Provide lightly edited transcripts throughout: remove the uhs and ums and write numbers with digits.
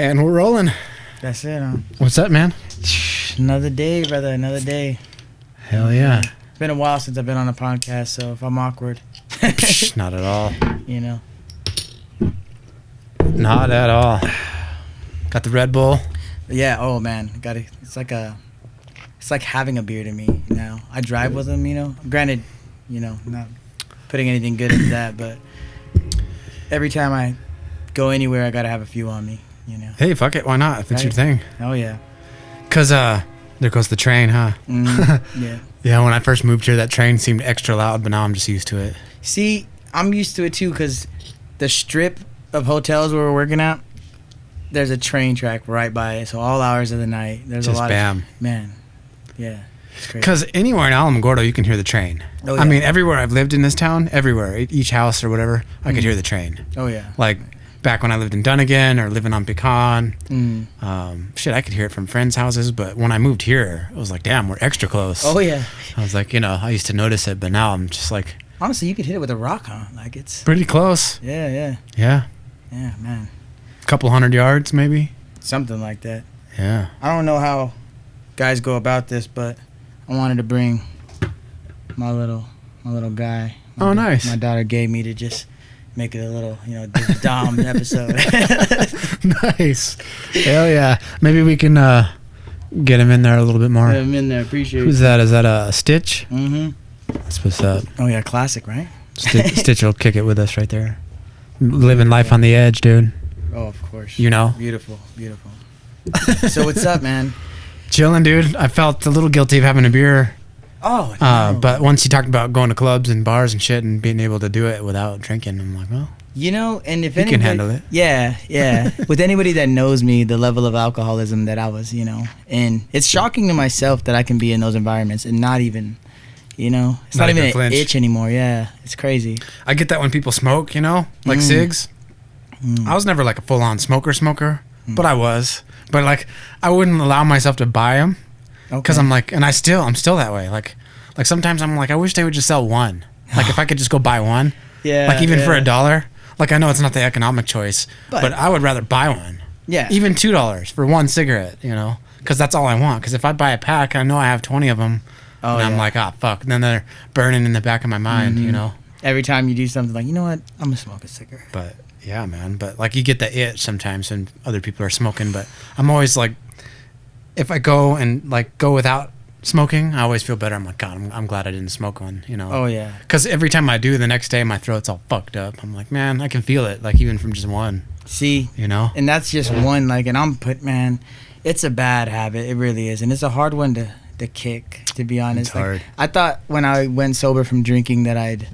And we're rolling. That's it, huh? What's up, man? Another day, brother. Another day. Hell yeah. It's been a while since I've been on a podcast, so if I'm awkward. Not at all. You know? Not at all. Got the Red Bull. Yeah, oh man. It's like having a beer to me now. I drive with them, you know? Granted, you know, not putting anything good into that, but every time I go anywhere, I gotta have a few on me, you know? Hey, fuck it. Why not? If it's your thing. Oh, yeah. Because, there goes the train, huh? Yeah. Yeah, when I first moved here, that train seemed extra loud, but now I'm just used to it. See, I'm used to it too, because the strip of hotels where we're working at, there's a train track right by it. So all hours of the night, there's just a lot bam. Man, yeah. Because anywhere in Alamogordo, you can hear the train. Oh, yeah. I mean, everywhere I've lived in this town, everywhere, each house or whatever, I could hear the train. Oh, yeah. Like back when I lived in Dunnigan or living on Pecan. Shit, I could hear it from friends' houses. But when I moved here, it was like, damn, we're extra close. Oh, yeah. I was like, you know, I used to notice it, but now I'm just like... Honestly, you could hit it with a rock, huh? Like, it's... Pretty close. Yeah. Yeah, man. Couple 100 yards, maybe. Something like that. Yeah. I don't know how guys go about this, but I wanted to bring my little guy. Nice. My daughter gave me to just make it a little, you know, Dom episode. Nice. Hell yeah. Maybe we can get him in there a little bit more. Get him in there. Appreciate it. Who's that? Is that a Stitch? Mm-hmm. That's what's up. Oh, yeah. Classic, right? Stitch will kick it with us right there. Living life on the edge, dude. Oh, of course. You know? Beautiful. So what's up, man? Chilling, dude. I felt a little guilty of having a beer. Oh, no. But once you talked about going to clubs and bars and shit and being able to do it without drinking, I'm like, well, you know, and if you anybody can handle it. Yeah. With anybody that knows me, the level of alcoholism that I was, you know, and it's shocking to myself that I can be in those environments and not even, you know, it's not even an flinch. itch anymore. Yeah, it's crazy. I get that when people smoke, you know, like cigs. I was never like a full-on smoker, but I was. But like, I wouldn't allow myself to buy them because I'm like, and I'm still that way. Like sometimes I'm like, I wish they would just sell one. Like if I could just go buy one. Yeah. Like even for $1. Like I know it's not the economic choice, but I would rather buy one. Yeah. Even $2 for one cigarette, you know, because that's all I want. Because if I buy a pack, I know I have 20 of them. Oh, and I'm like, oh, fuck. And then they're burning in the back of my mind, you know. Every time you do something like, you know what, I'm going to smoke a cigarette. But, yeah, man. But, like, you get the itch sometimes when other people are smoking. But I'm always like, if I go and, like, go without smoking, I always feel better. I'm like, God, I'm glad I didn't smoke one, you know. Oh, yeah. Because every time I do, the next day, my throat's all fucked up. I'm like, man, I can feel it, like, even from just one. See? You know? And that's just one, like, and man, it's a bad habit. It really is. And it's a hard one to kick, to be honest. It's hard. Like, I thought when I went sober from drinking that I'd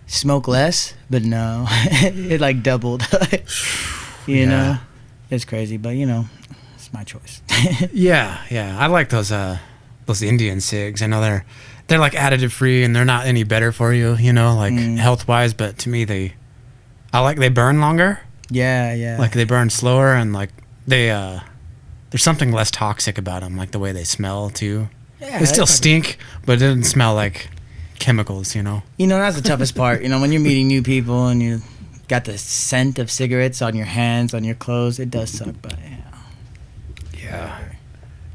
smoke less, but no. It, like, doubled. you know? It's crazy, but, you know, it's my choice. Yeah. I like those Indian cigs. I know they're like additive free and they're not any better for you, you know, like health wise, but to me they burn longer. Yeah. Like they burn slower and like there's something less toxic about them, like the way they smell too. Yeah, they still stink, but it doesn't smell like chemicals, you know. You know, that's the toughest part, you know, when you're meeting new people and you got the scent of cigarettes on your hands, on your clothes, it does suck, but yeah.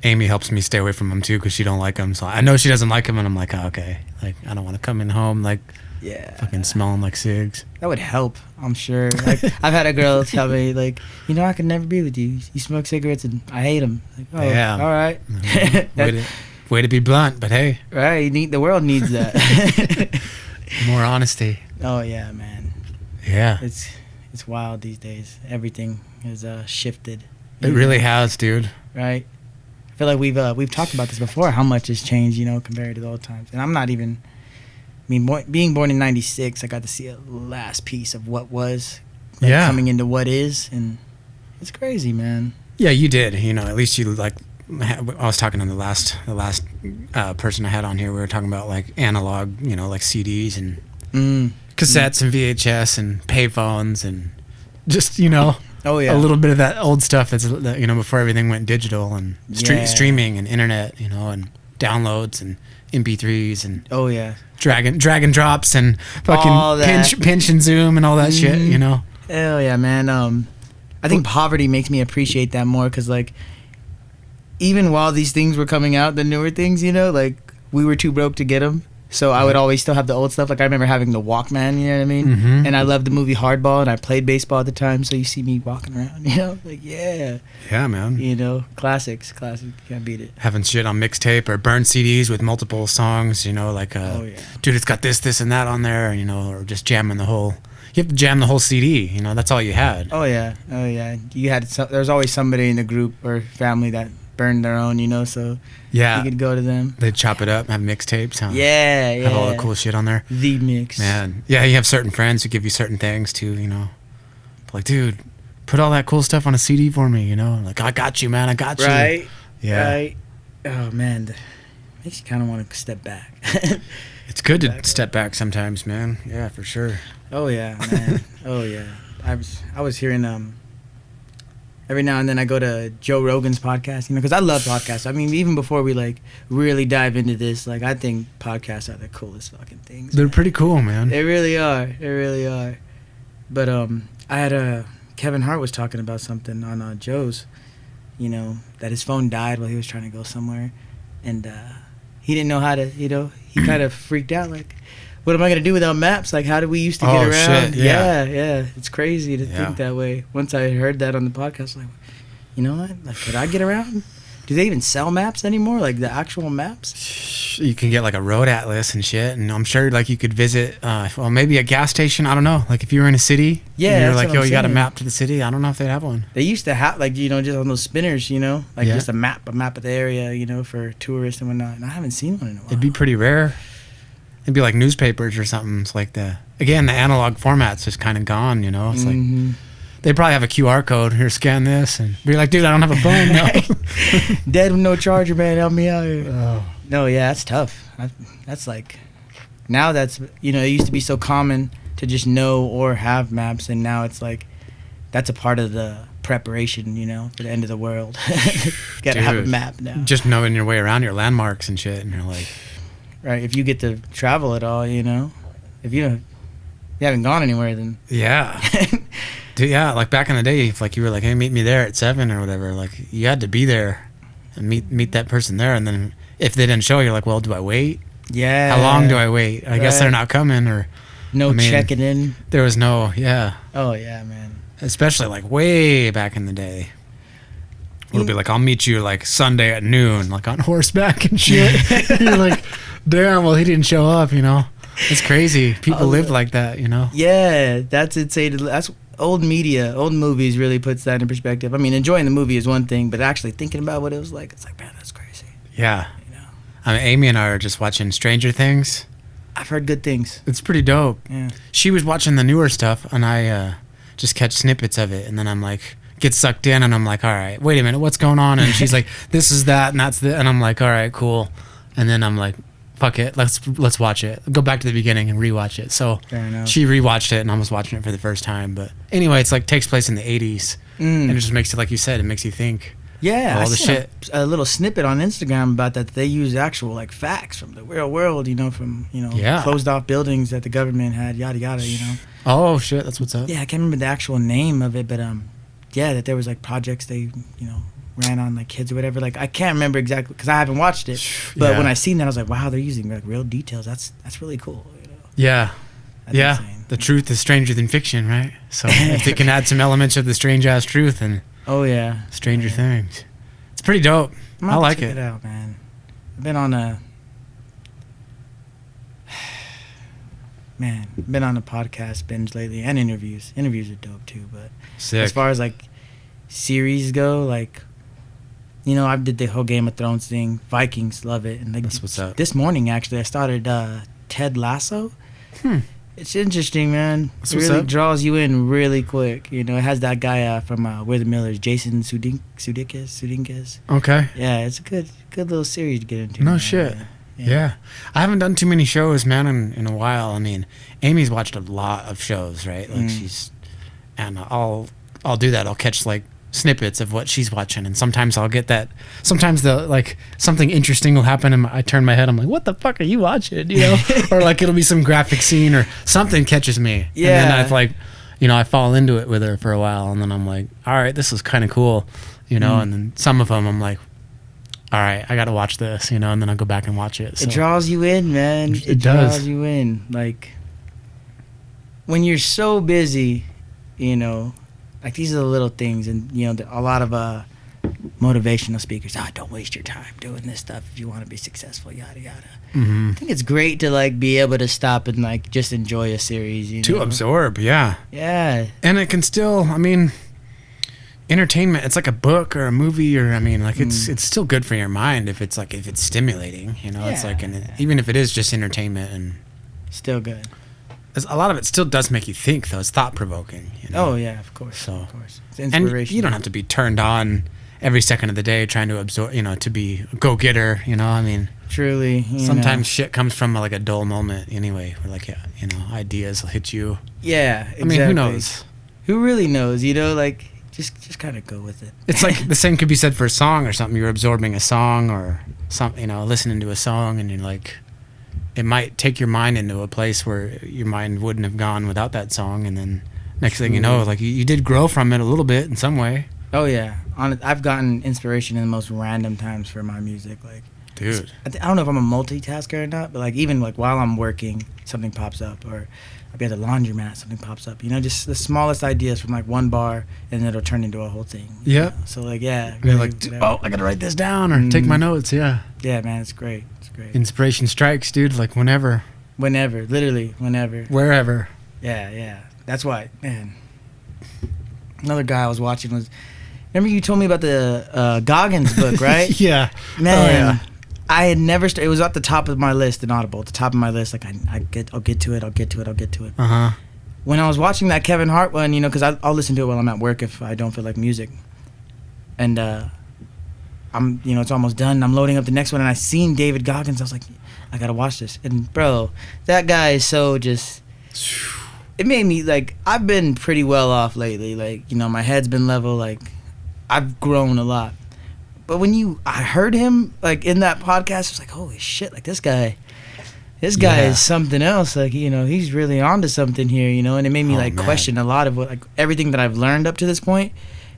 Amy helps me stay away from them too because she don't like them. So I know she doesn't like them, and I'm like, oh, okay. Like I don't want to come in home like fucking smelling like cigs. That would help, I'm sure. Like I've had a girl tell me like, you know, I could never be with you. You smoke cigarettes and I hate them. Like, oh, yeah. All right. Way to be blunt, but hey. Right. The world needs that. More honesty. Oh yeah, man. Yeah. It's wild these days. Everything has shifted. It really has, dude. Right. I feel like we've talked about this before, how much has changed, you know, compared to the old times. And I'm not even, being born in 96, I got to see a last piece of what was coming into what is, and it's crazy, man. Yeah, you did. You know, at least you, like, I was talking to the last person I had on here, we were talking about, like, analog, you know, like CDs and cassettes and VHS and payphones and just, you know... Oh yeah, a little bit of that old stuff that's, you know, before everything went digital and streaming and internet, you know, and downloads and MP3s and drag and drops and fucking pinch and zoom and all that shit, you know. Hell yeah, man. I think poverty makes me appreciate that more because, like, even while these things were coming out, the newer things, you know, like, we were too broke to get them. So I would always still have the old stuff. Like, I remember having the Walkman, you know what I mean? Mm-hmm. And I loved the movie Hardball, and I played baseball at the time. So you see me walking around, you know? Like, yeah. Yeah, man. You know, classics. Can't beat it. Having shit on mixtape or burn CDs with multiple songs, you know, like, dude, it's got this, and that on there, you know, or just jamming the whole... You have to jam the whole CD, you know, that's all you had. Oh, yeah. You had... There was always somebody in the group or family that burned their own, you know, so yeah, you could go to them. They'd chop it up and have mixtapes, huh? Yeah. Have all the cool shit on there. The mix. Man. Yeah, you have certain friends who give you certain things too, you know. Like, dude, put all that cool stuff on a CD for me, you know? Like, I got you, man, I got you. Right. Yeah. Right. Oh, man. Makes you kind of want to step back. It's good to step back sometimes, man. Yeah, for sure. Oh, yeah, man. Oh, yeah. I was hearing... Every now and then I go to Joe Rogan's podcast, you know, because I love podcasts. I mean, even before we, like, really dive into this, like, I think podcasts are the coolest fucking things. They're pretty cool, man. They really are. They really are. But I had Kevin Hart was talking about something on Joe's, you know, that his phone died while he was trying to go somewhere. And he didn't know how to, you know, he kind of freaked out, like, what am I going to do without maps? Like, how did we used to get around? Shit, yeah. Yeah. It's crazy to think that way. Once I heard that on the podcast, like, you know what? Like, could I get around? Do they even sell maps anymore? Like, the actual maps? You can get, like, a road atlas and shit. And I'm sure, like, you could visit, well, maybe a gas station. I don't know. Like, if you were in a city. Yeah, and you're like, yo, you got a map to the city? I don't know if they'd have one. They used to have, like, you know, just on those spinners, you know? Like, just a map of the area, you know, for tourists and whatnot. And I haven't seen one in a while. It'd be pretty rare. It'd be like newspapers or something. It's like the analog format's just kind of gone, you know? It's like, they'd probably have a QR code. Here, scan this. And be like, dude, I don't have a phone now. Dead with no charger, man. Help me out here. Oh. No, yeah, that's tough. That's like, now that's, you know, it used to be so common to just know or have maps. And now it's like, that's a part of the preparation, you know, for the end of the world. You gotta have a map now. Just knowing your way around your landmarks and shit. And you're like... Right, if you get to travel at all, you know, if you haven't gone anywhere, then yeah, dude, yeah. Like back in the day, if like you were like, hey, meet me there at 7 or whatever, like you had to be there and meet that person there, and then if they didn't show, you're like, well, do I wait? Yeah. How long do I wait? I guess they're not coming, or checking in. There was no, yeah. Oh yeah, man. Especially like way back in the day. It'll be like, I'll meet you like Sunday at noon, like on horseback and shit. You're like, damn, well, he didn't show up, you know? It's crazy. People lived like that, you know? Yeah, that's insane. That's old media, old movies really puts that in perspective. I mean, enjoying the movie is one thing, but actually thinking about what it was like, it's like, man, that's crazy. Yeah. You know? I mean, Amy and I are just watching Stranger Things. I've heard good things. It's pretty dope. Yeah. She was watching the newer stuff, and I just catch snippets of it, and then I'm like... get sucked in, and I'm like, all right, wait a minute, what's going on? And she's like, this is that, and that's the, and I'm like, all right, cool. And then I'm like, fuck it, let's watch it. Go back to the beginning and rewatch it. So she rewatched it, and I was watching it for the first time. But anyway, it's like takes place in the 80s, and it just makes it, like you said, it makes you think. Yeah, all the shit. A little snippet on Instagram about that. They use actual like facts from the real world, you know, from closed off buildings that the government had, yada yada, you know. Oh shit, that's what's up. Yeah, I can't remember the actual name of it, but yeah, that there was like projects they, you know, ran on like kids or whatever. Like I can't remember exactly because I haven't watched it. But when I seen that, I was like, wow, they're using like real details. That's really cool. You know? Yeah, that's insane. The truth is stranger than fiction, right? So if they can add some elements of the strange ass truth and stranger things, it's pretty dope. I like it. Check it out, man. I've been on a podcast binge lately and interviews. Interviews are dope too, but as far as like series go, like, you know, I did the whole Game of Thrones thing. Vikings, love it. And like, that's what's up. This morning actually I started Ted Lasso. It's interesting, man. It really draws you in really quick. You know, it has that guy from We're the Millers, Jason Sudeikis. Okay. Yeah, it's a good little series to get into. No shit. Yeah. I haven't done too many shows, man, in a while. I mean, Amy's watched a lot of shows, right? Like and I'll do that. I'll catch like snippets of what she's watching, and sometimes I'll get that. Sometimes the like something interesting will happen, and I turn my head. I'm like, "What the fuck are you watching?" You know, or like it'll be some graphic scene or something catches me. Yeah. And then I've like, you know, I fall into it with her for a while, and then I'm like, all right, this is kind of cool, you know. And then some of them I'm like, all right, I got to watch this, you know, and then I'll go back and watch it. So. It draws you in, man. It does. Draws you in. Like, when you're so busy, you know, like these are the little things, and, you know, a lot of motivational speakers, don't waste your time doing this stuff if you want to be successful, yada, yada. I think it's great to, like, be able to stop and, like, just enjoy a series, you know? To absorb, yeah. Yeah. And it can still, I mean, entertainment, it's like a book or a movie, or I mean, like it's still good for your mind if it's stimulating, you know. It's like even if it is just entertainment, and still good. A lot of it still does make you think, though. It's thought-provoking, you know? Oh yeah, of course. So, of course, it's inspiration. And you don't have to be turned on every second of the day trying to absorb, you know, to be a go-getter, you know. I mean, truly, sometimes shit comes from like a dull moment anyway, where like, you know, ideas will hit you. Yeah, exactly. I mean, who knows? Who really knows, you know? Like, just kind of go with it. It's like the same could be said for a song or something. You're absorbing a song or something, you know, listening to a song, and you're like, it might take your mind into a place where your mind wouldn't have gone without that song, and then next thing you know, like you did grow from it a little bit in some way. Oh yeah, I've gotten inspiration in the most random times for my music. Like, dude, I don't know if I'm a multitasker or not, but like even like while I'm working, something pops up, or I'll be at the laundromat, something pops up. You know, just the smallest ideas from like one bar, and it'll turn into a whole thing. Yeah. You know? So like, yeah. You're like, I gotta write this down or take my notes. Yeah. Yeah, man, it's great. It's great. Inspiration strikes, dude. Like whenever. Whenever, literally, whenever. Wherever. Yeah. That's why, man. Another guy I was watching was. Remember you told me about the Goggins book, right? Yeah. Man, oh, yeah. I had never. It was at the top of my list in Audible. At the top of my list, like I'll get to it. When I was watching that Kevin Hart one, you know, because I'll listen to it while I'm at work if I don't feel like music. And I'm, you know, it's almost done. I'm loading up the next one, and I seen David Goggins. I was like, I gotta watch this. And bro, that guy is so just. It made me like I've been pretty well off lately. Like, you know, my head's been level. Like, I've grown a lot. But when I heard him like in that podcast, I was like, holy shit! Like this guy is something else. Like, you know, he's really onto something here. You know, and it made me question a lot of what, like, everything that I've learned up to this point,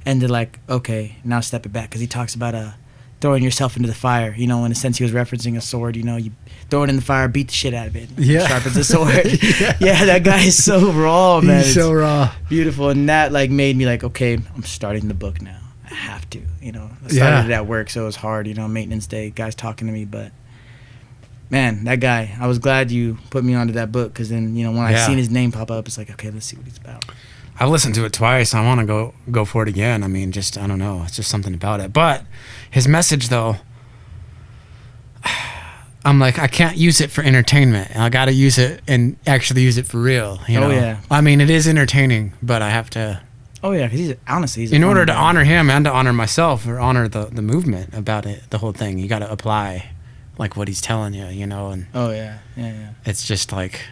and to like, okay, now step it back, because he talks about throwing yourself into the fire. You know, in a sense, he was referencing a sword. You know, you throw it in the fire, beat the shit out of it. Yeah, sharpens the sword. Yeah, that guy is so raw, man. He's so raw, beautiful, and that like made me like, okay, I'm starting the book now. I have to, you know. I started it at work, so it was hard, you know, maintenance day, guys talking to me. But, man, that guy, I was glad you put me onto that book, because then, you know, when I seen his name pop up, it's like, okay, let's see what he's about. I've listened to it twice. I want to go for it again. I mean, just, I don't know. It's just something about it. But his message, though, I'm like, I can't use it for entertainment. I got to use it and actually use it for real, you know? Oh, yeah. I mean, it is entertaining, but I have to... Oh yeah, because he's in order to honor him and to honor myself, or honor the movement about it, the whole thing, you got to apply like what he's telling you, you know. And oh yeah. It's just like,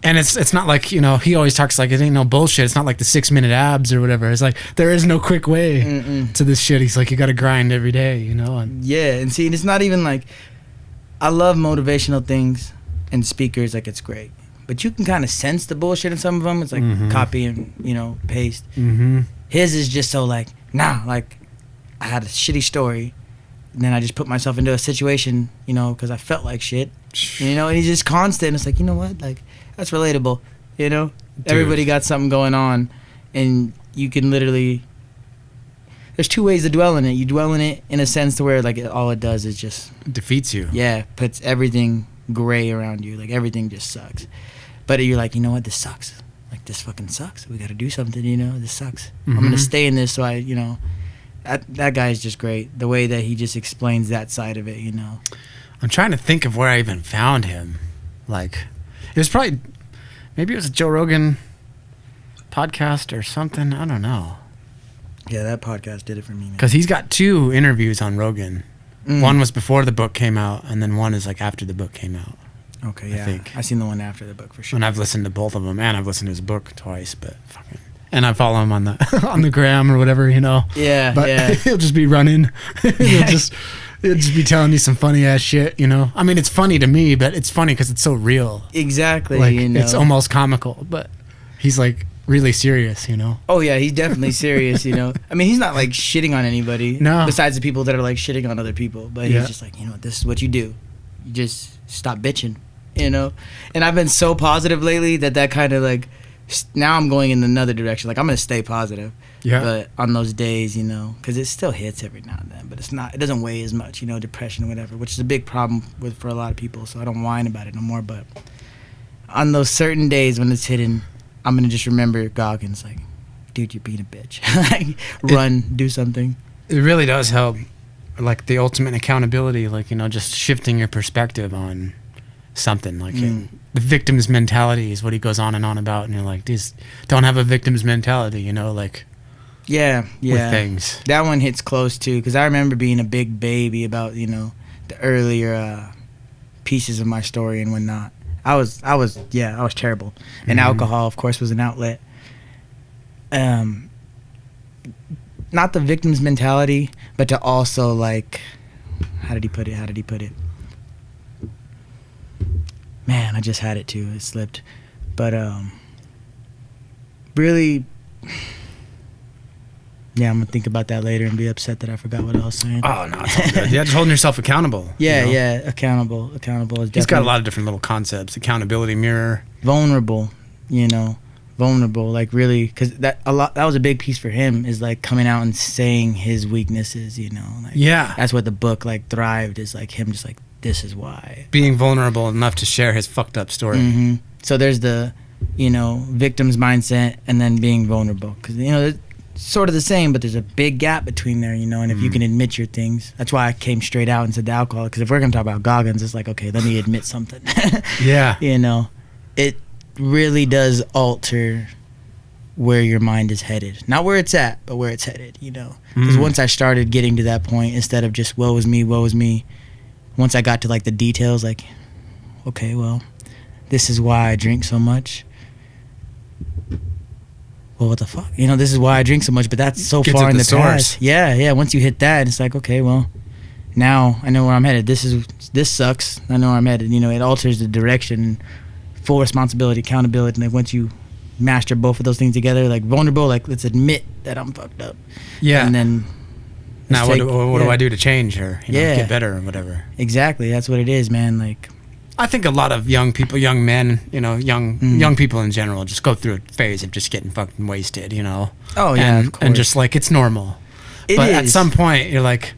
and it's not like, you know, he always talks like it ain't no bullshit. It's not like the 6-minute abs or whatever. It's like there is no quick way to this shit. He's like, you got to grind every day, you know. And yeah, and see, it's not even like, I love motivational things and speakers, like it's great. But you can kind of sense the bullshit in some of them. It's like copy and, you know, paste. His is just so like, like I had a shitty story, and then I just put myself into a situation, you know, because I felt like shit. You know, and he's just constant. It's like, you know what? Like, that's relatable. You know? Dude. Everybody got something going on, and you can literally... There's two ways to dwell in it. You dwell in it in a sense to where, like, all it does is just... defeats you. Yeah, puts everything gray around you. Like, everything just sucks. But you're like, you know what, this sucks. Like, this fucking sucks. We got to do something, you know? This sucks. I'm going to stay in this, so I, you know... That guy is just great. The way that he just explains that side of it, you know? I'm trying to think of where I even found him. Like, it was probably... Maybe it was a Joe Rogan podcast or something. I don't know. Yeah, that podcast did it for me, man. Because he's got 2 interviews on Rogan. One was before the book came out, and then one is, like, after the book came out. Okay, yeah. I seen the one after the book for sure. And I've listened to both of them, and I've listened to his book twice, but fucking... And I follow him on the on the gram or whatever, you know. Yeah, but yeah. He'll just be running. he'll just be telling you some funny ass shit, you know. I mean, it's funny to me, but it's funny because it's so real. Exactly. Like, you know? It's almost comical, but he's like, really serious, you know. Oh yeah, he's definitely serious, you know. I mean, he's not like shitting on anybody. No. Besides the people that are like shitting on other people, but Yeah. he's just like, you know, this is what you do. You just stop bitching, you know. And I've been so positive lately that kind of like, now I'm going in another direction. Like I'm gonna stay positive. Yeah. But on those days, you know, because it still hits every now and then, but it doesn't weigh as much, you know, depression or whatever, which is a big problem for a lot of people. So I don't whine about it no more. But on those certain days when it's hitting, I'm gonna just remember Goggins, like, dude, you're being a bitch. Like, run, do something. It really does help, like the ultimate accountability, like, you know, just shifting your perspective on something. Like the victim's mentality is what he goes on and on about, and you're like, these don't have a victim's mentality, you know, like. Yeah. With things. That one hits close too, because I remember being a big baby about, you know, the earlier pieces of my story and whatnot. I was terrible. And alcohol, of course, was an outlet. Not the victim's mentality, but to also like, how did he put it? Man, I just had it too. It slipped. But really, yeah, I'm gonna think about that later and be upset that I forgot what I was saying. Oh no, it's all good. Yeah, just holding yourself accountable. Yeah, you know? yeah, accountable is definitely. He's got a lot of different little concepts. Accountability mirror. Vulnerable, you know, like really, because that was a big piece for him, is like coming out and saying his weaknesses, you know. Like, yeah, that's what the book like thrived, is like him just like, this is why. Being vulnerable enough to share his fucked up story. So there's the, you know, victim's mindset and then being vulnerable, because, you know, sort of the same, but there's a big gap between there, you know. And if you can admit your things, that's why I came straight out and said the alcohol, because if we're gonna talk about Goggins, it's like, okay, let me admit something. Yeah, you know, it really does alter where your mind is headed, not where it's at, but where it's headed, you know. Because once I started getting to that point, instead of just woe is me, once I got to like the details, like, okay, well, this is why I drink so much. Well, what the fuck? You know, this is why I drink so much, but that's so far in the past. Yeah. Once you hit that, it's like, okay, well, now I know where I'm headed. This sucks. I know where I'm headed. You know, it alters the direction, full responsibility, accountability. And like once you master both of those things together, like vulnerable, like let's admit that I'm fucked up. Yeah. And then now what do I do to change or get better or whatever? Exactly. That's what it is, man. Like, I think a lot of young people, young men, you know, young people in general just go through a phase of just getting fucking wasted, you know. Oh yeah, of course. And just like it's normal. But at some point you're like,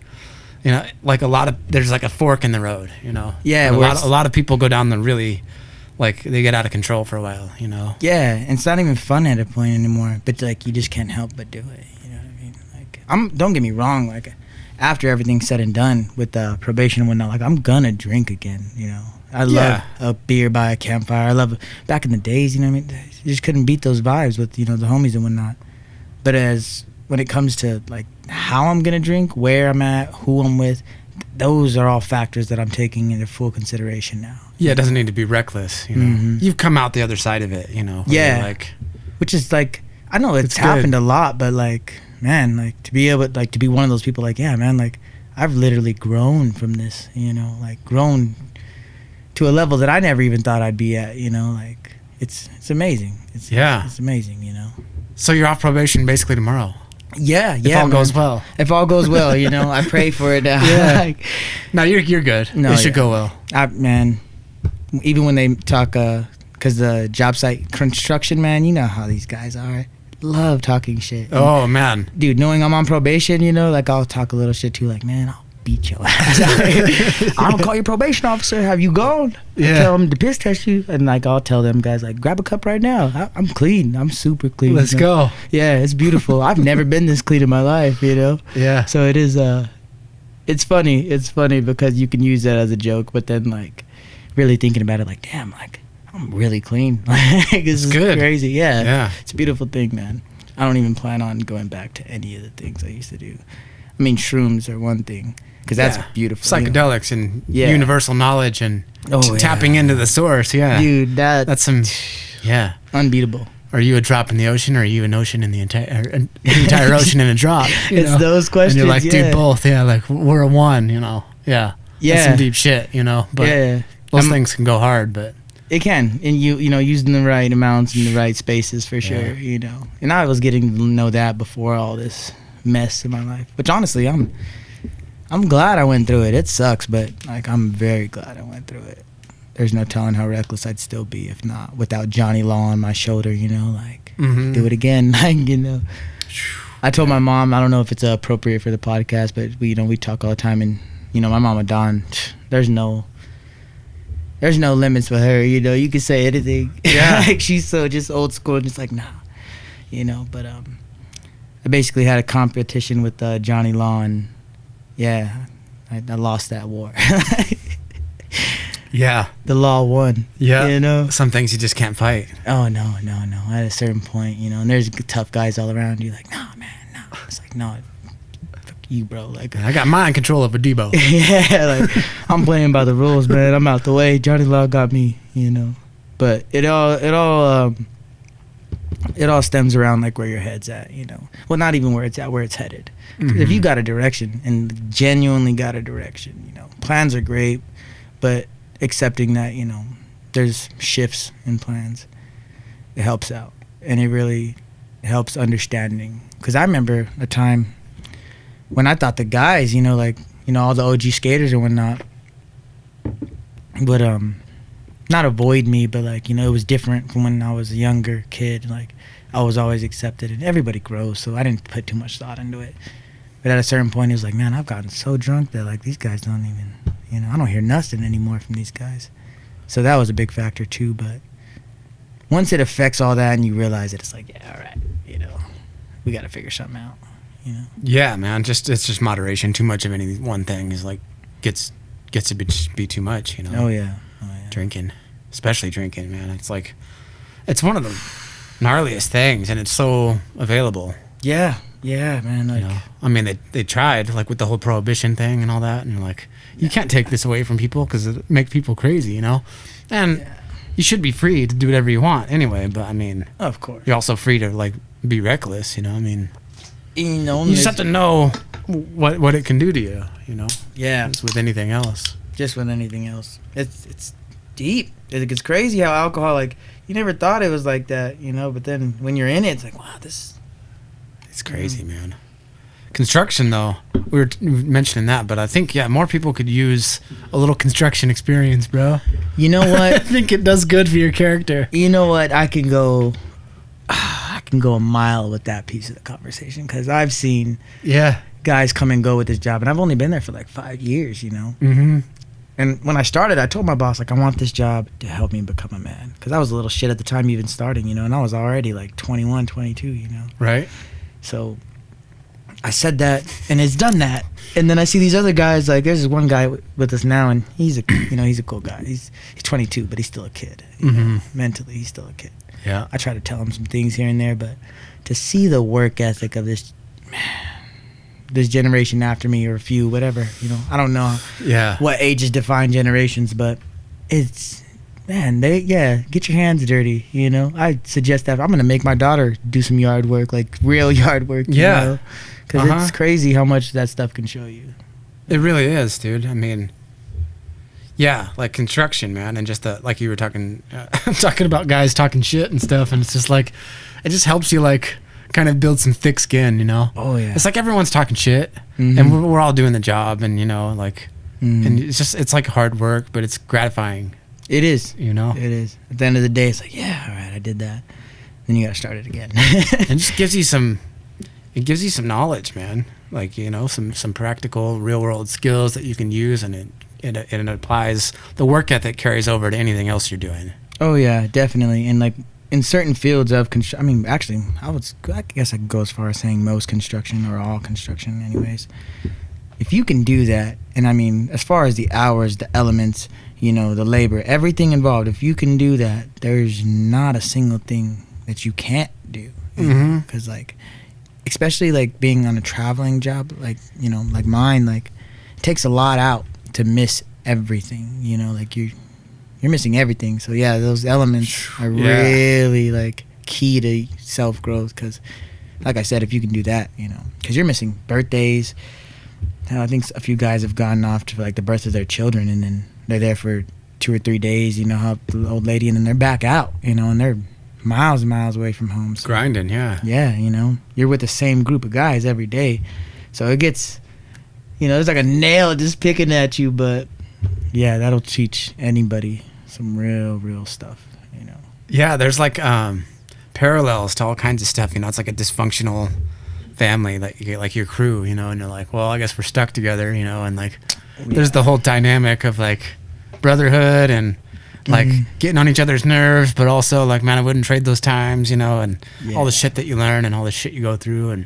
you know, like there's like a fork in the road, you know. Yeah. A lot of people go down the really, like they get out of control for a while, you know. Yeah, and it's not even fun at a point anymore. But like you just can't help but do it. You know what I mean? Like don't get me wrong, like after everything's said and done with the probation and whatnot, like I'm gonna drink again, you know. I love a beer by a campfire. I love back in the days, you know what I mean? You just couldn't beat those vibes with, you know, the homies and whatnot. But when it comes to like how I'm gonna drink, where I'm at, who I'm with, those are all factors that I'm taking into full consideration now. Yeah, it doesn't need to be reckless, you know. You've come out the other side of it, you know. Yeah. Like, which is like, I know it's happened a lot, but like, man, like to be able to be one of those people, like, yeah, man, like I've literally grown from this, you know, like grown to a level that I never even thought I'd be at, you know, like it's amazing. It's amazing, you know. So you're off probation basically tomorrow. Yeah. If all goes well. If all goes well, you know, I pray for it. Yeah. Like, no, you're good. No, it should go well. Man, even when they talk, because the job site construction, man, you know how these guys are. Love talking shit. Oh man, dude, knowing I'm on probation, you know, like I'll talk a little shit too, like, man, I'll beat your ass. I don't call your probation officer. Have you gone? Yeah. Tell them to piss test you, and like I'll tell them guys like, grab a cup right now. I'm clean. I'm super clean. Let's go. Yeah, it's beautiful. I've never been this clean in my life, you know. Yeah. So it is. It's funny. It's funny because you can use that as a joke, but then like really thinking about it, like, damn, like I'm really clean. Like this is good. Crazy. Yeah. Yeah. It's a beautiful thing, man. I don't even plan on going back to any of the things I used to do. I mean, shrooms are one thing. Because that's beautiful. Psychedelics and universal knowledge and tapping into the source. Yeah. Dude, that's some, unbeatable. Are you a drop in the ocean or are you an ocean in the entire ocean in a drop? It's know? Those questions. And you're like, dude, both. Yeah. Like we're a one, you know. Yeah. Yeah. That's some deep shit, you know. But those things can go hard, but. It can, and you know, using the right amounts in the right spaces for sure. You know, and I was getting to know that before all this mess in my life. Which honestly, I'm glad I went through it. It sucks, but like I'm very glad I went through it. There's no telling how reckless I'd still be if not without Johnny Law on my shoulder. You know, like do it again. Like, you know, I told my mom, I don't know if it's appropriate for the podcast, but we talk all the time, and you know, my mama Dawn, there's no limits with her. You know, you can say anything. Yeah. Like, she's so just old school, just like, nah, you know. But I basically had a competition with Johnny Law, and yeah, I lost that war. Yeah, the law won. Yeah, you know, some things you just can't fight. Oh no. At a certain point, you know, and there's tough guys all around you. Like, nah, man, no. It's like, no, fuck you, bro. Like, I got mind control of a Debo. Yeah, like I'm playing by the rules, man. I'm out the way. Johnny Law got me, you know. But it all stems around like where your head's at, you know. Well, not even where it's at, where it's headed. If you got a direction and genuinely got a direction, you know, plans are great, but accepting that, you know, there's shifts in plans, it helps out, and it really helps understanding. Because I remember a time when I thought the guys, you know, like, you know, all the OG skaters and whatnot would not avoid me, but like, you know, it was different from when I was a younger kid. Like, I was always accepted, and everybody grows, so I didn't put too much thought into it. But at a certain point, it was like, man, I've gotten so drunk that like these guys don't even, you know, I don't hear nothing anymore from these guys. So that was a big factor too. But once it affects all that and you realize it, it's like, yeah, all right, you know, we got to figure something out, you know. Yeah, man, it's just moderation. Too much of any one thing is like gets to be too much, you know. Oh yeah. Drinking, especially drinking, man. It's like, it's one of the gnarliest things, and it's so available. Yeah, man. Like, you know? I mean, they tried like with the whole prohibition thing and all that, and like, you can't take this away from people because it makes people crazy, you know. And you should be free to do whatever you want anyway. But I mean, of course, you're also free to like be reckless, you know. I mean, you know, you just have to know what it can do to you, you know. Yeah, just with anything else. It's deep. It's crazy how alcohol, like, you never thought it was like that, you know. But then when you're in it, it's like, wow, it's crazy, man. Construction, though, we were mentioning that, but I think, yeah, more people could use a little construction experience, bro. You know what? I think it does good for your character. You know what? I can go a mile with that piece of the conversation, because I've seen guys come and go with this job, and I've only been there for like 5 years, you know. Mm-hmm. And when I started, I told my boss, like, I want this job to help me become a man, because I was a little shit at the time even starting, you know, and I was already like 21, 22, you know. Right. So I said that, and it's done that. And then I see these other guys, like, there's this one guy with us now, and he's a cool guy. He's 22, but he's still a kid. You know? Mentally, he's still a kid. Yeah. I try to tell him some things here and there, but to see the work ethic of this generation after me, or a few, whatever, you know, I don't know what ages define generations, but it's, man, get your hands dirty, you know. I suggest that. I'm going to make my daughter do some yard work, like real yard work, you know, because it's crazy how much that stuff can show you. It really is, dude. I mean, yeah, like construction, man, and just like you were talking about guys talking shit and stuff, and it's just like, it just helps you like kind of build some thick skin, you know. Oh yeah. It's like everyone's talking shit, and we're all doing the job, and you know, like, and it's like hard work, but it's gratifying. It is. You know? It is. At the end of the day, it's like, yeah, all right, I did that. Then you got to start it again. It just gives you some knowledge, man. Like, you know, some practical real world skills that you can use, and it applies, the work ethic carries over to anything else you're doing. Oh yeah, definitely. And like in certain fields of construction, I mean, actually, I guess I could go as far as saying most construction, or all construction anyways. If you can do that, and I mean, as far as the hours, the elements, you know, the labor, everything involved, if you can do that, there's not a single thing that you can't do. Because like, especially like being on a traveling job, like, you know, like mine, like, it takes a lot out to miss everything, you know, like you're missing everything. So yeah, those elements are really like key to self-growth, because like I said, if you can do that, you know, because you're missing birthdays. I think a few guys have gone off to like the birth of their children, and then they're there for 2 or 3 days, you know, help the old lady, and then they're back out, you know, and they're miles and miles away from home. So, Grinding, yeah. yeah, you know, you're with the same group of guys every day. So it gets, you know, it's like a nail just picking at you, but yeah, that'll teach anybody some real stuff, you know. Yeah, there's like parallels to all kinds of stuff, you know. It's like a dysfunctional family, like your crew, you know, and you're like, well, I guess we're stuck together, you know, and like there's the whole dynamic of like brotherhood and like getting on each other's nerves, but also like, man, I wouldn't trade those times, you know, and all the shit that you learn and all the shit you go through and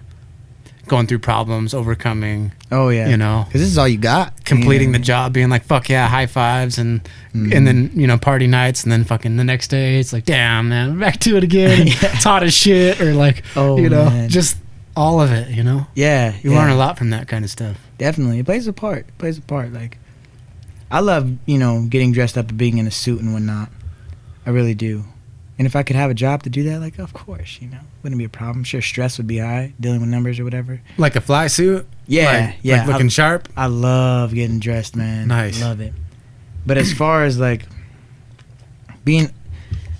going through problems, overcoming. Oh yeah, you know, because this is all you got. Completing the job, being like, fuck yeah, high fives, and then, you know, party nights, and then fucking the next day it's like, damn man, we're back to it again. It's hot as shit, or like, you know, just all of it, you know. Yeah, you learn a lot from that kind of stuff. Definitely, it plays a part. Like, I love, you know, getting dressed up and being in a suit and whatnot. I really do. And if I could have a job to do that, like, of course, you know, wouldn't be a problem. Sure, stress would be high, dealing with numbers or whatever. Like a fly suit? Yeah, like looking sharp? I love getting dressed, man. Nice. I love it. But as far as, like,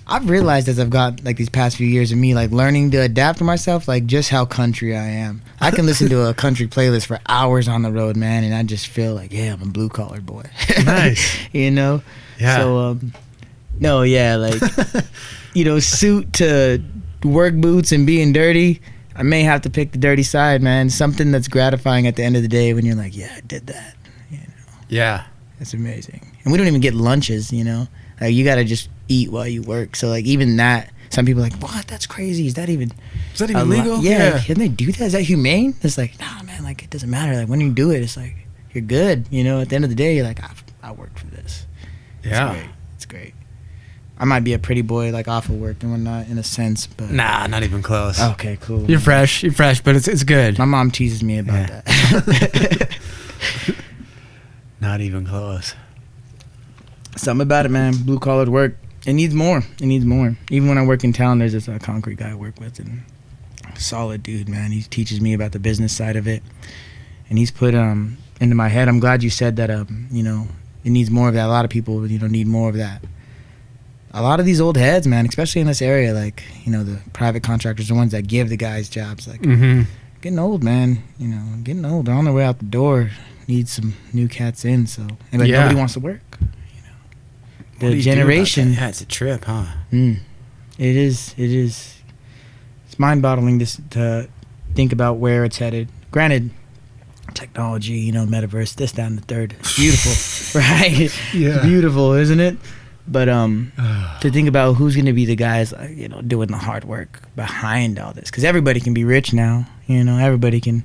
I've realized as I've got, like, these past few years of me, like, learning to adapt to myself, like, just how country I am. I can listen to a country playlist for hours on the road, man, and I just feel like, yeah, I'm a blue-collar boy. Nice. You know? Yeah. So, no, yeah, like, you know, suit to work boots and being dirty, I may have to pick the dirty side, man. Something that's gratifying at the end of the day when you're like, yeah, I did that. You know? Yeah. It's amazing. And we don't even get lunches, you know? Like, you got to just eat while you work. So, like, even that, some people are like, what? That's crazy. Is that even legal? Yeah. Can they do that? Is that humane? It's like, nah, man, like, it doesn't matter. Like, when you do it, it's like, you're good. You know, at the end of the day, you're like, I worked for this. Yeah. It's great. I might be a pretty boy, like, off of work and whatnot, in a sense, but... Nah, not even close. Okay, cool. You're fresh, but it's good. My mom teases me about that. Not even close. Something about it, man. Blue-collared work. It needs more. Even when I work in town, there's this concrete guy I work with, and solid dude, man. He teaches me about the business side of it, and he's put into my head. I'm glad you said that. You know, it needs more of that. A lot of people, you know, need more of that. A lot of these old heads, man, especially in this area, like, you know, the private contractors, the ones that give the guys jobs, like, getting old, man. You know, getting old. They're on their way out the door. Need some new cats in, so and like nobody wants to work. The generation. Yeah, it's a trip, huh? It is. It's mind-boggling to think about where it's headed. Granted, technology, you know, metaverse, this, that, and the third. It's beautiful, right? Yeah. Beautiful, isn't it? But to think about who's going to be the guys, you know, doing the hard work behind all this. Because everybody can be rich now. You know, everybody can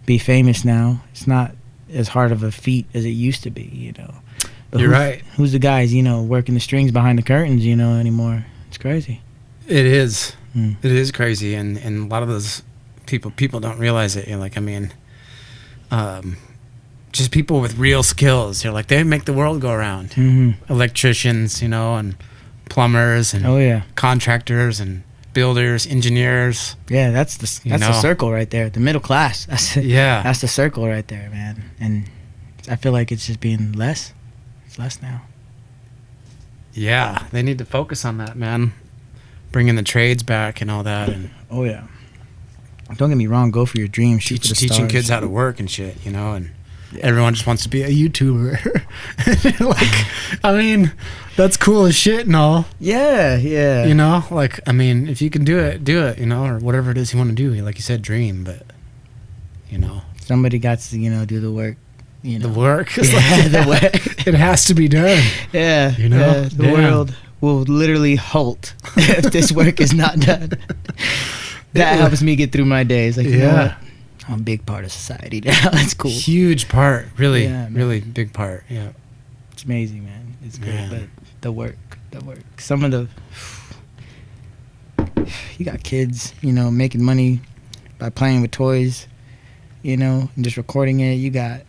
be famous now. It's not as hard of a feat as it used to be, you know. But you're right. Who's the guys, you know, working the strings behind the curtains, you know, anymore? It's crazy. It is. It is crazy, and a lot of those people don't realize it. You know, like, I mean, just people with real skills. You're like, they make the world go around. Electricians, you know, and plumbers, and contractors, and builders, engineers. Yeah, that's the circle right there. The middle class. That's the circle right there, man. And I feel like it's just being less. It's less now. Yeah, they need to focus on that, man. Bringing the trades back and all that. And don't get me wrong. Go for your dreams. Teaching kids how to work and shit, you know, and everyone just wants to be a YouTuber. Like, I mean, that's cool as shit and all. Yeah. You know, like, I mean, if you can do it, you know, or whatever it is you want to do. Like you said, dream, but, you know. Somebody got to, you know, do the work. You know. The work? The work. It has to be done. Yeah. You know? The world will literally halt if this work is not done. That helps me get through my days. Like, you know what? I'm a big part of society now. That's cool. Huge part. Really, really big part. Yeah. It's amazing, man. It's great. But the work. Some of the... You got kids, you know, making money by playing with toys, you know, and just recording it. You got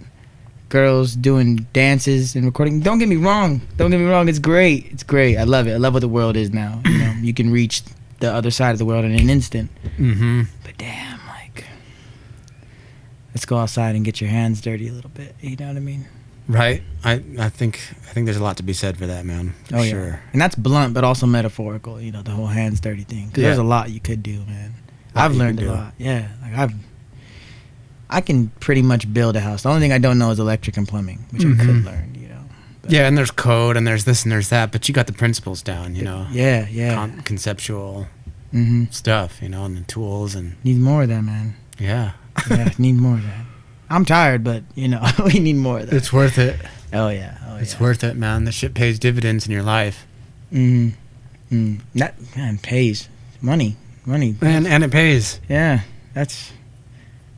girls doing dances and recording. Don't get me wrong. It's great. I love it. I love what the world is now. You know, you can reach the other side of the world in an instant. But damn, like, let's go outside and get your hands dirty a little bit. You know what I mean? Right. I think there's a lot to be said for that, man. For sure. And that's blunt, but also metaphorical. You know, the whole hands dirty thing. Because there's a lot you could do, man. I've learned a lot. Yeah, like I can pretty much build a house. The only thing I don't know is electric and plumbing, which I could learn. You know. But yeah, and there's code, and there's this, and there's that, but you got the principles down. You know. Yeah. Conceptual stuff, you know, and the tools and. Need more of that, man. Yeah. Need more of that. I'm tired, but you know, we need more of that. It's worth it. Oh yeah. It's worth it, man. This shit pays dividends in your life. That man pays money, and it pays. Yeah, that's.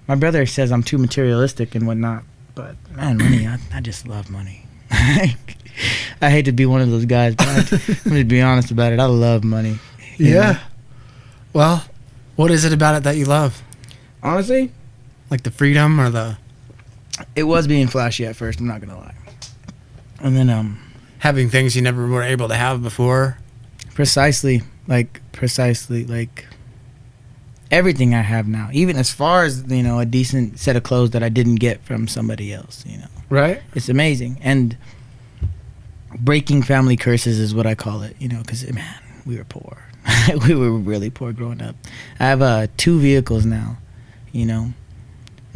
My brother says I'm too materialistic and whatnot, but man, money. I just love money. I hate to be one of those guys, but I'm gonna be honest about it. I love money. Yeah. Know? Well, what is it about it that you love? Honestly, like the freedom or the. It was being flashy at first. I'm not gonna lie. And then having things you never were able to have before. Precisely like everything I have now, even as far as, you know, a decent set of clothes that I didn't get from somebody else, you know. Right. It's amazing. And breaking family curses is what I call it, you know, because, man, we were poor. We were really poor growing up. I have 2 vehicles now, you know.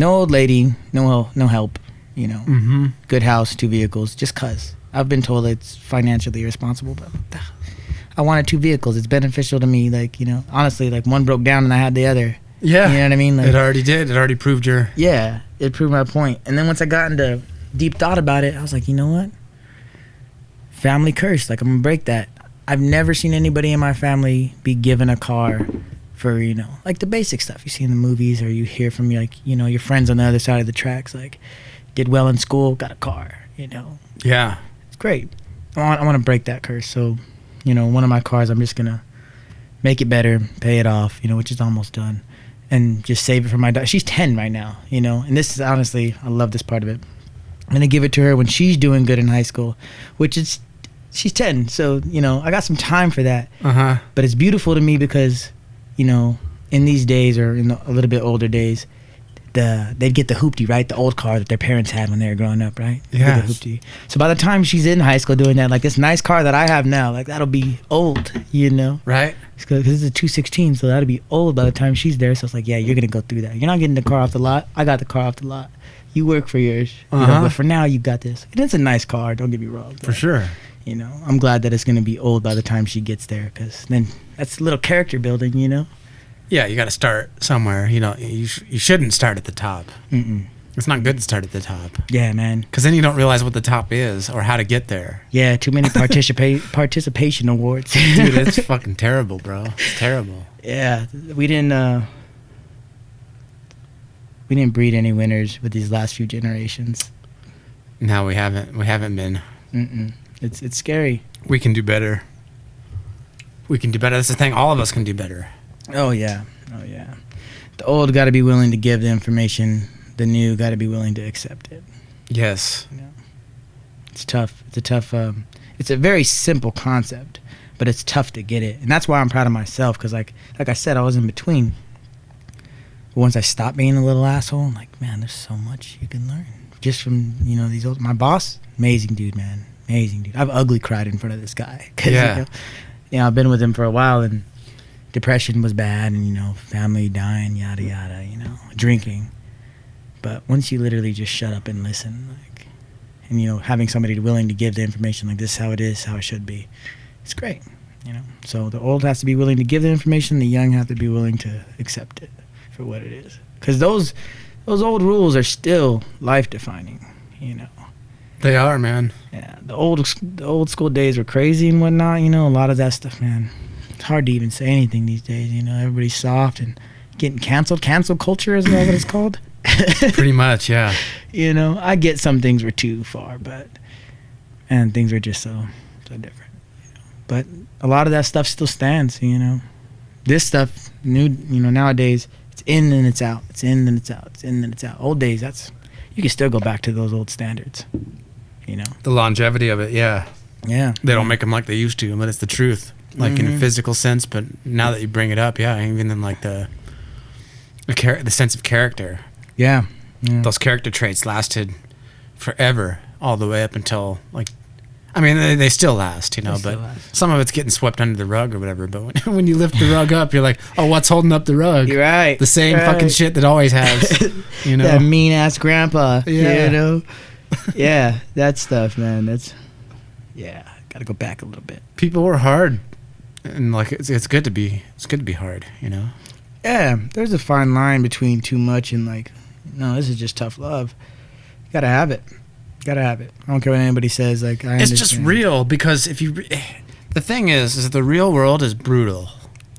No old lady, no help, you know. Good house, 2 vehicles, just 'cause. I've been told it's financially irresponsible, but I wanted 2 vehicles. It's beneficial to me, like, you know. Honestly, like, one broke down and I had the other. Yeah. You know what I mean? Like, it already did. It already proved your... Yeah, it proved my point. And then once I got into deep thought about it, I was like, you know what? Family curse. Like, I'm going to break that. I've never seen anybody in my family be given a car for, you know, like the basic stuff you see in the movies, or you hear from, like, you know, your friends on the other side of the tracks, like, did well in school, got a car, you know. Yeah. It's great. I want to break that curse. So, you know, one of my cars, I'm just going to make it better, pay it off, you know, which is almost done, and just save it for my daughter. She's 10 right now, you know, and this is honestly, I love this part of it. I'm going to give it to her when she's doing good in high school, which is, she's 10. So, you know, I got some time for that. But it's beautiful to me because, you know, in these days, or in a little bit older days, they'd get the hoopty, right? The old car that their parents had when they were growing up, right? Yeah. So by the time she's in high school doing that, like, this nice car that I have now, like, that'll be old, you know? Right. Because it's a 216, so that'll be old by the time she's there. So it's like, yeah, you're going to go through that. You're not getting the car off the lot. I got the car off the lot. You work for yours. You know, but for now, you got this. And it's a nice car, don't get me wrong. For sure. You know, I'm glad that it's going to be old by the time she gets there, because then that's a little character building, you know? Yeah, you got to start somewhere. You know, you shouldn't start at the top. It's not good to start at the top. Yeah, man. Because then you don't realize what the top is or how to get there. Yeah, too many participation awards. Dude, it's fucking terrible, bro. It's terrible. Yeah, we didn't breed any winners with these last few generations. No, we haven't. We haven't been. It's scary. We can do better. We can do better. That's the thing. All of us can do better. Oh yeah. The old got to be willing to give the information. The new got to be willing to accept it. Yes. You know? It's tough. It's a tough. It's a very simple concept, but it's tough to get it, and that's why I'm proud of myself. Because like I said, I was in between. But once I stopped being a little asshole, I'm like, man, there's so much you can learn just from, you know, these old. My boss, amazing dude, man, amazing dude. I've ugly cried in front of this guy. Yeah. You know, I've been with him for a while, and depression was bad, and, you know, family dying, yada yada, you know, drinking. But once you literally just shut up and listen, like, and, you know, having somebody willing to give the information, like, this is how it is, how it should be, it's great, you know. So the old has to be willing to give the information, the young have to be willing to accept it for what it is, because those old rules are still life defining, you know. They are, man. Yeah, the old school days were crazy and whatnot, you know. A lot of that stuff, man, it's hard to even say anything these days, you know. Everybody's soft and getting canceled. Cancel culture, is that what it's called? Pretty much, yeah. You know, I get some things were too far, and things are just so different, you know? But a lot of that stuff still stands, you know. This stuff, new, you know, nowadays, it's in and it's out. It's in and it's out. It's in and it's out. Old days, you can still go back to those old standards, you know. The longevity of it, yeah. Yeah. They don't make them like they used to, but it's the truth, like in a physical sense. But now that you bring it up, yeah, even in like the sense of character. Yeah. Those character traits lasted forever all the way up until like, I mean, they still last, you know, but some of it's getting swept under the rug or whatever. But when you lift the rug up, you're like, oh, what's holding up the rug? You're right. The same fucking shit that always has, you know? That mean ass grandpa, Yeah. you know? Yeah, that stuff, man. Gotta go back a little bit. People were hard, and like it's good to be hard, you know? Yeah, there's a fine line between too much and like, no, this is just tough love. You gotta have it. I don't care what anybody says. Like, It's just real, because the thing is that the real world is brutal.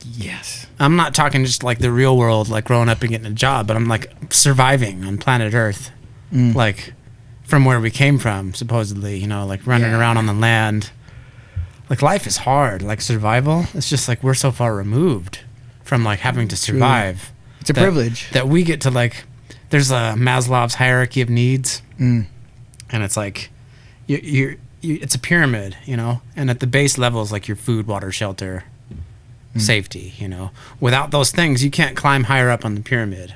Yes. I'm not talking just like the real world, like growing up and getting a job, but I'm like surviving on planet Earth, like from where we came from, supposedly, you know, like running around on the land. Like life is hard, like survival. It's just like we're so far removed from like having to survive. It's a privilege that we get to like. There's a Maslow's hierarchy of needs, and it's like it's a pyramid, you know. And at the base level is like your food, water, shelter, safety. You know, without those things, you can't climb higher up on the pyramid.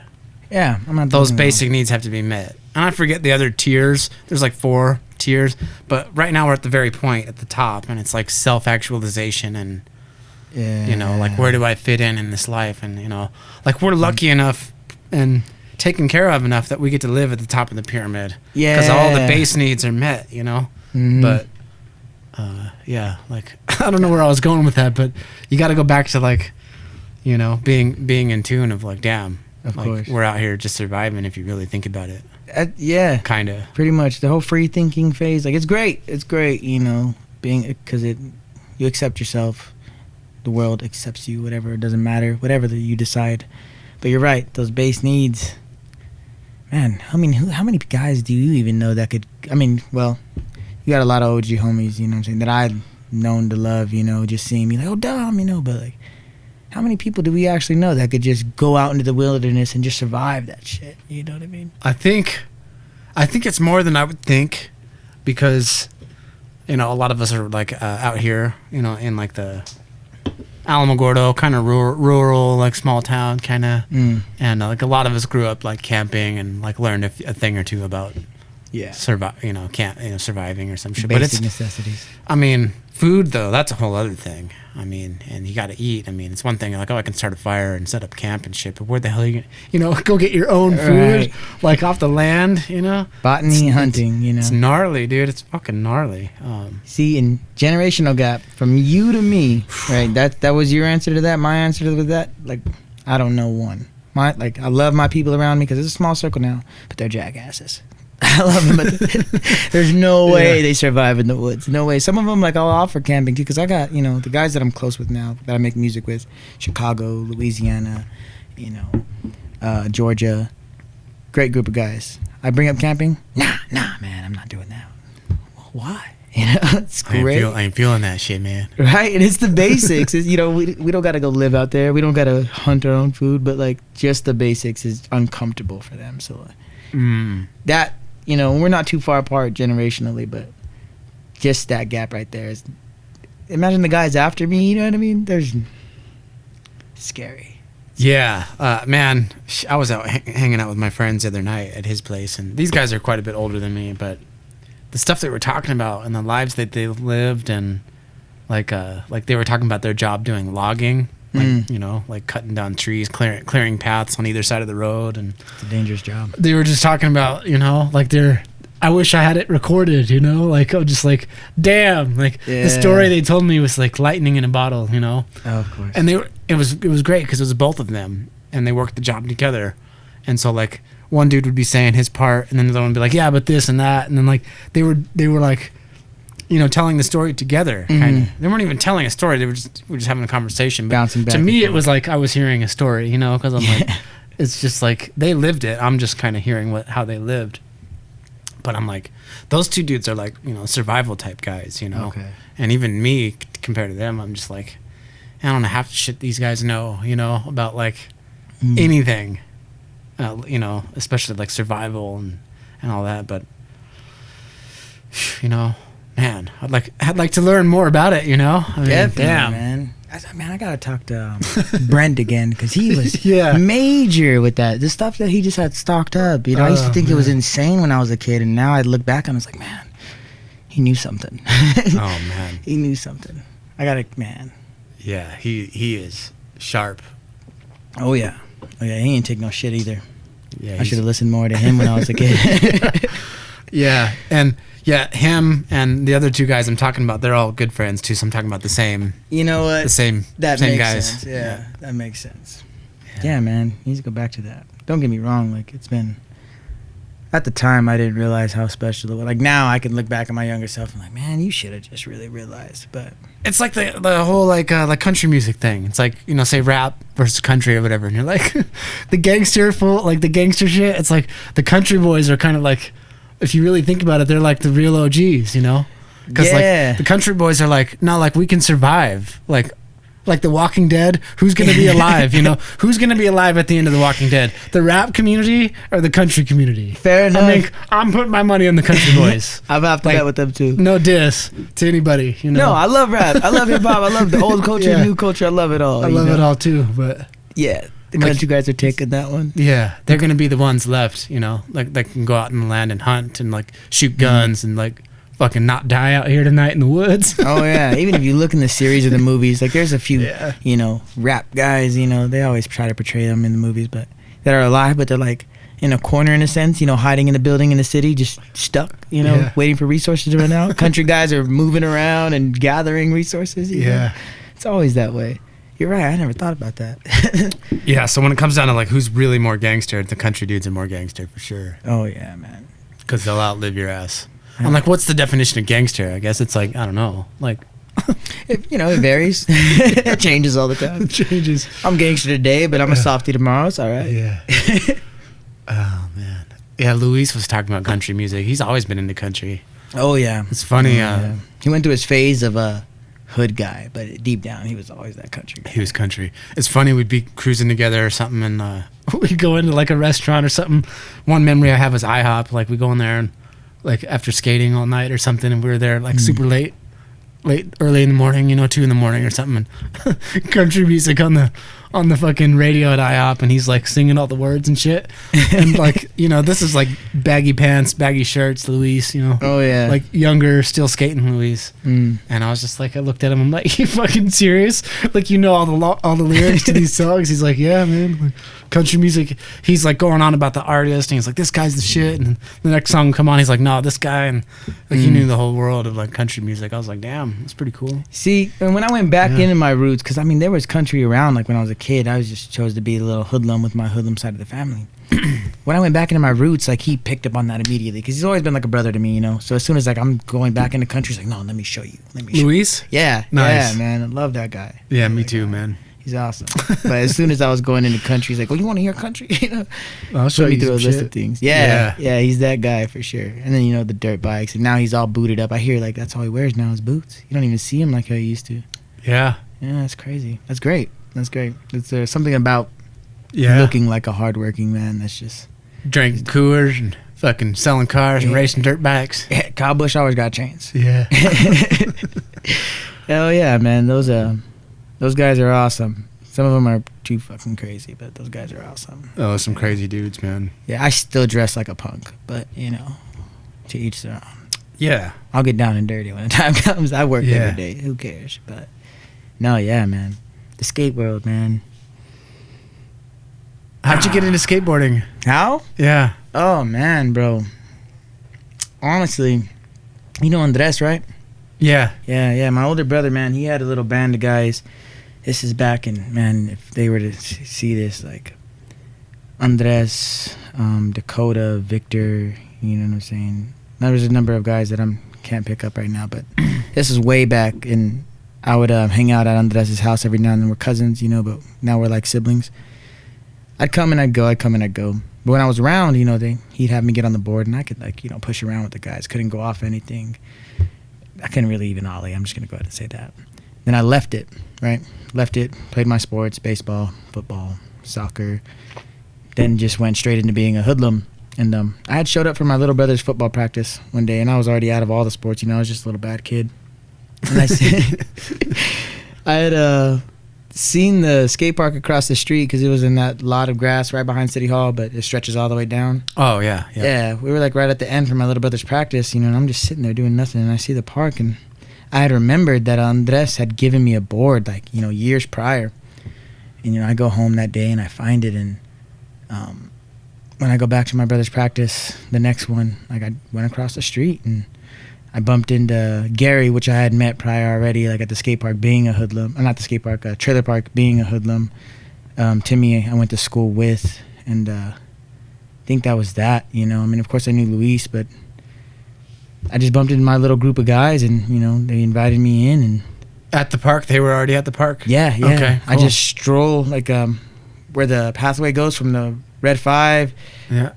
Yeah, I'm not. Those basic needs have to be met. And I forget the other tiers. There's like 4 tiers, but right now we're at the very point at the top, and it's like self-actualization and you know, like where do I fit in this life? And you know, like we're lucky enough and taken care of enough that we get to live at the top of the pyramid. Yeah, because all the base needs are met. You know, but yeah, like I don't know where I was going with that, but you got to go back to like, you know, being in tune of like, damn, of like course, we're out here just surviving if you really think about it. Yeah, kind of. Pretty much the whole free thinking phase. Like it's great, you know, because you accept yourself, the world accepts you, whatever, it doesn't matter, whatever you decide. But you're right, those base needs. Man, I mean, how many guys do you even know that could? I mean, well, you got a lot of OG homies, you know what I'm saying, that I've known to love, you know, just seeing me like, oh, Dom, you know, but like, how many people do we actually know that could just go out into the wilderness and just survive that shit? You know what I mean? I think it's more than I would think, because, you know, a lot of us are like out here, you know, in like the Alamogordo kind of rural, like small town kind of, and like a lot of us grew up like camping and like learned a thing or two about surviving or some shit. Basic but it's necessities. I mean, food though, that's a whole other thing. I mean, and you got to eat. I mean, it's one thing like, oh, I can start a fire and set up camp and shit, but where the hell are you gonna, you know, go get your own food, like off the land, you know? Botany hunting, you know. It's gnarly, dude. It's fucking gnarly. See, in generational gap from you to me, right? That was your answer to that. My answer to that, like, I don't know one. I love my people around me because it's a small circle now, but they're jackasses. I love them, but there's no way they survive in the woods. No way. Some of them, like, I'll offer camping too, because I got, you know, the guys that I'm close with now, that I make music with, Chicago, Louisiana, you know, Georgia, great group of guys. I bring up camping. Nah, man, I'm not doing that. Why? You know, it's great. I ain't feeling that shit, man. Right, and it's the basics. You know, we don't got to go live out there. We don't got to hunt our own food, but like just the basics is uncomfortable for them. So that. You know, we're not too far apart generationally, but just that gap right there is. Imagine the guys after me. You know what I mean? There's scary. Yeah, man. I was out hanging out with my friends the other night at his place, and these guys are quite a bit older than me, but the stuff they were talking about and the lives that they lived, and like they were talking about their job doing logging. Like, you know, like cutting down trees, clearing paths on either side of the road. And it's a dangerous job. They were just talking about, you know, like I wish I had it recorded, you know, like, oh, just like, damn, like the story they told me was like lightning in a bottle, you know? Oh, of course. And it was great because it was both of them and they worked the job together. And so like one dude would be saying his part and then the other one would be like, yeah, but this and that. And then like, they were like, you know, telling the story together, kind of. They weren't even telling a story; they were just having a conversation. But bouncing back to me, it was like I was hearing a story, you know, because I'm like, it's just like they lived it. I'm just kind of hearing how they lived. But I'm like, those two dudes are like, you know, survival type guys, you know. Okay. And even me, compared to them, I'm just like, I don't know half the shit these guys know, you know, about like anything, you know, especially like survival and all that. But you know. Man, I'd like to learn more about it, you know? I mean, definitely, damn. man. I gotta talk to Brent again because he was Yeah. major with that. The stuff that he just had stocked up, you know. I used to think it was insane when I was a kid, and now I look back and I was like, man, he knew something. Oh man, he knew something. I got it, man. Yeah, he is sharp. Oh yeah, he ain't take no shit either. Yeah, I should have listened more to him when I was a kid. Yeah, and him and the other two guys I'm talking about, they're all good friends too. So I'm talking about the same. You know what? The same. That same makes guys. sense. Yeah, that makes sense. Yeah, man, he needs to go back to that. Don't get me wrong. Like it's been. At the time, I didn't realize how special it was. Like now, I can look back at my younger self and like, man, you should have just really realized. But it's like the whole like country music thing. It's like, you know, say rap versus country or whatever, and you're like the gangster shit. It's like the country boys are kind of like, if you really think about it, they're like the real OGs, you know? Because like the country boys are like, no, like we can survive, like The Walking Dead. Who's gonna be alive? You know, who's gonna be alive at the end of The Walking Dead? The rap community or the country community? Fair enough. I mean, I'm putting my money on the country boys. I've have to bet with them too. No diss to anybody, you know. No, I love rap. I love hip hop. I love the old culture, new culture. I love it all. I love it all too, but yeah, the country guys are taking that one. Yeah, they're gonna be the ones left, you know, like they can go out in the land and hunt and like shoot guns and like fucking not die out here tonight in the woods. Oh yeah, even if you look in the series or the movies, like there's a few, you know, rap guys, you know, they always try to portray them in the movies, but that are alive, but they're like in a corner in a sense, you know, hiding in a building in the city, just stuck, you know, waiting for resources to run out. Country guys are moving around and gathering resources. You know? It's always that way. You're right. I never thought about that. Yeah. So when it comes down to like who's really more gangster, the country dudes are more gangster for sure. Oh yeah, man. Because they'll outlive your ass. I'm like, what's the definition of gangster? I guess it's like, I don't know, like. You know, it varies. It changes all the time. It changes. I'm gangster today, but I'm a softie tomorrow. It's all right. Yeah. Oh man. Yeah, Luis was talking about country music. He's always been into country. Oh yeah. It's funny. He went through his phase of a hood guy, but deep down he was always that country guy. He was country. It's funny, we'd be cruising together or something, and we'd go into like a restaurant or something. One memory I have is IHOP. Like we go in there and like after skating all night or something, and we were there like super late, early in the morning, you know, 2 a.m. or something, and country music on the fucking radio at IHOP, and he's like singing all the words and shit, and like, you know, this is like baggy pants, baggy shirts, Luis, you know. Oh yeah. Like younger, still skating Luis. And I was just like, I looked at him, I'm like, you fucking serious? Like, you know all the lyrics to these songs? He's like, yeah, man. Like, country music. He's like going on about the artist, and he's like, this guy's the shit. And the next song come on, he's like, no, this guy. And like he knew the whole world of like country music. I was like, damn, it's pretty cool. See, and when I went back into my roots, because I mean there was country around, like when I was a kid, I was just chose to be a little hoodlum with my hoodlum side of the family. When I went back into my roots, like he picked up on that immediately, because he's always been like a brother to me, you know. So as soon as like I'm going back into country, he's like, no, let me show you. Luis? Yeah. Nice. Yeah, man. I love that guy. Yeah, me too, man. He's awesome. But as soon as I was going into country, he's like, "Oh, you want to hear country?" You know, I'll show you through a some list shit. of things. Yeah, he's that guy for sure. And then, you know, the dirt bikes, and now he's all booted up. I hear like that's all he wears now is boots. You don't even see him like how he used to. Yeah. Yeah, that's crazy. That's great. That's great. It's something about looking like a hardworking man. That's just drinking Coors and fucking selling cars and racing dirt bikes. Yeah, Kyle Busch always got chains. Yeah. Hell yeah, man. Those guys are awesome. Some of them are too fucking crazy, but those guys are awesome. Oh, some crazy dudes, man. Yeah, I still dress like a punk, but, you know, to each their own. Yeah. I'll get down and dirty when the time comes. I work every day. Who cares? But, no, yeah, man. The skate world, man. How'd you get into skateboarding? How? Yeah. Oh, man, bro. Honestly, you know Andres, right? Yeah. Yeah. My older brother, man, he had a little band of guys. This is back in, man, if they were to see this, like Andres, Dakota, Victor, you know what I'm saying? There was a number of guys that I can't pick up right now, but this is way back, and I would hang out at Andres' house every now and then. We're cousins, you know, but now we're like siblings. I'd come and I'd go. But when I was around, you know, he'd have me get on the board, and I could, like, you know, push around with the guys. Couldn't go off anything. I couldn't really even ollie. I'm just going to go ahead and say that. Then I left it, right? Left it, played my sports, baseball, football, soccer. Then just went straight into being a hoodlum. And I had showed up for my little brother's football practice one day, and I was already out of all the sports. You know, I was just a little bad kid. And I said, I had seen the skate park across the street because it was in that lot of grass right behind City Hall, but it stretches all the way down. Oh, yeah. Yeah, we were like right at the end for my little brother's practice, and I'm just sitting there doing nothing, and I see the park, and I had remembered that Andres had given me a board like, years prior. And, I go home that day and I find it, and when I go back to my brother's practice, the next one, like I went across the street and I bumped into Gary, which I had met prior already, like at the skate park being a hoodlum. Not the skate park, trailer park being a hoodlum. Timmy I went to school with, and I think that was that, of course I knew Luis, but I just bumped into my little group of guys, and, they invited me in. And at the park? They were already at the park? Yeah. Okay, cool. I just stroll, like, where the pathway goes from the Red 5,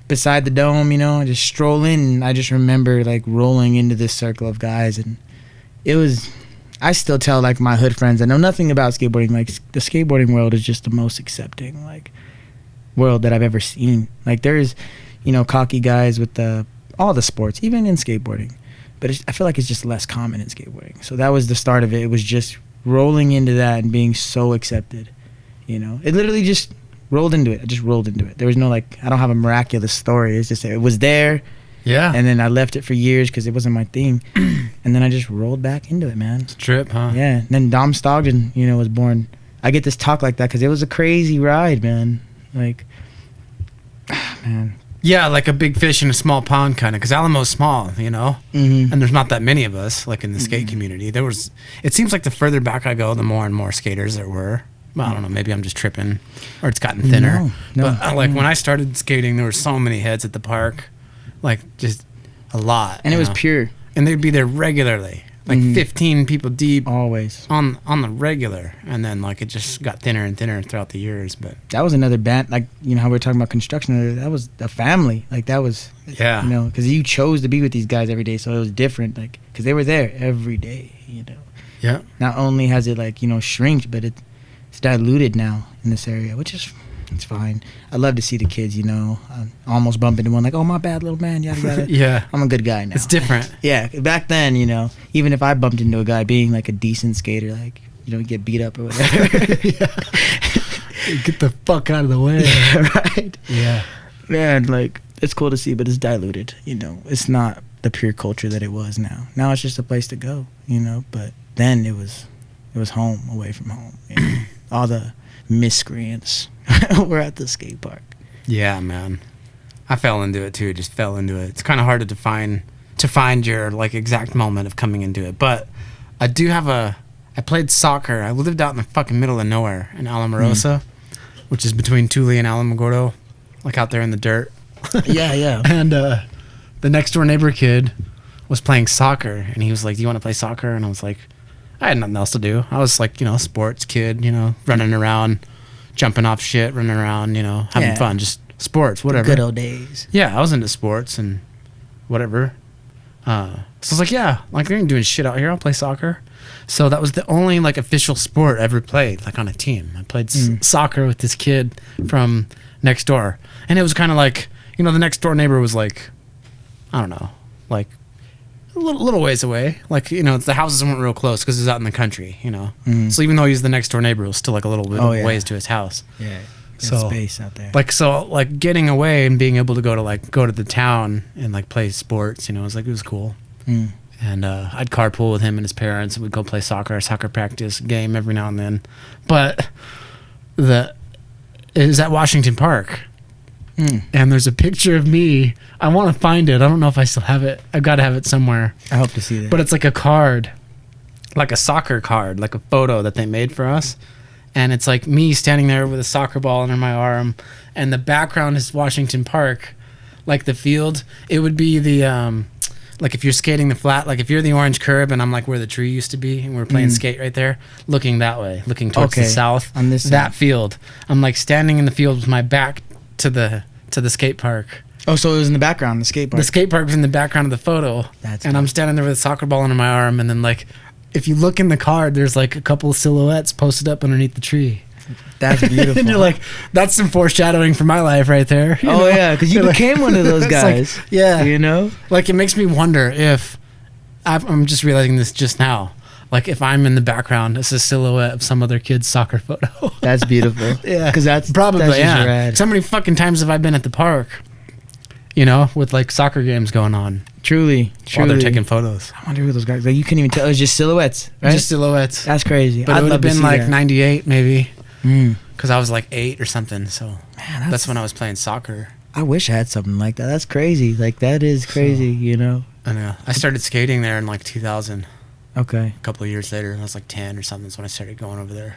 beside the dome, I just stroll in, and I just remember, like, rolling into this circle of guys, and it was, I still tell, like, my hood friends that know nothing about skateboarding, like, the skateboarding world is just the most accepting, like, world that I've ever seen. Like, there's, cocky guys with all the sports, even in skateboarding, but I feel like it's just less common in skateboarding. So that was the start of it. It was just rolling into that and being so accepted, It literally just rolled into it. I just rolled into it. There was no, like, I don't have a miraculous story. It's just, it was there. Yeah. And then I left it for years because it wasn't my thing. And then I just rolled back into it, man. It's a trip, huh? Yeah. And then Dom Stogden, was born. I get this talk like that because it was a crazy ride, man. Like, man. Yeah, like a big fish in a small pond kind of, because Alamo's small, Mm-hmm. and there's not that many of us, like in the skate community. It seems like the further back I go, the more and more skaters there were. Well, I don't know, maybe I'm just tripping, or it's gotten thinner. No, but when I started skating, there were so many heads at the park, like just a lot. And it was pure. And they'd be there regularly, like 15 people deep. Always. On the regular. And then like it just got thinner and thinner throughout the years. But that was another band, like, how we were talking about construction earlier, that was a family. Like that was, because you chose to be with these guys every day, so it was different, like, because they were there every day, Yeah. Not only has it, like, shrinked, but it's diluted now in this area, which is, it's fine. I love to see the kids, I almost bump into one, like, oh, my bad, little man, yada, yada. Yeah. I'm a good guy now. It's different. Yeah, back then, even if I bumped into a guy being, like, a decent skater, like, get beat up or whatever. Get the fuck out of the way. Yeah, right? Yeah. Man, like, it's cool to see, but it's diluted, It's not the pure culture that it was now. Now it's just a place to go, but then it was home, away from home. All the miscreants were at the skate park. Yeah, man. I fell into it too. Just fell into it. It's kind of hard to find your like exact moment of coming into it. But I do have I played soccer. I lived out in the fucking middle of nowhere in Alamorosa, which is between Tule and Alamogordo, like out there in the dirt. Yeah. And the next door neighbor kid was playing soccer, and he was like, "Do you want to play soccer?" And I was like, I had nothing else to do. I was like, sports kid, running around, jumping off shit, running around, having fun, just sports, whatever. The good old days. Yeah, I was into sports and whatever. So I was like, yeah, like, I ain't doing shit out here. I'll play soccer. So that was the only like official sport I ever played, like on a team. I played soccer with this kid from next door, and it was kind of like, the next door neighbor was like, I don't know, like a little ways away. Like, the houses weren't real close because it was out in the country, So even though he was the next door neighbor, it was still like a little bit of ways to his house. Yeah. So space out there. Like getting away and being able to go to the town and like play sports, it was cool. And I'd carpool with him and his parents, and we'd go play soccer practice game every now and then. But it was at Washington Park. And there's a picture of me. I want to find it. I don't know if I still have it. I've got to have it somewhere. I hope to see that. But it's like a card, like a soccer card, like a photo that they made for us. And it's like me standing there with a soccer ball under my arm. And the background is Washington Park, like the field. It would be the, like if you're skating the flat, like if you're the orange curb and I'm like where the tree used to be and we're playing skate right there, looking that way, looking towards the south. On this that side. Field. I'm like standing in the field with my back to the skate park. Oh, so it was in the background, the skate park. The skate park was in the background of the photo. That's and cool. I'm standing there with a soccer ball under my arm, and then like if you look in the card, there's like a couple of silhouettes posted up underneath the tree. That's beautiful. And you're like, that's some foreshadowing for my life right there. You know? Yeah, because you became one of those guys. Like, You know? Like, it makes me wonder if I'm just realizing this just now. like if I'm in the background, it's a silhouette of some other kid's soccer photo. That's beautiful. Yeah, because that's probably that's just yeah. rad. So many fucking times have I been at the park, you know, with like soccer games going on. Truly. While they're taking photos. I wonder who those guys. Like you couldn't even tell. It was just silhouettes, right? Just silhouettes. That's crazy. But it would have been like 98 maybe, Mm. because I was like 8 or something. So Man, that's when I was playing soccer. I wish I had something like that. That's crazy. Like that is crazy. You know. I know. I started skating there in like 2000. Okay. A couple of years later, I was like 10 or something. That's when I started going over there.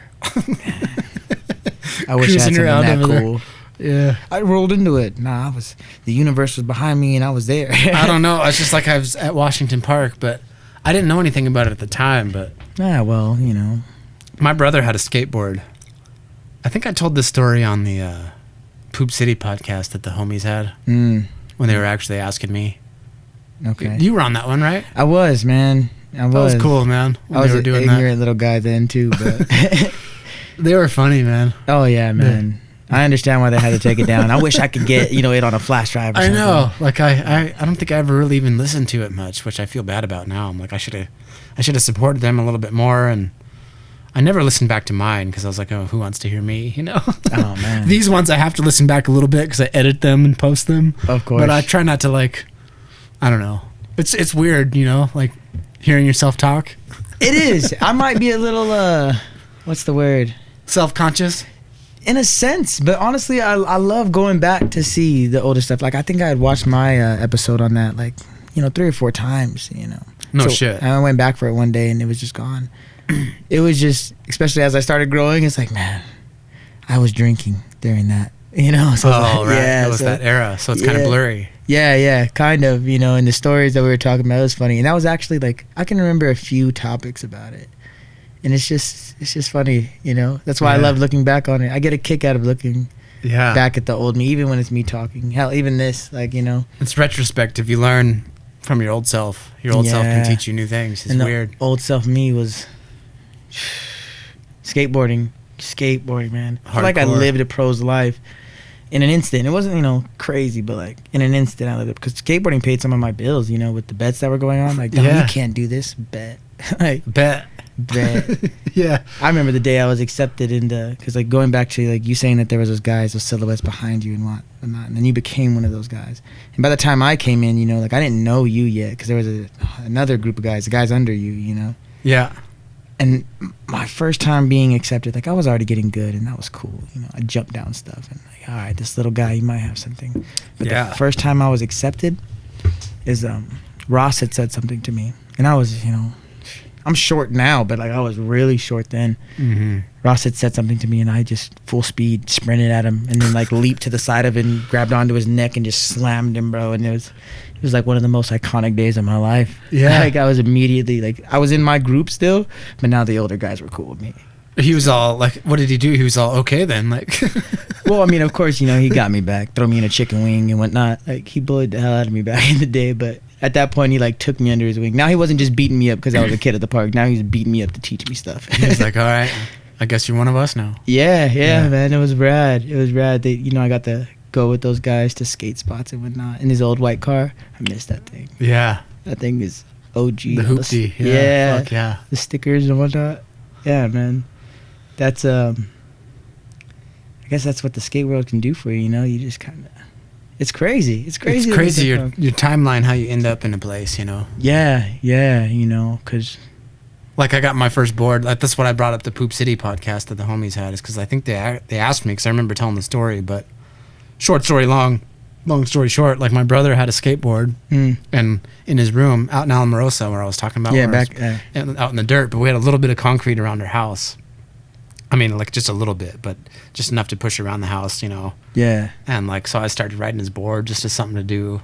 I wish I had something that cool. Yeah. I rolled into it. The universe was behind me and I was there. I don't know. It's just like I was at Washington Park, but I didn't know anything about it at the time. But well, you know. My brother had a skateboard. I think I told this story on the Poop City podcast that the homies had when they were actually asking me. Okay. You were on that one, right? I was, man. That was cool, man. I was an ignorant little guy then too, but they were funny, man. Oh yeah, man. Yeah. I understand why they had to take it down. I wish I could get it on a flash drive. Or something. I know. Like I don't think I ever really even listened to it much, which I feel bad about now. I'm like I should have supported them a little bit more, and I never listened back to mine because I was like, oh, who wants to hear me? You know. Oh man. These ones I have to listen back a little bit because I edit them and post them. Of course. But I try not to like. I don't know. It's weird, you know, like hearing yourself talk. It is. I might be a little what's the word? Self-conscious. In a sense, but honestly, I love going back to see the older stuff. Like I think I had watched my episode on that 3 or 4 times. No shit. I went back for it one day and it was just gone. It was just, especially as I started growing, it's like, man, I was drinking during that. So right. Yeah, it was that era, so it's kind of blurry. Yeah, kind of. And the stories that we were talking about, it was funny, and that was actually I can remember a few topics about it. And it's just funny, That's why I love looking back on it. I get a kick out of looking back at the old me, even when it's me talking. Hell, even this, It's retrospective. You learn from your old self. Your old self can teach you new things. It's weird. Old self me was skateboarding, man. I feel like I lived a pro's life in an instant. It wasn't, crazy, but in an instant I lived it. Because skateboarding paid some of my bills, with the bets that were going on. Like, you can't do this, bet. Bet. Yeah, I remember the day I was accepted into, because going back to you saying that there was those silhouettes behind you and whatnot, and then you became one of those guys. And by the time I came in, I didn't know you yet, because there was another group of guys, the guys under you, Yeah. And my first time being accepted, I was already getting good, and that was cool. I jumped down stuff, and all right, this little guy, he might have something. But the first time I was accepted is Ross had said something to me, and I was, I'm short now, but I was really short then. Mm-hmm. Ross had said something to me, and I just full speed sprinted at him, and then leaped to the side of him, grabbed onto his neck, and just slammed him, bro. And it was one of the most iconic days of my life. Yeah, I was immediately I was in my group still, but now the older guys were cool with me. He was all what did he do? He was all okay then, Well, I mean, of course, he got me back, throw me in a chicken wing and whatnot. He bullied the hell out of me back in the day, but. At that point, he took me under his wing. Now he wasn't just beating me up because I was a kid at the park. Now he's beating me up to teach me stuff. He's like, all right, I guess you're one of us now. Yeah, man. It was rad. I got to go with those guys to skate spots and whatnot. In his old white car, I miss that thing. Yeah. That thing is OG. The hoopty. Yeah. Fuck yeah. The stickers and whatnot. Yeah, man. That's, I guess that's what the skate world can do for you, You just kind of... It's crazy. It's crazy your timeline, how you end up in a place, Yeah, because... I got my first board. That's what I brought up the Poop City podcast that the homies had, is because I think they asked me, because I remember telling the story, but short story long story short, my brother had a skateboard and in his room out in Alamorosa, where I was talking about, out in the dirt, but we had a little bit of concrete around our house. I mean, just a little bit, but just enough to push around the house, Yeah. And so I started riding his board just as something to do.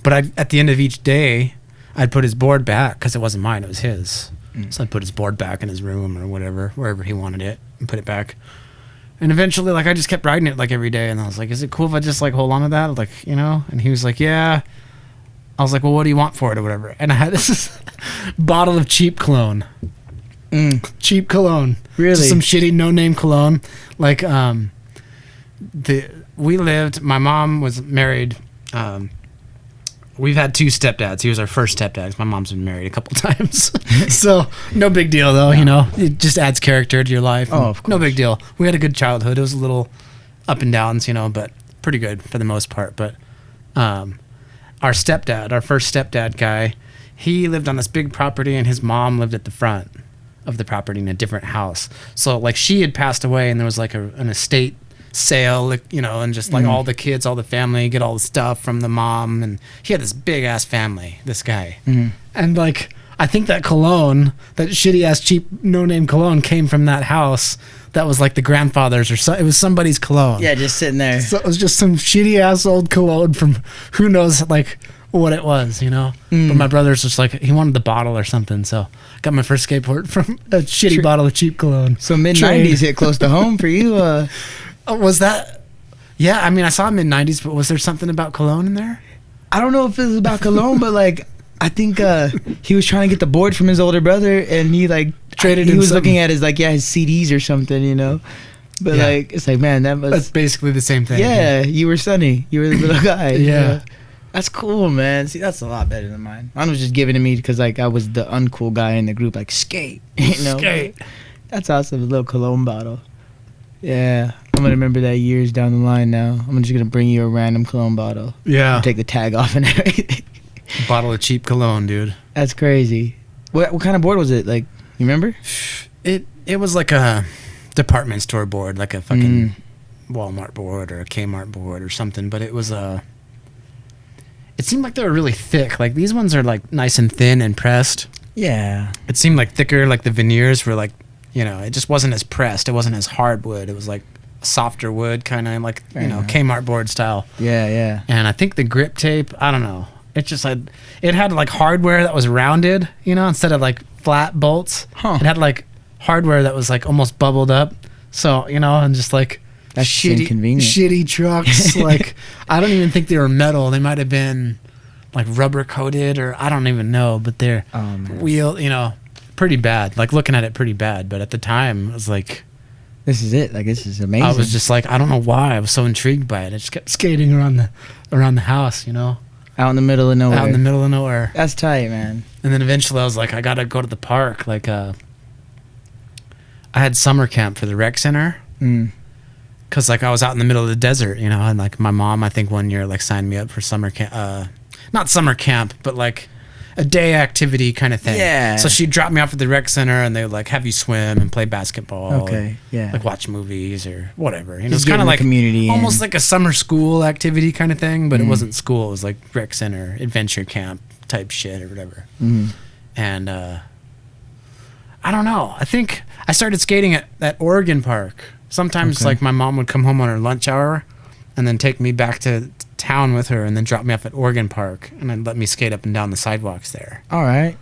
But at the end of each day, I'd put his board back, because it wasn't mine, it was his. So I'd put his board back in his room or whatever, wherever he wanted it, and put it back. And eventually, I just kept riding it every day, and I was like, is it cool if I just hold on to that? And he was like, yeah. I was like, well, what do you want for it or whatever? And I had this bottle of cheap cologne. Cheap cologne. Really? Just some shitty no-name cologne. We lived, my mom was married, we've had 2 stepdads. He was our first stepdad. 'Cause my mom's been married a couple times. So no big deal though, you know. It just adds character to your life. Oh, of course. No big deal. We had a good childhood. It was a little up and downs, you know, but pretty good for the most part. But our first stepdad guy, he lived on this big property and his mom lived at the front of the property in a different house. So like she had passed away and there was like an estate sale, like, you know, and just like all the kids, all the family get all the stuff from the mom, and he had this big ass family, this guy. And like I think that cologne, that shitty ass cheap no name cologne, came from that house. That was like the grandfather's, or it was somebody's cologne. Yeah, just sitting there. So it was just some shitty ass old cologne from who knows like what it was, you know. But my brother's just like, he wanted the bottle or something, so I got my first skateboard from a shitty bottle of cheap cologne. So mid-90s hit close to home for you. Was that? Yeah, I mean, I saw mid-90s, but was there something about cologne in there? I don't know if it was about cologne, but like I think he was trying to get the board from his older brother, and he like traded. He was looking at his his CDs or something, you know. But like it's like, man, that's basically the same thing. Yeah, you were Sonny. You were the little guy. Yeah. You know? That's cool, man. See, that's a lot better than mine. Mine was just given to me because like I was the uncool guy in the group, like skate. You know. Skate. That's awesome. A little cologne bottle. Yeah, I'm gonna remember that years down the line. Now I'm just gonna bring you a random cologne bottle. Yeah. Take the tag off and everything. Bottle of cheap cologne, dude. That's crazy. What kind of board was it? Like, you remember? It was like a department store board, like a fucking Walmart board or a Kmart board or something. But it was it seemed like they were really thick. Like these ones are like nice and thin and pressed. Yeah. It seemed like thicker. Like the veneers were like, you know, it just wasn't as pressed. It wasn't as hardwood. It was like softer wood, kind of like Kmart board style. Yeah, yeah. And I think the grip tape, I don't know. It just it had like hardware that was rounded, you know, instead of like flat bolts. It had like hardware that was like almost bubbled up. So, you know, and just like that's inconvenient. Shitty trucks. Like, I don't even think they were metal. They might have been like rubber coated, or I don't even know, but they're wheel, you know, pretty bad. Like looking at it pretty bad. But at the time, it was like, this is it. Like, this is amazing. I was just like, I don't know why I was so intrigued by it. I just kept skating around the house, you know. Out in the middle of nowhere. Out in the middle of nowhere. That's tight, man. And then eventually I was like, I gotta go to the park. Like, I had summer camp for the rec center. Cause like I was out in the middle of the desert, you know, and like my mom, I think one year like signed me up for summer camp, not summer camp, but like a day activity kind of thing. Yeah. So she dropped me off at the rec center, and they would like have you swim and play basketball. Okay. Yeah. Like watch movies or whatever. You know, Just it's kind of like community, almost like a summer school activity kind of thing, but it wasn't school. It was like rec center, adventure camp type shit or whatever. And I don't know. I think I started skating at Oregon Park. Sometimes like my mom would come home on her lunch hour, and then take me back to town with her, and then drop me off at Oregon Park, and then let me skate up and down the sidewalks there. All right.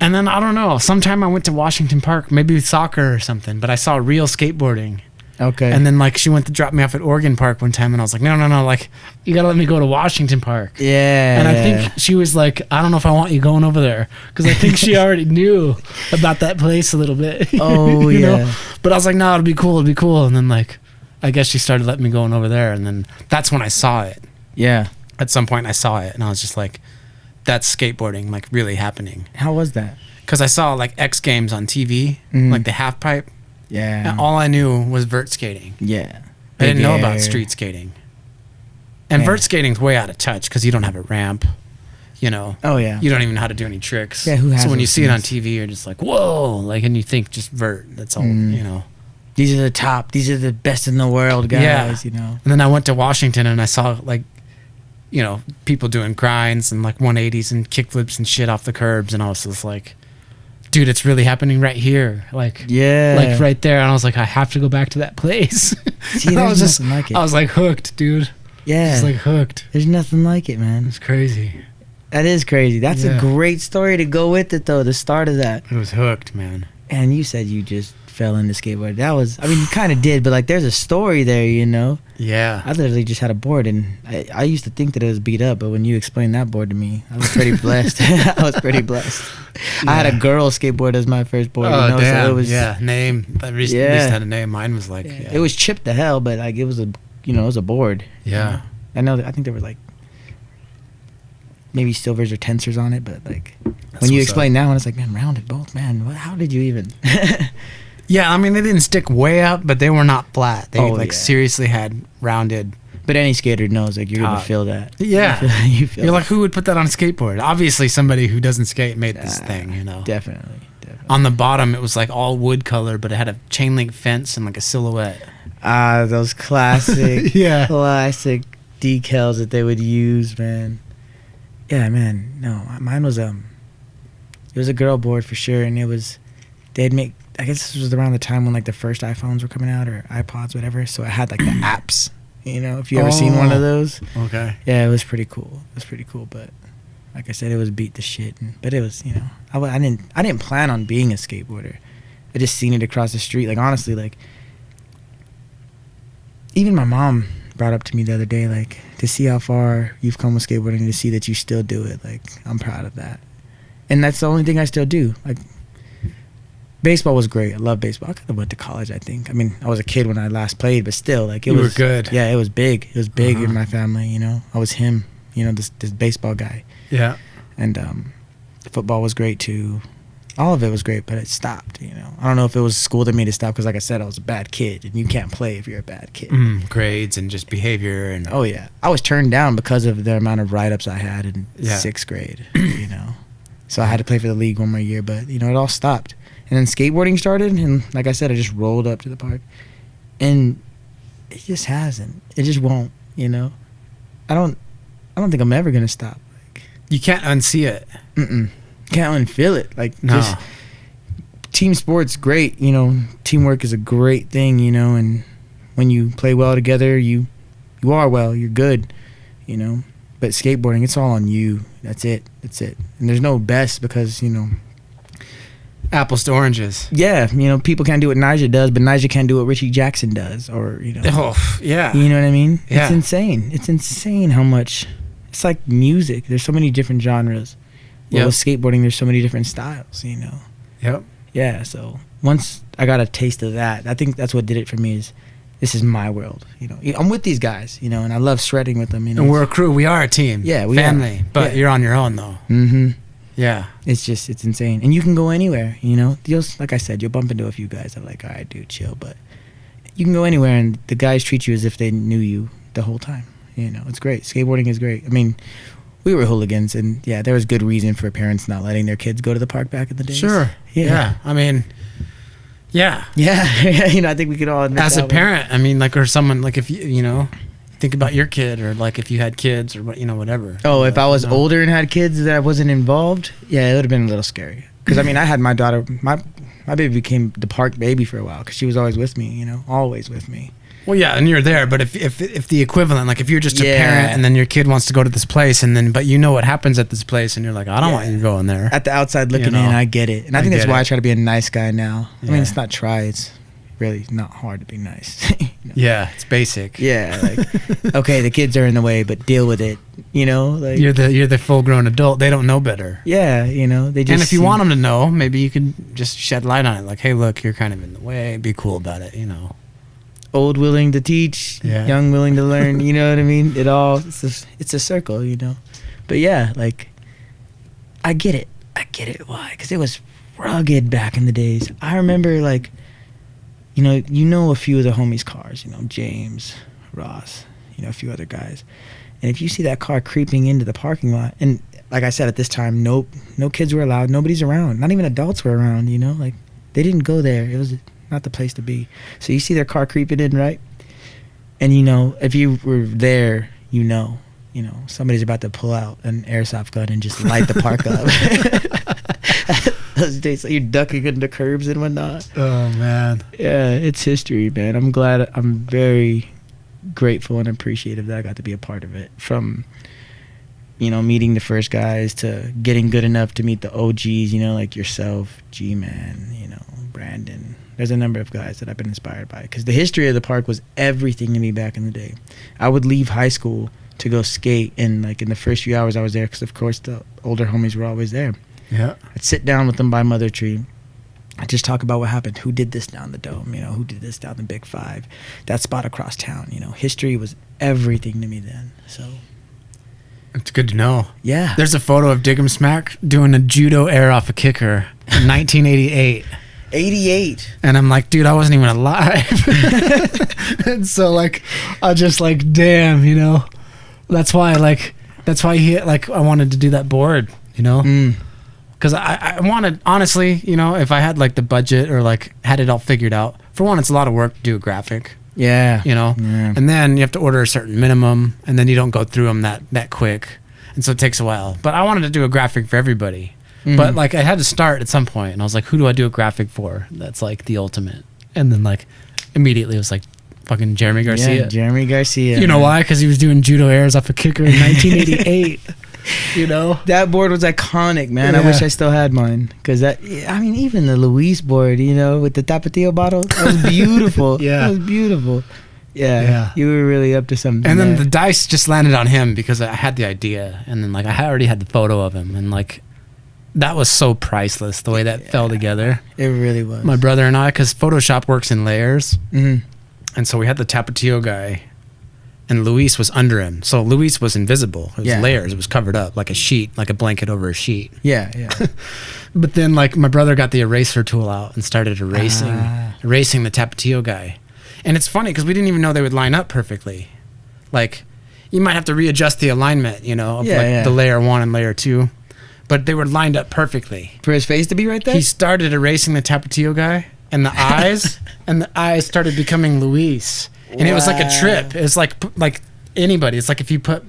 And then I don't know, sometime I went to Washington Park, maybe soccer or something, but I saw real skateboarding. Okay. And then like she went to drop me off at Oregon Park one time, and I was like, no, like you gotta let me go to Washington Park. Yeah. And I think she was like, I don't know if I want you going over there, because I think she already knew about that place a little bit. Oh you yeah. know? But I was like, no, it'll be cool. And then like, I guess she started letting me going over there, and then that's when I saw it. Yeah. At some point I saw it, and I was just like, that's skateboarding, like really happening. How was that? Because I saw like X Games on TV, like the half pipe. Yeah. And all I knew was vert skating. Yeah. I didn't know about street skating. And vert skating's way out of touch because you don't have a ramp, you know. Oh yeah. You don't even know how to do any tricks. Yeah, who has so when you those see it on things? TV, you're just like, whoa, like, and you think just vert. That's all, you know. These are the top. These are the best in the world, guys. You know. And then I went to Washington, and I saw like, you know, people doing grinds and like 180s and kickflips and shit off the curbs, and I was just like, dude, it's really happening right here. Like, yeah, like right there. And I was like, I have to go back to that place. See, I was there's nothing like it. I was like hooked, dude. Yeah, just like hooked. There's nothing like it, man. It's crazy. That is crazy. That's a great story to go with it, though. The start of that. It was hooked, man. And you said you just fell into skateboard. That was, I mean, you kind of did, but like, there's a story there, you know. Yeah. I literally just had a board, and I used to think that it was beat up, but when you explained that board to me, I was pretty blessed. I was pretty blessed. Yeah. I had a girl skateboard as my first board. Oh, you know, damn. So it was, name. At least had a name. Mine was like, it was chipped to hell, but like it was a, you know, it was a board. Yeah. You know? I think there were like maybe silvers or tensors on it, but like That's when you what's explain up. that one, it's like, man, rounded both, man. How did you even? Yeah, I mean, they didn't stick way up, but they were not flat. They Oh, seriously had rounded. But any skater knows, like, you're gonna feel that. Yeah. you feel You're that. like, who would put that on a skateboard? Obviously, somebody who doesn't skate made this thing, you know. Definitely. On the bottom, it was like all wood color, but it had a chain link fence and like a silhouette. Those classic, Yeah. classic decals that they would use, man. Yeah, man. No, mine was it was a girl board for sure, and they'd make. I guess this was around the time when like the first iPhones were coming out or iPods, whatever. So it had like the apps. You know, if you ever seen one of those. Okay. Yeah, it was pretty cool. But like I said, it was beat the shit. But it was, you know, I didn't plan on being a skateboarder. I just seen it across the street. Like honestly, like even my mom brought up to me the other day, like to see how far you've come with skateboarding, to see that you still do it. Like I'm proud of that, and that's the only thing I still do. Like baseball was great. I love baseball. I could have went to college, I think. I mean, I was a kid when I last played, but still, like it You was were good. Yeah, it was big. It was big in my family. You know, I was him. You know, this baseball guy. Yeah. And football was great too. All of it was great, but it stopped. You know, I don't know if it was school that made it stop because, like I said, I was a bad kid, and you can't play if you're a bad kid. Grades and just behavior and. Oh yeah, I was turned down because of the amount of write-ups I had in Yeah. 6th grade. You know, so I had to play for the league one more year, but you know, it all stopped. And then skateboarding started, and like I said, I just rolled up to the park, and it just hasn't. It just won't. You know, I don't think I'm ever gonna stop. Like, You can't unsee it. can't unfeel it. Like No. just team sports, great. You know, teamwork is a great thing. You know, and when you play well together, you are well. You're good. You know, but skateboarding, it's all on you. That's it. And there's no best because you know. Apples to oranges. Yeah, you know, people can't do what Nyjah does, but Nyjah can't do what Richie Jackson does, or you know, Oh, yeah. you know what I mean? Yeah. It's insane. It's insane how much. It's like music. There's so many different genres. Well, Yep. with skateboarding, there's so many different styles. You know. Yep. Yeah. So once I got a taste of that, I think that's what did it for me. Is this is my world? You know, I'm with these guys. You know, and I love shredding with them. You know, And we're a crew. We are a team. Yeah, we family. are. But Yeah. you're on your own though. Mm-hmm. Yeah. It's insane. And you can go anywhere, you know. Like I said, you'll bump into a few guys that are like, all right, dude, chill. But you can go anywhere, and the guys treat you as if they knew you the whole time. You know, it's great. Skateboarding is great. I mean, we were hooligans, and yeah, there was good reason for parents not letting their kids go to the park back in the days. Sure. Yeah. I mean, yeah. Yeah. You know, I think we could all admit As that a one. parent, I mean, like, or someone, like, if you know, think about your kid, or like if you had kids, or what, you know, whatever. Oh, if I was You know? older and had kids that I wasn't involved, yeah, it would have been a little scary. Because I mean, I had my daughter, my baby became the park baby for a while because she was always with me, you know, always with me. Well, yeah, and you're there, but if the equivalent, like if you're just a Yeah. parent and then your kid wants to go to this place, and then but you know what happens at this place, and you're like, I don't want you going there. At the outside looking You know, in, I get it. And I think that's get why it. I try to be a nice guy now. I Yeah. mean, it's not try, it's really not hard to be nice. You know? Yeah, it's basic. Yeah, like, okay, the kids are in the way, but deal with it, you know? Like, You're the full grown adult. They don't know better. yeah, you know, they just And if you see- want them to know, maybe you can just shed light on it. Like, hey, look, you're kind of in the way. Be cool about it, you know. old willing to teach, Yeah. young willing to learn, you know what I mean? It's a circle, you know? But yeah, like, I get it. Why? Because it was rugged back in the days. I remember, like, you know a few of the homies' cars, you know, James, Ross, you know, a few other guys. And if you see that car creeping into the parking lot, and like I said, at this time, no kids were allowed. Nobody's around. Not even adults were around, you know? Like, they didn't go there. It was not the place to be. So you see their car creeping in, right? And, you know, if you were there, you know, somebody's about to pull out an airsoft gun and just light the park up. Those days, like, you're ducking into curbs and whatnot. Oh, man. Yeah, it's history, man. I'm very grateful and appreciative that I got to be a part of it. From, you know, meeting the first guys to getting good enough to meet the OGs, you know, like yourself, G-Man, you know, Brandon. There's a number of guys that I've been inspired by because the history of the park was everything to me back in the day. I would leave high school to go skate, and like in the first few hours I was there because of course the older homies were always there. Yeah. I'd sit down with them by Mother Tree. I'd just talk about what happened. Who did this down the Dome? You know, who did this down the Big Five? That spot across town. You know, history was everything to me then. So It's good to know. Yeah. There's a photo of Diggum Smack doing a judo air off a kicker in 1988. 88. And I'm like, dude, I wasn't even alive. And so like, I just like, damn, you know, that's why I wanted to do that board, you know, because I wanted, honestly, you know, if I had like the budget or like had it all figured out, for one, it's a lot of work to do a graphic. Yeah. You know, and then you have to order a certain minimum, and then you don't go through them that quick. And so it takes a while. But I wanted to do a graphic for everybody. But like I had to start at some point, and I was like, who do I do a graphic for? That's like the ultimate. And then like immediately it was like fucking Jeremy Garcia. Yeah, Jeremy Garcia. You know why? Because he was doing judo airs off a kicker in 1988. You know, that board was iconic, man. I wish I still had mine, because even the Luis board, you know, with the Tapatio bottle, that was beautiful. Yeah, that was beautiful. Yeah, you were really up to something. And then the dice just landed on him because I had the idea, and then like I already had the photo of him, and like that was so priceless the way that fell together. It really was. My brother and I, because Photoshop works in layers, and so we had the Tapatio guy, and Luis was under him. So Luis was invisible. It was layers. It was covered up like a sheet, like a blanket over a sheet. Yeah. But then like my brother got the eraser tool out and started erasing the Tapatio guy. And it's funny because we didn't even know they would line up perfectly. Like you might have to readjust the alignment, you know, of the layer 1 and layer 2. But they were lined up perfectly. For his face to be right there? He started erasing the Tapatio guy and the eyes started becoming Luis. And it was like a trip. It's like anybody. It's like if you put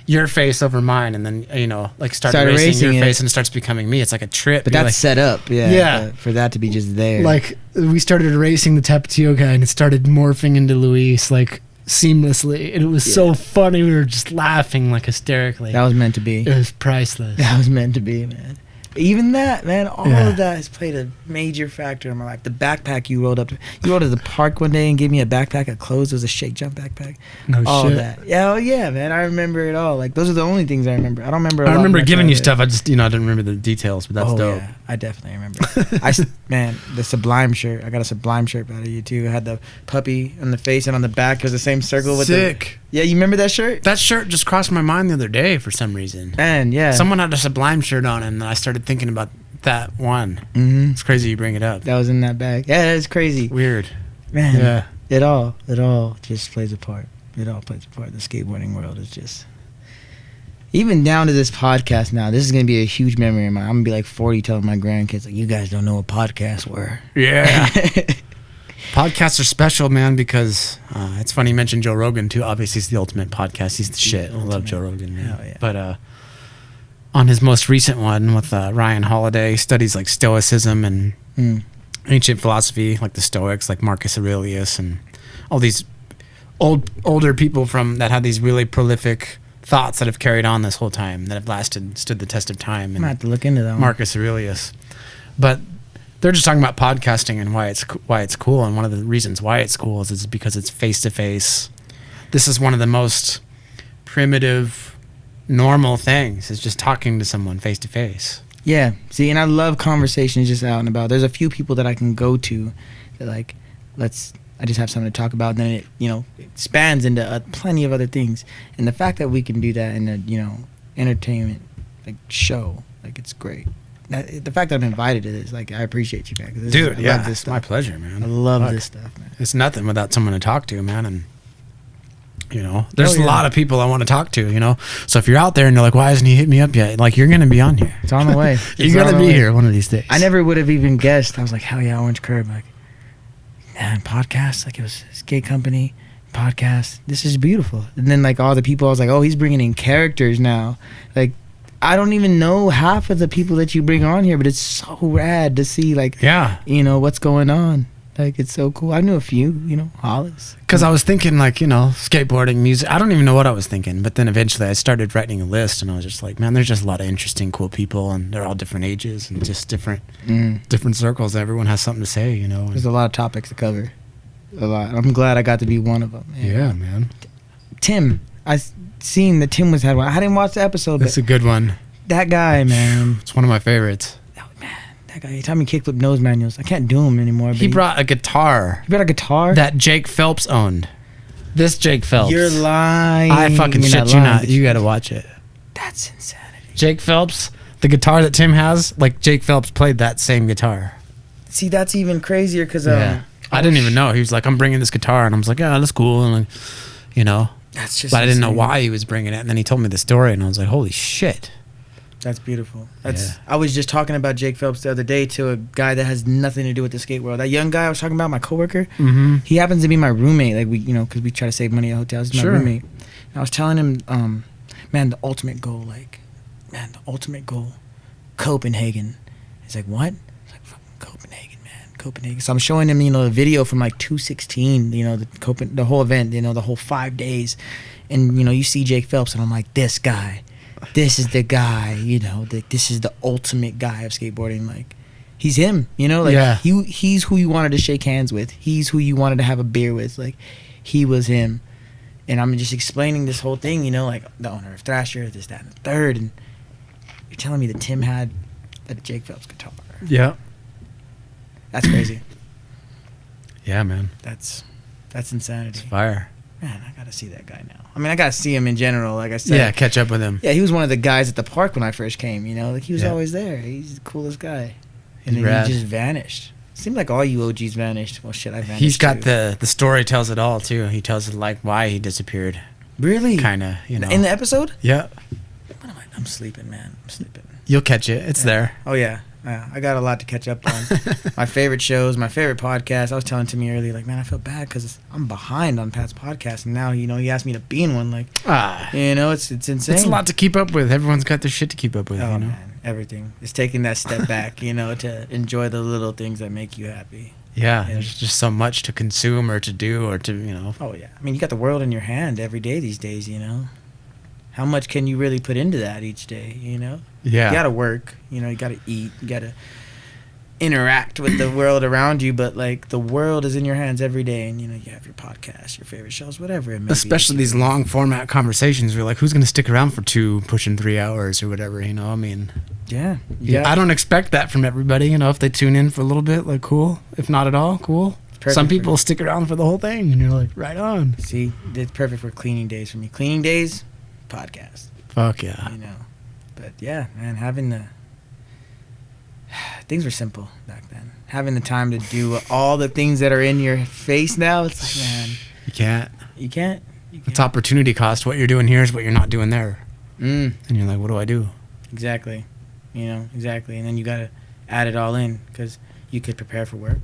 your face over mine and then, you know, like start erasing your face and it starts becoming me. It's like a trip. But that's like, set up. Yeah. For that to be just there. Like we started erasing the Tapatio guy and it started morphing into Luis like seamlessly. And it was so funny. We were just laughing like hysterically. That was meant to be. It was priceless. That was meant to be, man. Even that, man, all of that has played a major factor in my life. The backpack you rolled to the park one day and gave me a backpack of clothes. It was a shake jump backpack. All of that. Yeah, oh yeah, man. I remember it all. Like those are the only things I remember. I don't remember. I remember giving you stuff. I just, you know, I didn't remember the details, but that's dope. Yeah, I definitely remember. Man, the Sublime shirt. I got a Sublime shirt out of you too. It had the puppy on the face and on the back. It was the same circle with Sick. Yeah, you remember that shirt? That shirt just crossed my mind the other day for some reason. Man, yeah. Someone had a Sublime shirt on, and I started thinking about that one. It's crazy you bring it up. That was in that bag. Yeah, that's crazy. Weird. Man, yeah. It all just plays a part. It all plays a part. The skateboarding world is just... Even down to this podcast now, this is going to be a huge memory of mine. I'm going to be like 40 telling my grandkids, like, you guys don't know what podcasts were. Yeah. Podcasts are special, man, because it's funny you mentioned Joe Rogan too. Obviously, he's the ultimate podcast. He's the shit. I love Joe Rogan, man. Hell yeah. But on his most recent one with Ryan Holiday, studies like Stoicism and ancient philosophy, like the Stoics, like Marcus Aurelius, and all these older people that had these really prolific thoughts that have carried on this whole time, that have stood the test of time. I'm gonna have to look into that one. Marcus Aurelius, but they're just talking about podcasting and why it's cool, and one of the reasons why it's cool is because it's face to face. This is one of the most primitive, normal things, is just talking to someone face to face. Yeah, see, and I love conversations just out and about. There's a few people that I can go to that like, I just have something to talk about, and then it, you know, it spans into plenty of other things. And the fact that we can do that in a, you know, entertainment like show, like, it's great. The fact that I'm invited to this, like, I appreciate you, man. Dude, I love this stuff. My pleasure, man. I love this stuff, man. It's nothing without someone to talk to, man. And, you know, there's a lot of people I want to talk to, you know. So if you're out there and you're like, why hasn't he hit me up yet? Like, you're going to be on here. It's on the way. You're going to be here one of these days. I never would have even guessed. I was like, hell yeah, Orange Curb. Like, man, podcast. Like, it was a skate company, podcast. This is beautiful. And then, like, all the people, I was like, oh, he's bringing in characters now. Like, I don't even know half of the people that you bring on here, but it's so rad to see, like, you know, what's going on. Like, it's so cool. I knew a few, you know, Hollis. Because I was thinking, like, you know, skateboarding, music. I don't even know what I was thinking. But then eventually I started writing a list, and I was just like, man, there's just a lot of interesting, cool people, and they're all different ages and just different circles. Everyone has something to say, you know. There's a lot of topics to cover. A lot. I'm glad I got to be one of them. Man. Yeah, man. Tim. I seen that Tim had one. I didn't watch the episode. That's a good one. That guy, man. It's one of my favorites. That guy, he taught me kickflip nose manuals. I can't do them anymore. But he brought a guitar. He brought a guitar? That Jake Phelps owned. This Jake Phelps. You're lying. I fucking shit you not. You gotta watch it. That's insanity. Jake Phelps, the guitar that Tim has, like Jake Phelps played that same guitar. See, that's even crazier because I didn't even know. He was like, I'm bringing this guitar. And I was like, yeah, that's cool. And like, you know, that's just but I didn't know insane. why he was bringing it. And then he told me the story and I was like, holy shit. That's beautiful. I was just talking about Jake Phelps the other day to a guy that has nothing to do with the skate world. That young guy I was talking about, my coworker, he happens to be my roommate. Like, we, you know, because we try to save money at hotels. He's my roommate. And I was telling him, man, the ultimate goal, Copenhagen. He's like, what? It's like, fucking Copenhagen, man. Copenhagen. So I'm showing him, you know, the video from like 2016, you know, the whole event, you know, the whole 5 days. And, you know, you see Jake Phelps and I'm like, this guy. This is the guy, you know, this is the ultimate guy of skateboarding. Like, he's him, you know, like he's who you wanted to shake hands with. He's who you wanted to have a beer with. Like, he was him. And I'm just explaining this whole thing, you know, like the owner of Thrasher, this, that, and the third. And you're telling me that Tim had a Jake Phelps guitar. Yeah. That's crazy. Yeah, man. That's insanity. It's fire. Man, I gotta see that guy now. I mean, I gotta see him in general. Like I said, yeah, catch up with him. Yeah, he was one of the guys at the park when I first came. You know, like he was always there. He's the coolest guy, and then he just vanished. Seemed like all you OGs vanished. Well, shit, I vanished. He's got too. the story tells it all too. He tells it like why he disappeared. Really? Kind of, you know. In the episode? Yeah. What am I? I'm sleeping, man. I'm sleeping. You'll catch it. It's there. Oh yeah. I got a lot to catch up on. My favorite shows, my favorite podcasts. I was telling Timmy earlier, like, man, I feel bad because I'm behind on Pat's podcast, and now, you know, he asked me to be in one. Like, you know, it's insane. It's a lot to keep up with. Everyone's got their shit to keep up with. Oh, you know? Man, everything. It's taking that step back, you know, to enjoy the little things that make you happy. Yeah, there's just so much to consume or to do or to, you know. Oh yeah, I mean, you got the world in your hand every day these days, you know. How much can you really put into that each day, you know? Yeah. You gotta work, you know, you gotta eat, you gotta interact with the world around you, but like the world is in your hands every day, and you know, you have your podcast, your favorite shows, whatever it may Especially be. these long format conversations where like, who's gonna stick around for 2 pushing 3 hours or whatever, you know? I mean, yeah. I don't expect that from everybody, you know. If they tune in for a little bit, like, cool. If not at all, cool. Some people stick around for the whole thing, and you're like, right on. See, it's perfect for cleaning days for me. Cleaning days, podcast. Fuck yeah. You know, but yeah, man, having the things were simple back then. Having the time to do all the things that are in your face now, it's like, man, you can't. It's opportunity cost. What you're doing here is what you're not doing there. And you're like, what do I do? Exactly. You know, exactly. And then you got to add it all in, because you could prepare for work.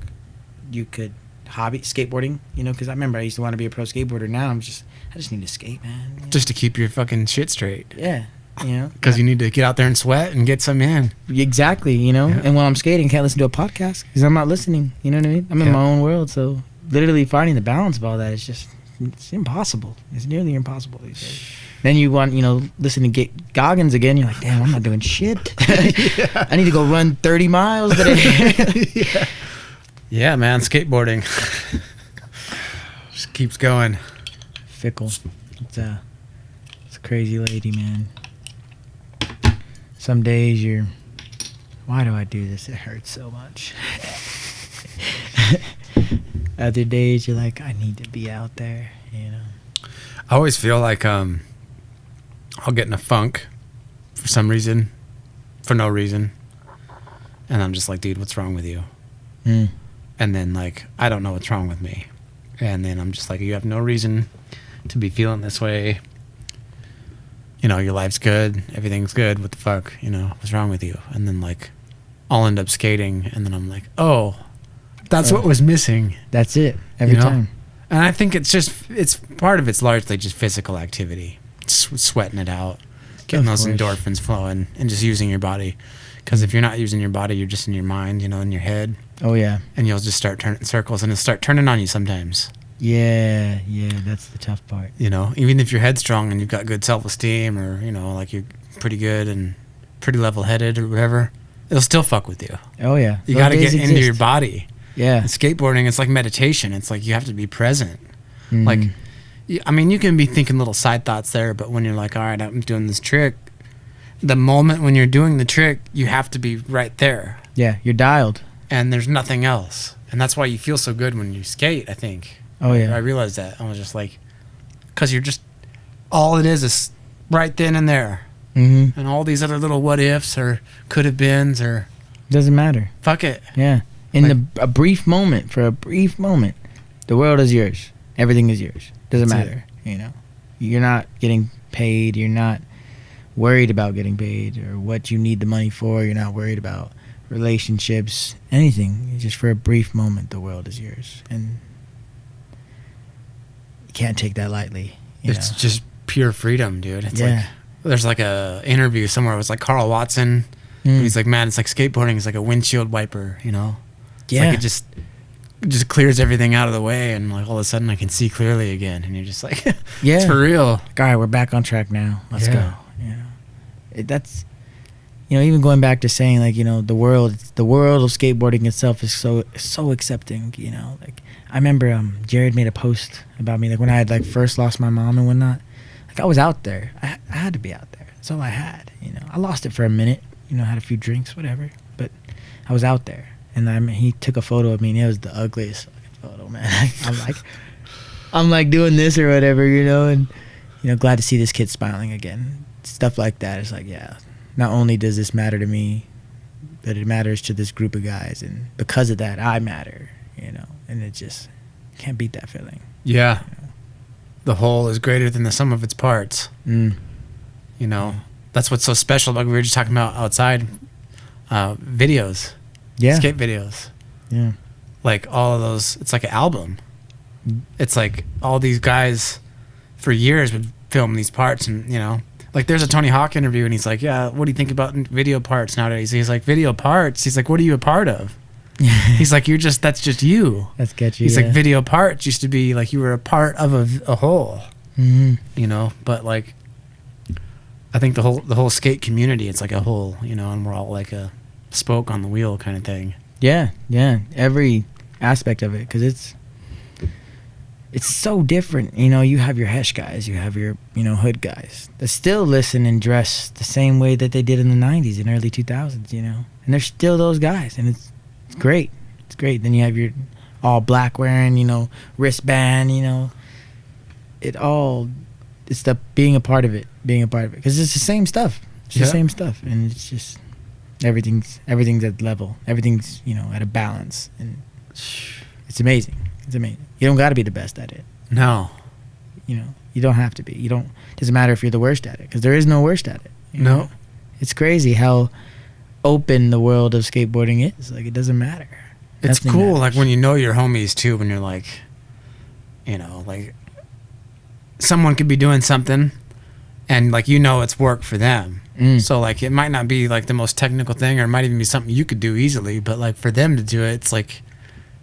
You could hobby skateboarding, you know, because I remember I used to want to be a pro skateboarder. Now I just need to skate, man. You know? Just to keep your fucking shit straight. Yeah. You know, because you need to get out there and sweat and get some in. Exactly, you know. Yeah. And while I'm skating, can't listen to a podcast because I'm not listening. You know what I mean? I'm in my own world, so literally finding the balance of all that is it's impossible. It's nearly impossible these days. Then you want, you know, listen to Goggins again. You're like, damn, I'm not doing shit. I need to go run 30 miles today. Yeah, man, skateboarding just keeps going. Fickle. It's a crazy lady, man. Some days you're, why do I do this? It hurts so much. Other days you're like, I need to be out there, you know. I always feel like I'll get in a funk for some reason, for no reason. And I'm just like, dude, what's wrong with you? And then like, I don't know what's wrong with me. And then I'm just like, you have no reason to be feeling this way. You know, your life's good, everything's good, what the fuck, you know, what's wrong with you? And then like, I'll end up skating, and then I'm like, oh, that's what was missing. That's it, every time. And I think it's part of it's largely just physical activity, sweating it out, getting those endorphins flowing, and just using your body. Because if you're not using your body, you're just in your mind, you know, in your head. Oh yeah. And you'll just start turning circles, and it'll start turning on you sometimes. Yeah, that's the tough part. You know, even if you're headstrong and you've got good self-esteem, or, you know, like you're pretty good and pretty level-headed or whatever, it'll still fuck with you. Oh yeah. You got to get into your body. Yeah. And skateboarding, it's like meditation. It's like you have to be present. Like, I mean, you can be thinking little side thoughts there, but when you're like, all right, I'm doing this trick, the moment when you're doing the trick, you have to be right there. Yeah, you're dialed. And there's nothing else. And that's why you feel so good when you skate, I think. Oh yeah. I realized that. I was just like, because you're just, all it is right then and there. Mm-hmm. And all these other little what ifs or could have beens or Doesn't matter. fuck it. Yeah. A brief moment, the world is yours. Everything is yours. Doesn't That's matter. You're not getting paid. You're not worried about getting paid or what you need the money for. You're not worried about relationships, anything. Just for a brief moment, the world is yours. And you can't take that lightly. It's just pure freedom, dude. It's like, there's like a interview somewhere. It was like Carl Watson. He's like, man, it's like skateboarding is like a windshield wiper, It's like it just clears everything out of the way, and like all of a sudden I can see clearly again, and you're just like, it's for real. All right, we're back on track now. Let's go. That's even going back to saying like the world of skateboarding itself is so accepting. Like I remember Jared made a post about me like when I had like first lost my mom and whatnot. Like I was out there. I had to be out there. That's all I had. I lost it for a minute. Had a few drinks, whatever. But I was out there, and he took a photo of me, and it was the ugliest fucking photo, man. I'm like doing this or whatever, and glad to see this kid smiling again. Stuff like that. It's like, not only does this matter to me, but it matters to this group of guys, and because of that, I matter, and it just can't beat that feeling. Yeah. The whole is greater than the sum of its parts. That's what's so special. Like we were just talking about outside videos, skate videos. Yeah, like all of those. It's like an album. It's like all these guys for years would film these parts, and like there's a Tony Hawk interview, and he's like, "Yeah, what do you think about video parts nowadays?" He's like, "Video parts." He's like, "What are you a part of?" He's like, that's just you. That's catchy. He's like, video parts used to be like you were a part of a whole. But like. I think the whole skate community, it's like a whole, and we're all like a spoke on the wheel kind of thing. Yeah, every aspect of it, because it's so different. You have your Hesh guys, you have your hood guys that still listen and dress the same way that they did in the 90s and early 2000s, and they're still those guys, and it's great. It's great. Then you have your all black wearing, wristband, it's the being a part of it, because it's the same stuff. It's the same stuff, and it's just everything's at level. Everything's at a balance, and it's amazing. It's amazing. You don't got to be the best at it. No, you don't have to be. Doesn't matter if you're the worst at it, because there is no worst at it. No, it's crazy how open the world of skateboarding is. Like it doesn't matter. It's cool. Matters. Like when your homies too. When you're like, like. Someone could be doing something and like it's work for them, so like it might not be like the most technical thing, or it might even be something you could do easily, but like for them to do it, it's like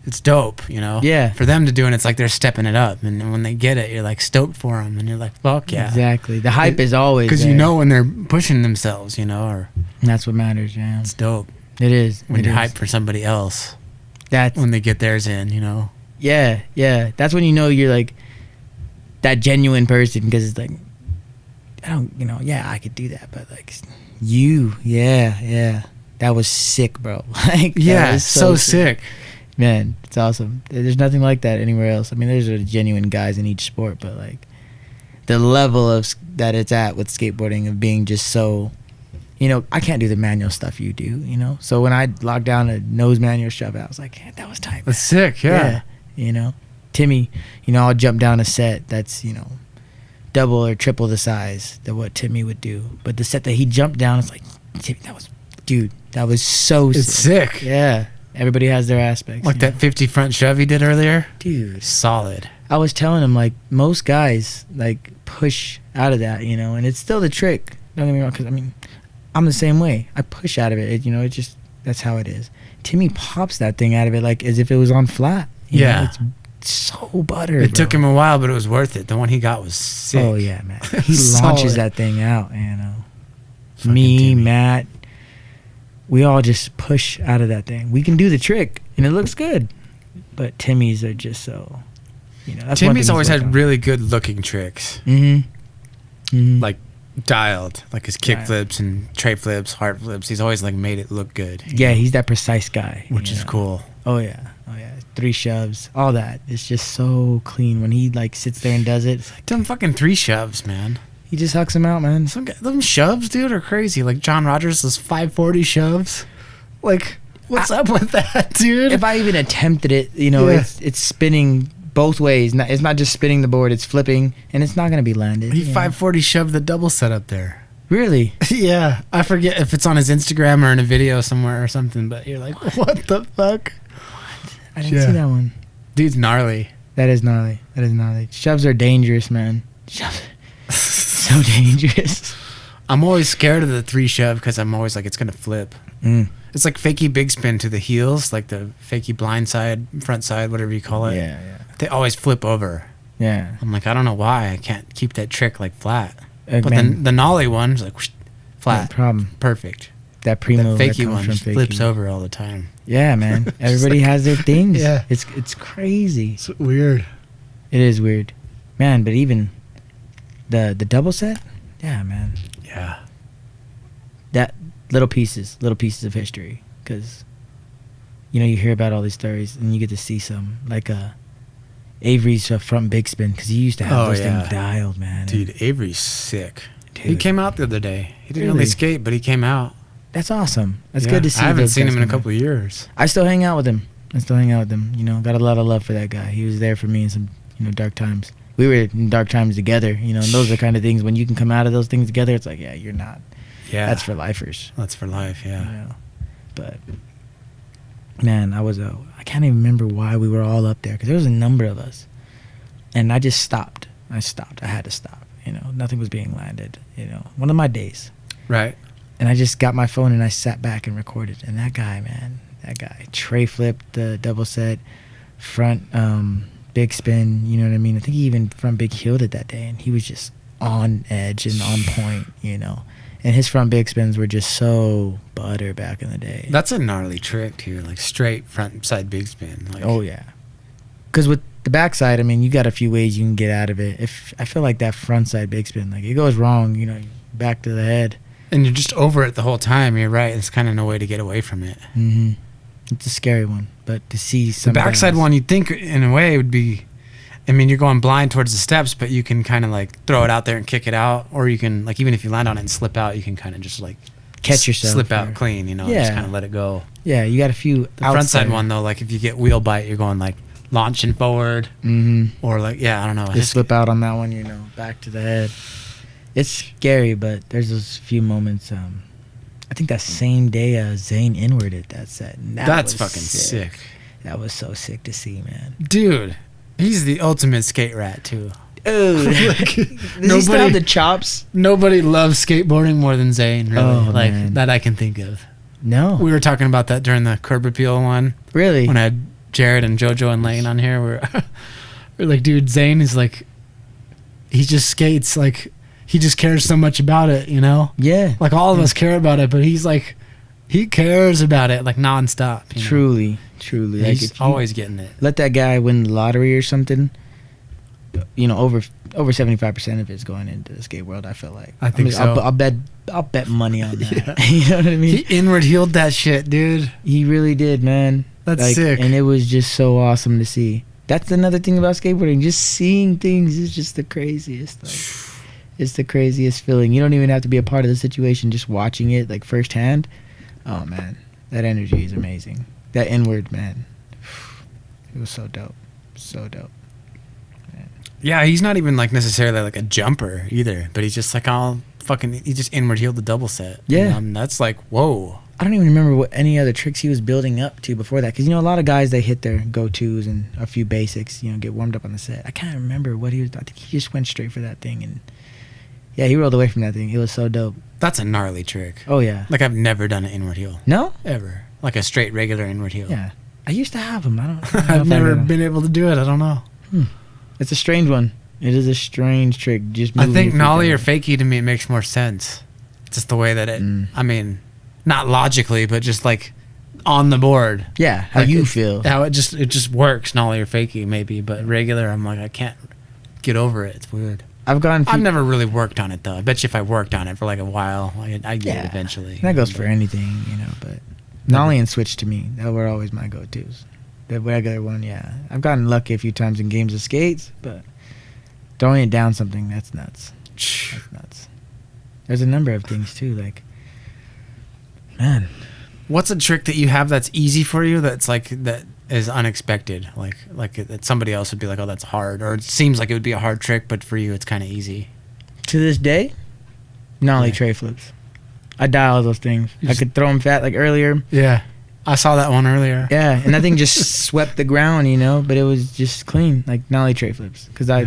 it's dope, for them to do it, it's like they're stepping it up, and when they get it, you're like stoked for them, and you're like, fuck yeah, exactly. The hype is always because when they're pushing themselves, or that's what matters. It's dope. It is when you're hyped for somebody else, that's when they get theirs in, that's when you're like that genuine person, because it's like I don't I could do that, but like that was sick, bro. Like it's so sick, man. It's awesome. There's nothing like that anywhere else. I mean, there's genuine guys in each sport, but like the level of that it's at with skateboarding of being just so I can't do the manual stuff you do, so when I locked down a nose manual shove out, I was like, that was tight, man. That's sick. Yeah. Timmy, I'll jump down a set that's, double or triple the size than what Timmy would do. But the set that he jumped down, it's like, Timmy, that was so sick. It's sick. Yeah. Everybody has their aspects. Like that 50 front shove he did earlier? Dude. Solid. I was telling him, like, most guys, like, push out of that, and it's still the trick. Don't get me wrong, because, I mean, I'm the same way. I push out of it. It just, that's how it is. Timmy pops that thing out of it, like, as if it was on flat. It's so butter. It took him a while, but it was worth it. The one he got was sick. Oh yeah, man. He launches that thing out, Me, Timmy. Matt, we all just push out of that thing. We can do the trick, and it looks good. But Timmy's are just so, that's Timmy's always had really good looking tricks. Like dialed, like his kick flips and tray flips, Hart flips. He's always like made it look good. Yeah, he's that precise guy, which is cool. Oh yeah. 3 shoves, all that. It's just so clean when he like sits there and does it. It's like, them fucking 3 shoves, man. He just hucks them out, man. Them shoves, dude, are crazy. Like John Rogers, those 540 shoves. Like, what's up with that, dude? If I even attempted it, it's spinning both ways. It's not just spinning the board, it's flipping, and it's not going to be landed. He 540 shoved the double set up there. Really? Yeah. I forget if it's on his Instagram or in a video somewhere or something, but you're like, what the fuck? What? I didn't see that one. Dude's gnarly. That is gnarly. Shoves are dangerous, man. Shoves are so dangerous. I'm always scared of the 3 shove because I'm always like, it's going to flip. It's like fakie big spin to the heels, like the fakie blind side, front side, whatever you call it. Yeah. They always flip over. Yeah. I'm like, I don't know why I can't keep that trick like flat. But Man, then the nollie one's like whoosh, flat. No problem. Perfect. That pre-move The fakie that one comes just from flips fakie. over all the time. Yeah, man. Everybody has their things. Yeah. It's crazy. It's weird. It is weird. Man, but even the double set? Yeah, man. Yeah. That little pieces of history. Because, you hear about all these stories and you get to see some. Like Avery's front big spin, because he used to have those things dialed, man. Dude, Avery's sick. Dude. He came out the other day. He didn't really skate, but he came out. That's awesome. That's good to see. I haven't those seen guys him in a come couple of years. I still hang out with him. Got a lot of love for that guy. He was there for me in some, dark times. We were in dark times together, and those are the kind of things when you can come out of those things together, it's like, yeah, you're not. Yeah. That's for lifers. That's for life, yeah. But, man, I can't even remember why we were all up there, because there was a number of us. And I just stopped. I had to stop. Nothing was being landed. One of my days. Right. And I just got my phone and I sat back and recorded. And that guy, tray flipped the double set, front big spin, you know what I mean? I think he even front big heeled it that day. And he was just on edge and on point, And his front big spins were just so butter back in the day. That's a gnarly trick, too. Like straight front side big spin. Like, oh, yeah. Because with the backside, you got a few ways you can get out of it. If I feel like that front side big spin, like it goes wrong, back to the head. And you're just over it the whole time. You're right. There's kind of no way to get away from it. Mm-hmm. It's a scary one, but to see some the backside one, you'd think in a way would be. You're going blind towards the steps, but you can kind of like throw it out there and kick it out, or you can like even if you land on it and slip out, you can kind of just like catch yourself, slip out clean. Just kind of let it go. Yeah, you got a few. The front side one though, like if you get wheel bite, you're going like launching forward, or like I don't know, just slip out on that one, back to the head. It's scary, but there's those few moments. I think that same day, Zane inwarded that set. That's fucking sick. That was so sick to see, man. Dude, he's the ultimate skate rat too. Does he still have the chops? Nobody loves skateboarding more than Zane, really. Man. That I can think of. No. We were talking about that during the Curb Appeal one. Really? When I had Jared and JoJo and Lane on here, we're like, dude, Zane is like, he just skates like, he just cares so much about it, Yeah. Like all of us care about it, but he's like, he cares about it like nonstop. Truly. Like he's always getting it. Let that guy win the lottery or something. Over 75% of it's going into the skate world. I feel like. I think so. I'll bet money on that. Yeah. You know what I mean? He inward heeled that shit, dude. He really did, man. That's sick. And it was just so awesome to see. That's another thing about skateboarding. Just seeing things is just the craziest. It's the craziest feeling. You don't even have to be a part of the situation. Just watching it like firsthand. Oh man, that energy is amazing. That inward, man. It was so dope. So dope. Man. Yeah, he's not even like necessarily like a jumper either, but he's just like he just inward heeled the double set. Yeah. And that's like, whoa. I don't even remember what any other tricks he was building up to before that. Because, a lot of guys, they hit their go-tos and a few basics, get warmed up on the set. I can't remember what he was. I think he just went straight for that thing. And, yeah, he rolled away from that thing. It was so dope. That's a gnarly trick. Oh, yeah. Like, I've never done an inward heel. No? Ever. Like a straight, regular inward heel. Yeah. I used to have them. I don't know. I've never been able to do it. I don't know. It's a strange one. It is a strange trick. Just I think nollie or fakie to me makes more sense. Just the way that it, not logically, but just like on the board. Yeah, how like you feel. How it just works, nollie or fakie maybe, but regular I'm like I can't get over it. It's weird. I've never really worked on it though. I bet you if I worked on it for like a while, I'd get it eventually. That goes for anything, but nollie and switch to me, that were always my go-tos. The regular one, I've gotten lucky a few times in games of skates, but throwing it down something, that's nuts. That's nuts. There's a number of things too. Like, man, what's a trick that you have that's easy for you? That's like that is unexpected. Like that somebody else would be like, oh, that's hard, or it seems like it would be a hard trick, but for you, it's kind of easy. To this day, nollie tray flips. I dial those things. I could throw them fat like earlier. Yeah, I saw that one earlier. Yeah, and that thing just swept the ground, but it was just clean, like nollie tray flips. Because I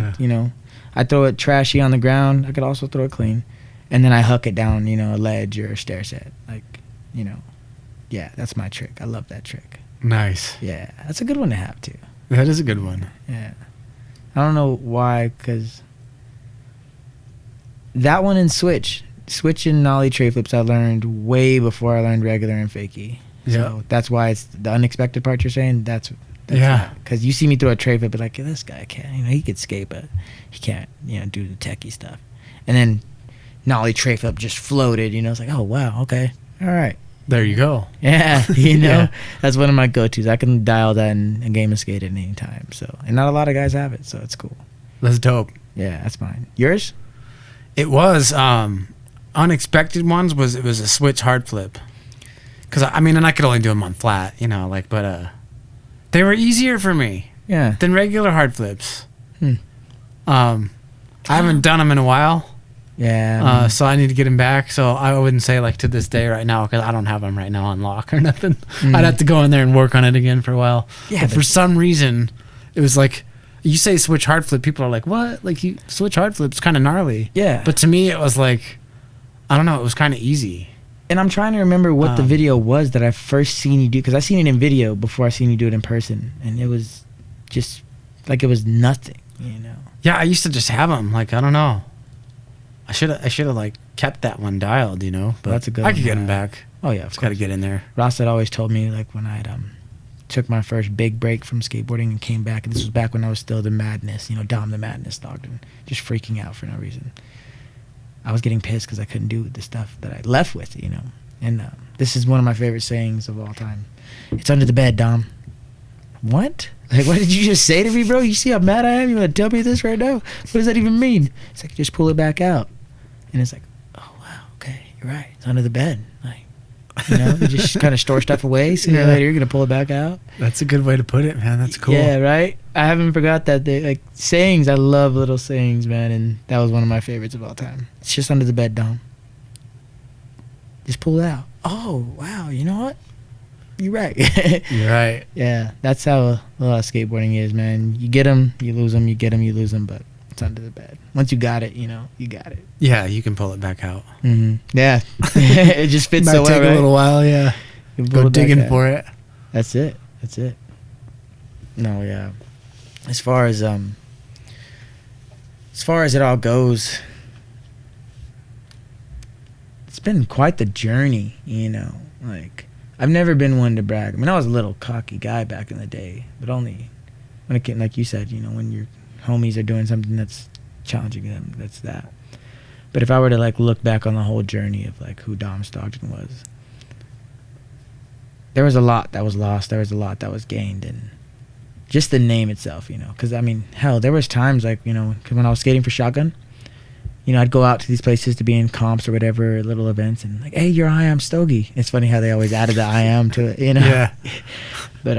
throw it trashy on the ground. I could also throw it clean, and then I huck it down, a ledge or a stair set. Like, yeah, that's my trick. I love that trick. Nice. Yeah, that's a good one to have too. That is a good one. Yeah, I don't know why, because that one and switch and nollie tray flips I learned way before I learned regular and fakie. So that's why it's the unexpected part you're saying. That's because you see me throw a tray flip, but like, this guy can't. He could skate, but he can't. Do the techie stuff. And then nollie tray flip just floated. It's like, oh wow, okay, all right. There you go. Yeah, yeah. That's one of my go-tos. I can dial that in a game of skate at any time. So, and not a lot of guys have it, so it's cool. That's dope. Yeah, that's mine. Yours? It was unexpected ones. It was a switch hard flip. Because and I could only do them on flat, but they were easier for me. Yeah. Than regular hard flips. I haven't done them in a while. Yeah. So I need to get them back. So I wouldn't say like to this day right now, because I don't have them right now on lock or nothing. I'd have to go in there and work on it again for a while. Yeah. But for some reason, it was like, you say switch hard flip, people are like, what? Like, you switch hard flip's kind of gnarly. Yeah. But to me, it was like, I don't know, it was kind of easy. And I'm trying to remember what the video was that I first seen you do, because I seen it in video before I seen you do it in person, and it was just like it was nothing, Yeah, I used to just have them. Like, I don't know. I should have like kept that one dialed, But that's a good. I could get them back. Oh yeah, just got to get in there. Ross had always told me, like, when I took my first big break from skateboarding and came back, and this was back when I was still the madness, Dom the Madness Stogden, just freaking out for no reason. I was getting pissed because I couldn't do the stuff that I left with, And this is one of my favorite sayings of all time. It's under the bed, Dom. What? Like, what did you just say to me, bro? You see how mad I am? You want to tell me this right now? What does that even mean? It's like, just pull it back out. And it's like, oh, wow, okay, you're right. It's under the bed. Like, you just kind of store stuff away. Sooner or later, you're going to pull it back out. That's a good way to put it, man. That's cool. Yeah, right? I haven't forgot that. Sayings, I love little sayings, man. And that was one of my favorites of all time. It's just under the bed, Dom. Just pull it out. Oh, wow, you know what? You're right. You're right. Yeah, that's how a lot of skateboarding is, man. You get them, you lose them, you get them, you lose them, but it's under the bed. Once you got it, you got it. Yeah, you can pull it back out. Mm-hmm. Yeah. It just fits so well, might take a little while, yeah. Go digging for it. That's it. No, yeah. As far as it all goes, it's been quite the journey, Like, I've never been one to brag. I was a little cocky guy back in the day, but only when it came, like you said, when your homies are doing something that's challenging them, that's that. But if I were to look back on the whole journey of who Dom Stogden was, there was a lot that was lost. There was a lot that was gained, and just the name itself, because hell, there was times when I was skating for Shotgun, I'd go out to these places to be in comps or whatever, little events, and hey, you're I Am Stogie. It's funny how they always added the I Am to it, Yeah. But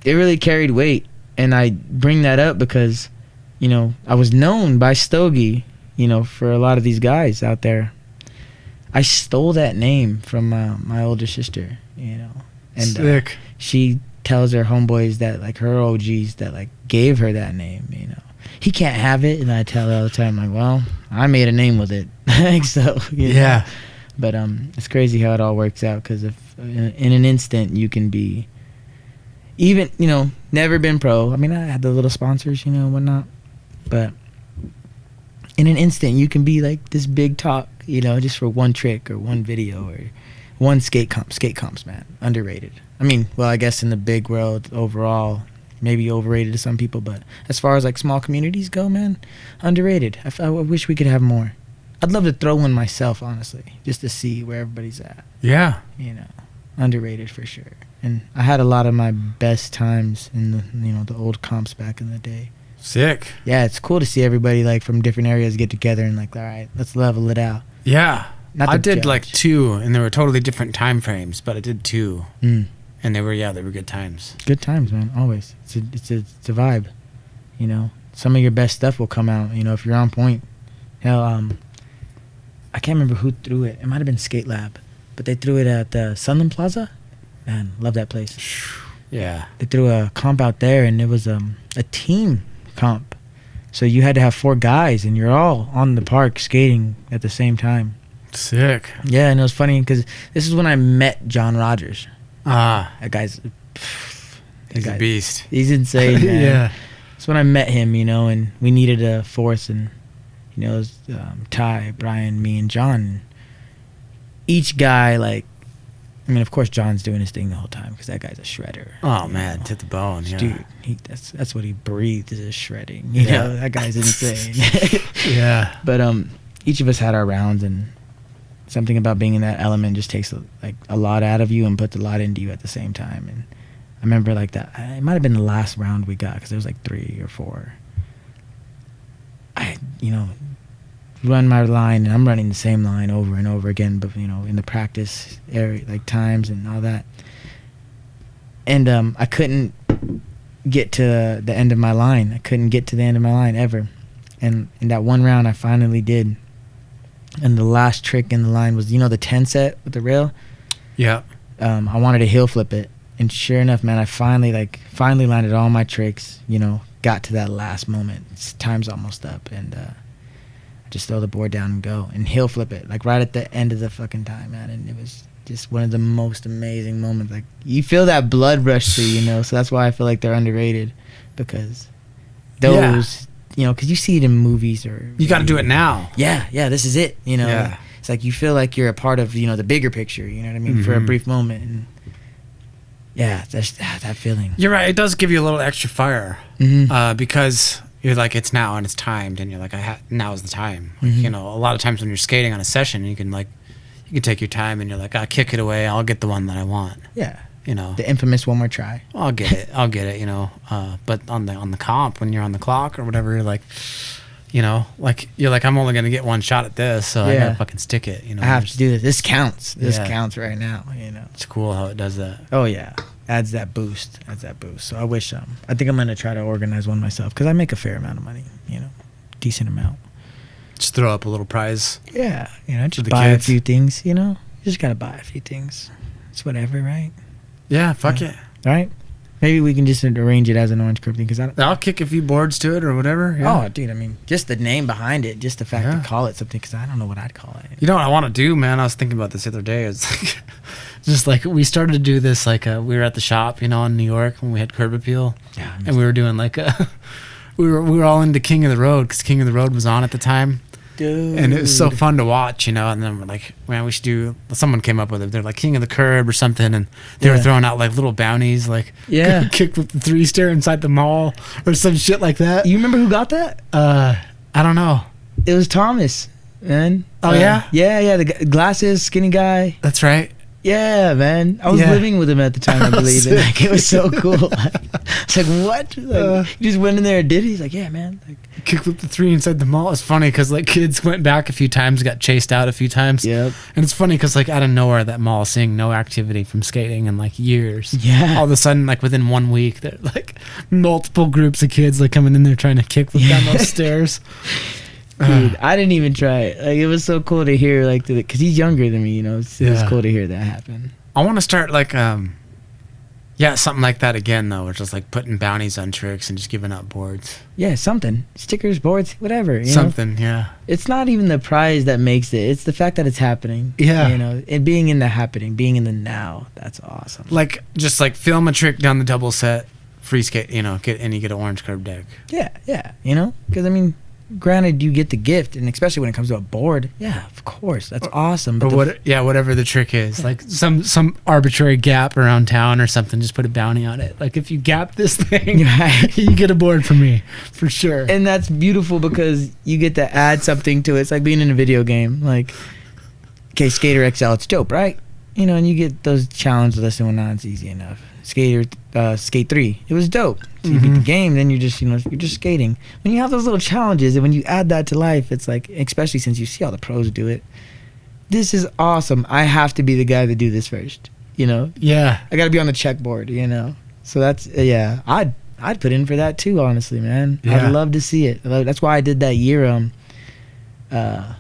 it really carried weight, and I bring that up because, I was known by Stogie, for a lot of these guys out there. I stole that name from my older sister, and sick. She tells her homeboys that her OGs that gave her that name, He can't have it, and I tell her all the time, well, I made a name with it. So, yeah. But it's crazy how it all works out, because if in an instant you can be, even, never been pro. I had the little sponsors, whatnot. But in an instant you can be this big talk, just for one trick or one video or one skate comps, man. Underrated. I guess in the big world overall, maybe overrated to some people, but as far as small communities go, man, underrated. I wish we could have more. I'd love to throw one myself, honestly, just to see where everybody's at. Yeah. Underrated for sure. And I had a lot of my best times in the the old comps back in the day. Sick. Yeah, it's cool to see everybody like from different areas get together and like, all right, let's level it out. Yeah. Not I to did judge. like 2, and they were totally different time frames, but I did 2. Mm. And they were good times. Good times, man. Always. It's a vibe. You know, some of your best stuff will come out. You know, if you're on point. Hell, I can't remember who threw it. It might have been Skate Lab, but they threw it at the Sunland Plaza. Man, love that place. Yeah. They threw a comp out there, and it was a team comp. So you had to have 4 guys, and you're all on the park skating at the same time. Sick. Yeah, and it was funny because this is when I met John Rogers. Ah. That guy's He's a beast. He's insane, man. Yeah. That's when I met him, you know, and we needed a fourth, and you know, it was Ty, Brian, me, and John. Each guy, like, I mean, of course, John's doing his thing the whole time because that guy's a shredder. Oh man, to the bone, yeah. Dude, that's what he breathed is shredding. You know, that guy's insane. Yeah. But each of us had our rounds, and something about being in that element just takes like a lot out of you and puts a lot into you at the same time. And I remember like that. It might have been the last round we got because there was like 3 or 4. I, you know, run my line, and I'm running the same line over and over again, but you know, in the practice area, like times and all that. And I couldn't get to the end of my line. I couldn't get to the end of my line ever. And in that one round, I finally did. And the last trick in the line was, you know, the 10 set with the rail. Yeah. I wanted to heel flip it, and sure enough, man, I finally landed all my tricks. You know, got to that last moment. Time's almost up, and I just throw the board down and go and heel flip it, like right at the end of the fucking time, man. And it was just one of the most amazing moments. Like, you feel that blood rush through, you know. So that's why I feel like they're underrated, because those, you know, because you see it in movies or You got to do it now. Yeah, this is it. You know, Yeah. it's like you feel like you're a part of, you know, the bigger picture. You know what I mean? For a brief moment, and yeah, that's that feeling. You're right. It does give you a little extra fire because you're like, it's now and it's timed, and you're like, now is the time. Like, you know, a lot of times when you're skating on a session, you can take your time, and you're like, I'll kick it away. I'll get the one that I want. Yeah. You know, The infamous one more try. I'll get it. You know, but on the comp, when you're on the clock or whatever, you're like, you know, like you're like, I'm only gonna get one shot at this, so I gotta fucking stick it. You know, I have to do this. This counts. This counts right now. You know, it's cool how it does that. Oh yeah, adds that boost. So I wish I think I'm gonna try to organize one myself because I make a fair amount of money. You know, decent amount. Just throw up a little prize. Yeah, you know, just the buy kids. a few things. You know, you just gotta buy a few things. It's whatever, right? Yeah, fuck it. Right? Maybe we can just arrange it as an orange curve thing, because I'll kick a few boards to it or whatever. Yeah. Oh, dude, I mean, just the name behind it, just the fact to call it something, because I don't know what I'd call it. You know what I want to do, man? I was thinking about this the other day. It's like, just like we started to do this, like we were at the shop, you know, in New York when we had Curb Appeal, and we were doing like we were all into King of the Road because King of the Road was on at the time. Dude. And it was so fun to watch, you know. And then we're like, man, we should do. Someone came up with it. They're like King of the Curb or something, and they were throwing out like little bounties, like kick with the 3-stair inside the mall or some shit like that. You remember who got that? I don't know. It was Thomas, man. Oh yeah, yeah. The glasses, skinny guy. That's right. Yeah, man. I was living with him at the time, I believe. And, like, it was so cool. It's like, what? Like, he just went in there and did it. He's like, yeah, man. Like, kickflip the 3 inside the mall. It's funny because like kids went back a few times, got chased out a few times. Yep. And it's funny because like out of nowhere, that mall seeing no activity from skating in like years. Yeah. All of a sudden, like within 1 week, there like multiple groups of kids like coming in there trying to kickflip down those stairs. Dude, I didn't even try it. Like, it was so cool to hear, like, because he's younger than me, you know. It was cool to hear that happen. I want to start like, something like that again though, which is like putting bounties on tricks and just giving out boards. Yeah, something. Stickers, boards, whatever. You Something, know? It's not even the prize that makes it. It's the fact that it's happening. Yeah. You know, it being in the happening, being in the now. That's awesome. Like, just like film a trick down the double set, free skate, you know, you get an orange curb deck. Yeah. You know, because I mean, granted, you get the gift, and especially when it comes to a board, yeah, of course, that's awesome. But whatever the trick is, like some arbitrary gap around town or something, just put a bounty on it. Like if you gap this thing, you get a board from me for sure. And that's beautiful because you get to add something to it. It's like being in a video game. Like, okay, Skater XL, it's dope, right? you know, and you get those challenge lists and whatnot. It's easy enough. Skate 3, it was dope. So you beat the game, then you're just, you know, you're just skating. When you have those little challenges and when you add that to life, it's like, especially since you see all the pros do it, this is awesome. I have to be the guy to do this first, you know? Yeah. I got to be on the checkboard, you know? So that's, yeah, I'd put in for that too, honestly, man. Yeah. I'd love to see it. That's why I did that year, what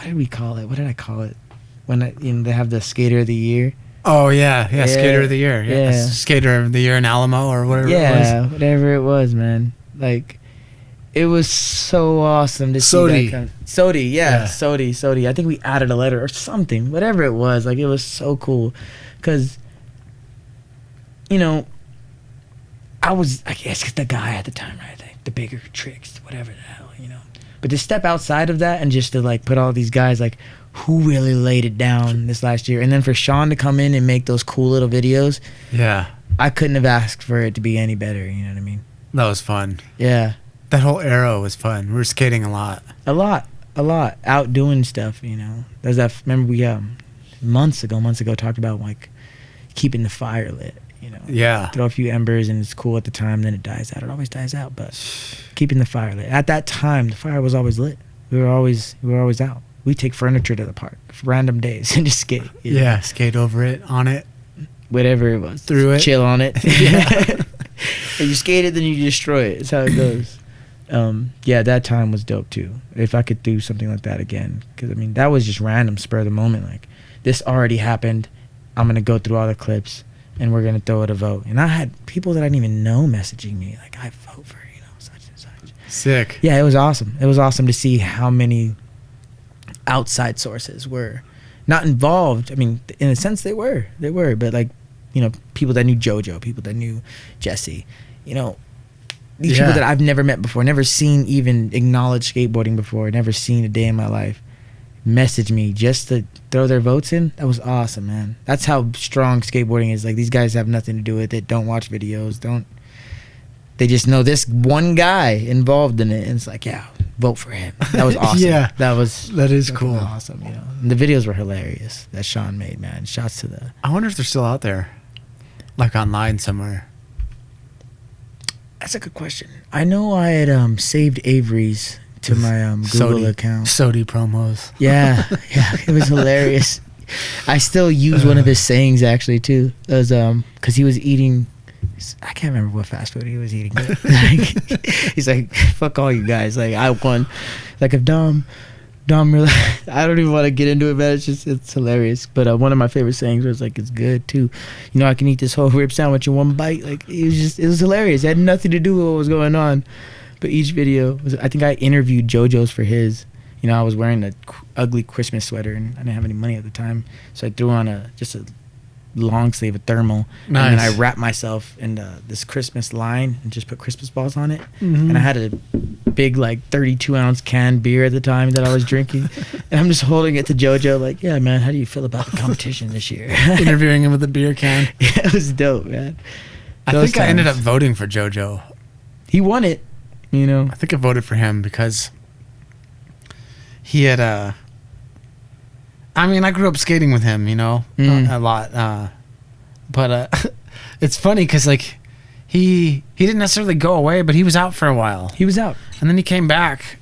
did we call it? What did I call it? When they have the Skater of the Year. Oh, yeah. Skater of the Year. Yeah. Skater of the Year in Alamo or whatever it was. Yeah, whatever it was, man. Like, it was so awesome to see that. Sodi, yeah. Sodi. I think we added a letter or something. Whatever it was. Like, it was so cool. Because, you know, I guess the guy at the time, right? The bigger tricks, whatever the hell, you know. But to step outside of that and just to, like, put all these guys, like, who really laid it down this last year, and then for Sean to come in and make those cool little videos, I couldn't have asked for it to be any better. You know what I mean? That was fun. Yeah, that whole era was fun. We were skating a lot out doing stuff. You know, there's that. Remember we months ago talked about like keeping the fire lit. You know, throw a few embers and it's cool at the time, then it dies out. It always dies out, but keeping the fire lit. At that time, the fire was always lit. We were always out. We take furniture to the park for random days and just skate. You know? Skate over it, on it, whatever it was, through it, chill on it. If you skate it, then you destroy it. That's how it goes. That time was dope too. If I could do something like that again, because I mean that was just random, spur of the moment. Like this already happened. I'm gonna go through all the clips and we're gonna throw it a vote. And I had people that I didn't even know messaging me like, I vote for such and such. Sick. Yeah, it was awesome. It was awesome to see how many outside sources were not involved. I mean, in a sense they were, but like, you know, people that knew JoJo, people that knew Jesse, you know, these people that I've never met before, never seen even acknowledge skateboarding before, never seen a day in my life, message me just to throw their votes in. That was awesome, man. That's how strong skateboarding is. Like these guys have nothing to do with it, don't watch videos, they just know this one guy involved in it, and it's like, vote for him. That was awesome. That is cool. Awesome, you know. And the videos were hilarious that Sean made, man. Shouts to the. I wonder if they're still out there, like online somewhere. That's a good question. I know I had saved Avery's to my Google account. Sodi promos. Yeah, it was hilarious. I still use one of his sayings actually too, as because he was eating. I can't remember what fast food he was eating. He's like, fuck all you guys. Like, I won. Like, if Dom really, I don't even want to get into it, man. It's hilarious. But one of my favorite sayings was like, it's good too. You know, I can eat this whole rib sandwich in one bite. Like, it was hilarious. It had nothing to do with what was going on. But each video was, I think I interviewed JoJo's for his. You know, I was wearing an ugly Christmas sweater and I didn't have any money at the time. So I threw on just a long sleeve, a thermal, nice. And then I wrapped myself in this Christmas line and just put Christmas balls on it. And I had a big like 32-ounce canned beer at the time that I was drinking, and I'm just holding it to JoJo like, yeah man, how do you feel about the competition this year? Interviewing him with a beer can. Yeah, it was dope, man. I think I ended up voting for JoJo. He won it, you know. I think I voted for him because he had I mean, I grew up skating with him, you know, a lot. But it's funny because, like, he didn't necessarily go away, but he was out for a while. He was out. And then he came back.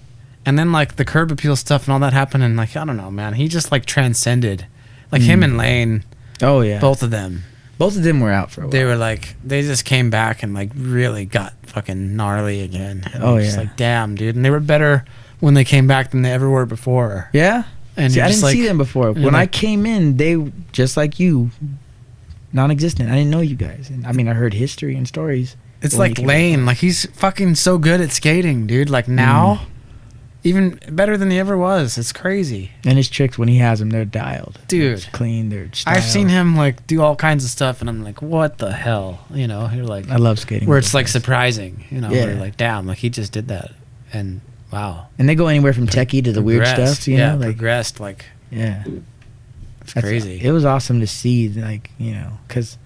And then, like, the curb appeal stuff and all that happened. And, like, I don't know, man. He just, like, transcended. Like, him and Lane. Oh, yeah. Both of them. Both of them were out for a while. They were, like, they just came back and, like, really got fucking gnarly again. And just like, damn, dude. And they were better when they came back than they ever were before. Yeah? And see, I didn't see them before. When I came in, they, just like you, non-existent. I didn't know you guys. And I mean, I heard history and stories. It's like Lane. Like, he's fucking so good at skating, dude. Like, now, even better than he ever was. It's crazy. And his tricks, when he has them, they're dialed. Dude. They're clean. They're styled. I've seen him, like, do all kinds of stuff, and I'm like, what the hell? You know, you're like... I love skating. Where it's, like, surprising. You know, yeah. where you're like, damn, like, he just did that. And, wow. And they go anywhere from techie to the weird stuff, you know? Like, progressed, like... Yeah. It's crazy. It was awesome to see, like, you know, because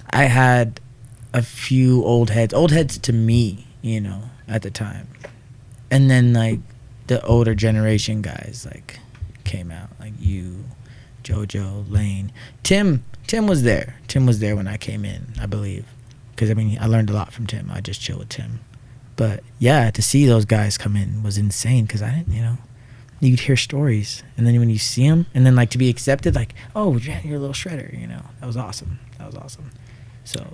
I had a few old heads to me, you know, at the time. And then, like, the older generation guys, like, came out. Like, you, JoJo, Lane, Tim was there. Tim was there when I came in, I believe, because I mean I learned a lot from Tim. I just chill with Tim, but yeah, to see those guys come in was insane because I didn't, you'd hear stories, and then when you see them, and then like to be accepted, like, oh, you're a little shredder, that was awesome. So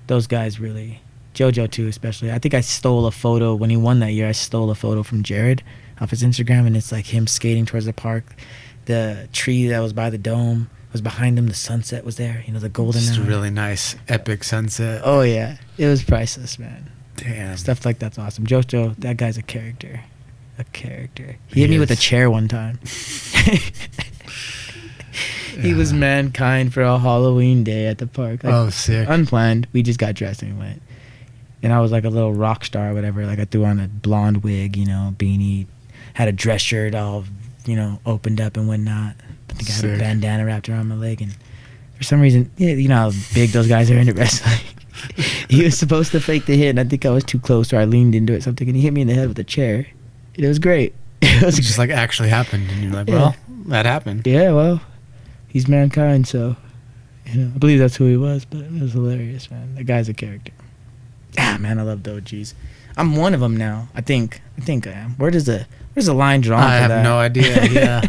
those guys really, JoJo too, especially. I think I stole a photo when he won that year. I stole a photo from Jared off his Instagram, and it's like him skating towards the park. The tree that was by the dome was behind him. The sunset was there. The golden. Just a really nice, epic sunset. Oh yeah, it was priceless, man. Damn, stuff like that's awesome. JoJo, that guy's a character. He hit me with a chair one time. He was mankind for a Halloween day at the park. Like, sick. Unplanned. We just got dressed and we went. And I was like a little rock star or whatever. Like I threw on a blonde wig, beanie, had a dress shirt all, opened up and whatnot. I think I had a bandana wrapped around my leg. And for some reason, you know how big those guys are into wrestling. He was supposed to fake the hit, and I think I was too close, or I leaned into it something, and he hit me in the head with a chair. It was great. It was just like actually happened, and you're like, well, that happened. Yeah, well, he's mankind, so I believe that's who he was. But it was hilarious, man. The guy's a character. Man, I love the OGs. I'm one of them now. I think I am. Where's the line drawn? I have no idea. Yeah.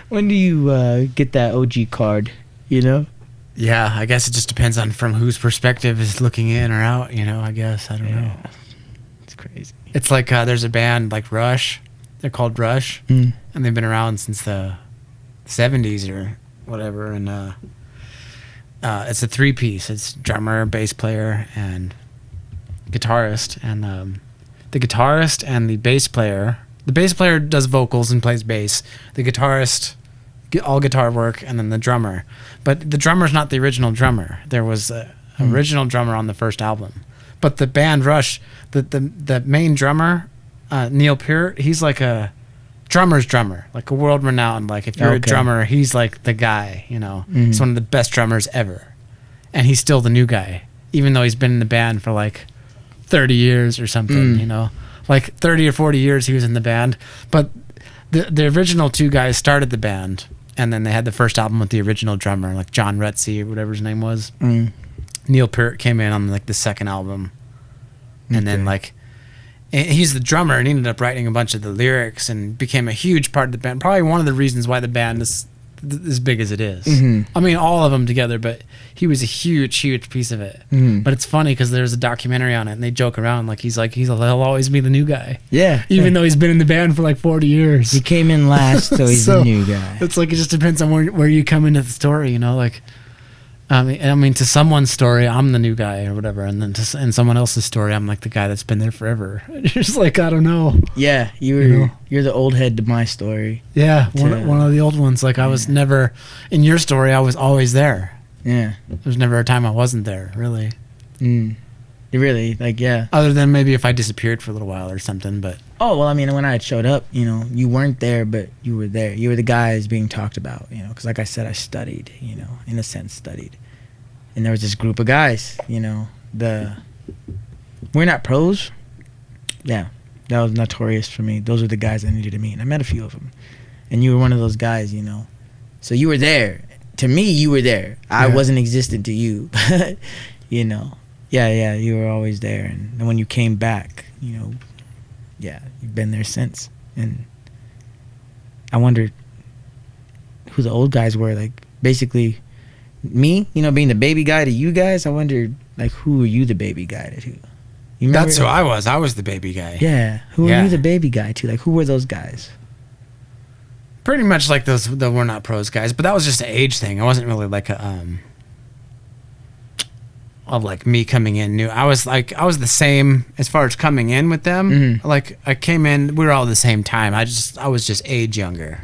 When do you get that OG card? Yeah, I guess it just depends on from whose perspective is looking in or out. I guess I don't know. It's crazy. It's like there's a band like Rush. They're called Rush, and they've been around since the 70s or whatever. And it's a three-piece. It's drummer, bass player, and guitarist. And the guitarist and the bass player. The bass player does vocals and plays bass. The guitarist, all guitar work, and then the drummer. But the drummer's not the original drummer. There was an original drummer on the first album. But the band Rush, the main drummer, Neil Peart, he's like a drummer's drummer, like a world-renowned. Like if you're a drummer, he's like the guy. He's one of the best drummers ever, and he's still the new guy, even though he's been in the band for like 30 years or something. Like 30 or 40 years he was in the band. But the original two guys started the band, and then they had the first album with the original drummer, like John Rutsey or whatever his name was. Neil Peart came in on like the second album, and then like he's the drummer and he ended up writing a bunch of the lyrics and became a huge part of the band. Probably one of the reasons why the band is as big as it is. I mean, all of them together, but he was a huge piece of it. But it's funny because there's a documentary on it, and they joke around like he'll always be the new guy. Yeah, even though he's been in the band for like 40 years. He came in last, so he's the new guy. It's like it just depends on where you come into the story. Like. I mean, to someone's story, I'm the new guy or whatever, and then in someone else's story, I'm like the guy that's been there forever. Just like I don't know. Yeah, you're the old head to my story. Yeah, one of the old ones. Like I was never in your story. I was always there. Yeah, there's never a time I wasn't there. Really. Really, like yeah. Other than maybe if I disappeared for a little while or something, but. Oh well, I mean, when I had showed up, you weren't there, but you were there. You were the guys being talked about, because like I said, I studied, in a sense studied. And there was this group of guys, we're not pros. Yeah, that was notorious for me. Those were the guys I needed to meet. And I met a few of them. And you were one of those guys, So you were there. To me, you were there. I wasn't existent to you. But, yeah, you were always there. And when you came back, you've been there since. And I wondered who the old guys were. Like, basically... Me, being the baby guy to you guys, I wondered, like, who were you the baby guy to? You remember? That's who I was. I was the baby guy. Yeah. Who were you the baby guy to? Like, who were those guys? Pretty much like the We're Not Pros guys, but that was just an age thing. I wasn't really like of like me coming in new. I was the same as far as coming in with them. Like I came in, we were all the same time. I was just age younger.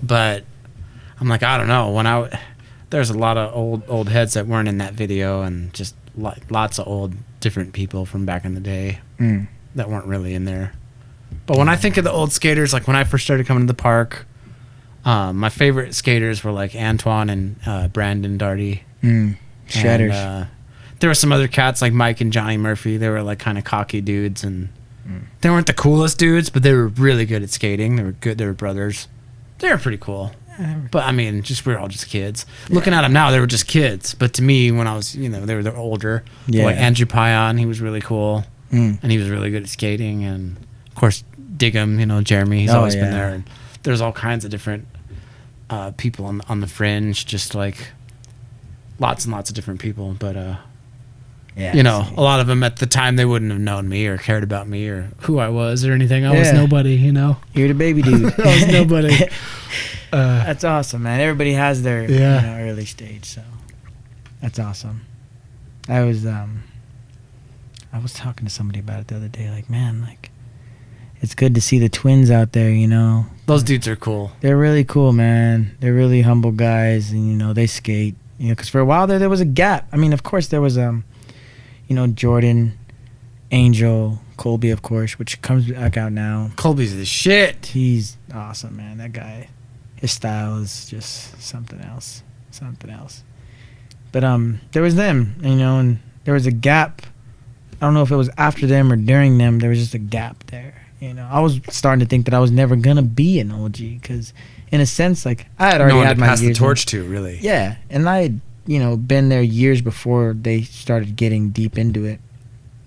But I'm like, I don't know, there's a lot of old heads that weren't in that video, and just lots of old different people from back in the day that weren't really in there. But when I think of the old skaters, like when I first started coming to the park, my favorite skaters were like Antoine and Brandon Darty. Shredders. And, there were some other cats like Mike and Johnny Murphy. They were like kind of cocky dudes, and they weren't the coolest dudes, but they were really good at skating. They were good. They were brothers. They were pretty cool. But I mean, we were all just kids. Looking at them now, they were just kids. But to me, when I was, they're older. Yeah. Like Andrew Pion, he was really cool, and he was really good at skating. And of course, Diggum, Jeremy, he's always been there. And there's all kinds of different people on the fringe, just like lots and lots of different people. But a lot of them at the time, they wouldn't have known me or cared about me or who I was or anything. I was nobody. You're the baby dude. I was nobody. That's awesome, man. Everybody has their early stage, so that's awesome. I was talking to somebody about it the other day. Like, man, like it's good to see the twins out there. Those dudes are cool. They're really cool, man. They're really humble guys, and they skate. Because for a while there was a gap. I mean, of course there was Jordan, Angel, Colby, of course, which comes back out now. Colby's the shit. He's awesome, man. That guy, his style is just something else. But there was them, and there was a gap. I don't know if it was after them or during them. There was just a gap there. I was starting to think that I was never gonna be an OG because, in a sense, like I had already had my pass the years torch to, really. Yeah, and I had been there years before they started getting deep into it.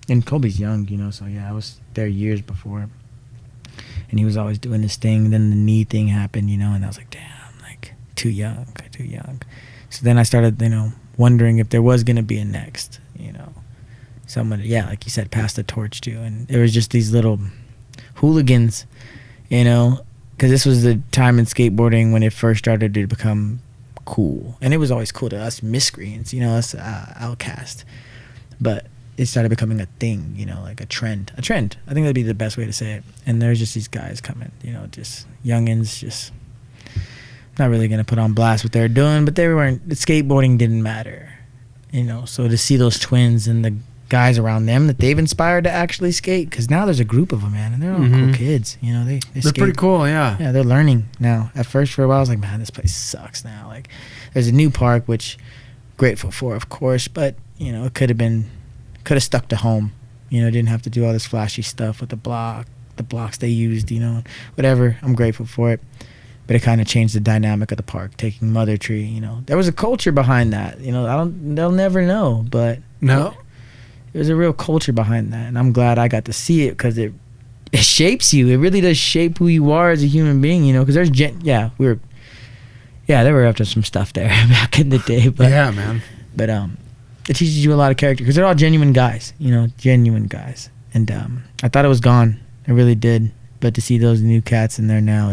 And Colby's young, so yeah, I was there years before. And he was always doing this thing. Then the knee thing happened, and I was like, damn, like too young. So then I started, wondering if there was gonna be a next, someone, like you said, pass the torch to. And there was just these little hooligans, because this was the time in skateboarding when it first started to become cool. And it was always cool to us miscreants, us outcast. But it started becoming a thing, like a trend. I think that'd be the best way to say it. And there's just these guys coming, just youngins, just not really going to put on blast what they're doing, but skateboarding didn't matter, So to see those twins and the guys around them that they've inspired to actually skate, because now there's a group of them, man, and they're all cool kids. They're skate. Pretty cool, yeah. Yeah, they're learning now. At first, for a while, I was like, man, this place sucks now. Like, there's a new park, which grateful for, of course, but it could have stuck to home. Didn't have to do all this flashy stuff with the blocks they used. Whatever. I'm grateful for it, but it kind of changed the dynamic of the park. Taking Mother Tree, there was a culture behind that. They'll never know, but no. There's a real culture behind that, and I'm glad I got to see it because it shapes you. It really does shape who you are as a human being, because there's they were up to some stuff there back in the day, but yeah, man. But it teaches you a lot of character because they're all genuine guys, genuine guys. And I thought it was gone, I really did. But to see those new cats in there now,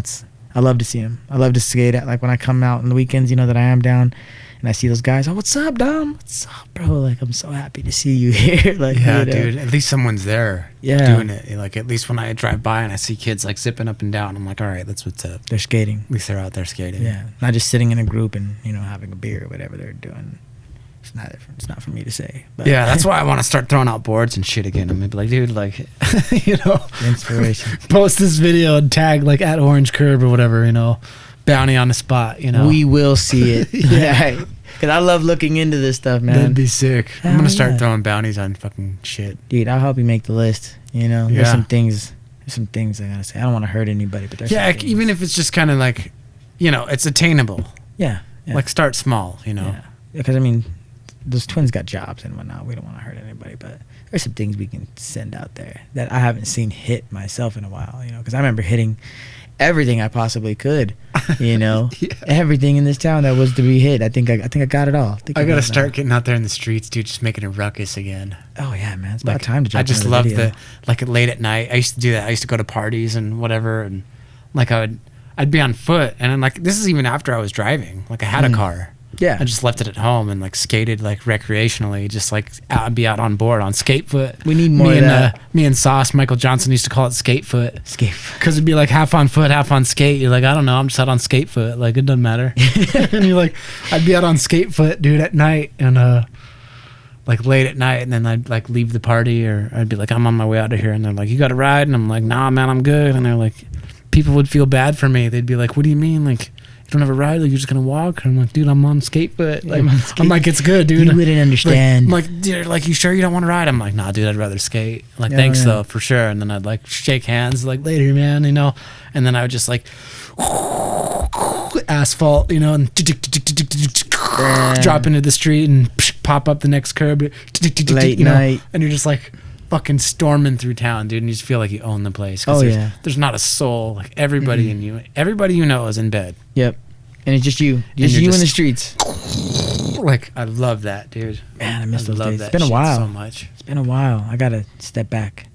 I love to see them. I love to skate at, like when I come out on the weekends, that I am down. And I see those guys. Oh, what's up, Dom? What's up, bro? Like, I'm so happy to see you here. Like, yeah, dude. At least someone's there. Yeah. Doing it. Like, at least when I drive by and I see kids like zipping up and down, I'm like, all right, that's what's up. They're skating. At least they're out there skating. Yeah. Not just sitting in a group and having a beer or whatever they're doing. It's not for me to say. But yeah, that's why I want to start throwing out boards and shit again. I'm gonna be like, dude, like, inspiration. Post this video and tag like at Orange Curb or whatever, bounty on the spot. We will see it. Yeah. Because I love looking into this stuff, man. That'd be sick. I'm going to start throwing bounties on fucking shit. Dude, I'll help you make the list. There's some things I got to say. I don't want to hurt anybody, but there's some things. Even if it's just kind of like, it's attainable. Yeah. Like start small, Yeah. Because, I mean, those twins got jobs and whatnot. We don't want to hurt anybody, but there's some things we can send out there that I haven't seen hit myself in a while, because I remember hitting everything I possibly could, everything in this town that was to be hit. I think I got it all. I gotta start getting out there in the streets, dude, just making a ruckus again. Oh yeah, man, it's about time to jump. I just love late at night. I used to do that. I used to go to parties and whatever, and like I'd be on foot, and I'm like, this is even after I was driving. Like I had a car. Yeah. I just left it at home and like skated like recreationally, just like be out on board on Skatefoot. We need more of that. Me and Sauce, Michael Johnson used to call it Skatefoot. Skatefoot. Because it'd be like half on foot, half on skate. You're like, I don't know, I'm just out on Skatefoot. Like, it doesn't matter. And you're like, I'd be out on Skatefoot, dude, at night and like late at night, and then I'd like leave the party, or I'd be like, I'm on my way out of here, and they're like, you got a ride? And I'm like, nah, man, I'm good. And they're like, people would feel bad for me. They'd be like, what do you mean? Like, you don't have a ride? Like, you're just gonna walk? And I'm like, dude, I'm on skatefoot. Like, I'm like, it's good, dude. You wouldn't understand. Like, dude, like, you sure you don't want to ride? I'm like, nah, dude, I'd rather skate. Like, thanks though, for sure. And then I'd like shake hands, like, later, man, you know. And then I would just like asphalt, you know, and drop into the street and pop up the next curb. Late night, and you're just like fucking storming through town, dude, and you just feel like you own the place. There's not a soul. Like, everybody everybody you know is in bed. Yep. And it's just you in the streets. Like, I love that, dude. Man, I miss those days. It's been a while. So much. It's been a while. I gotta step back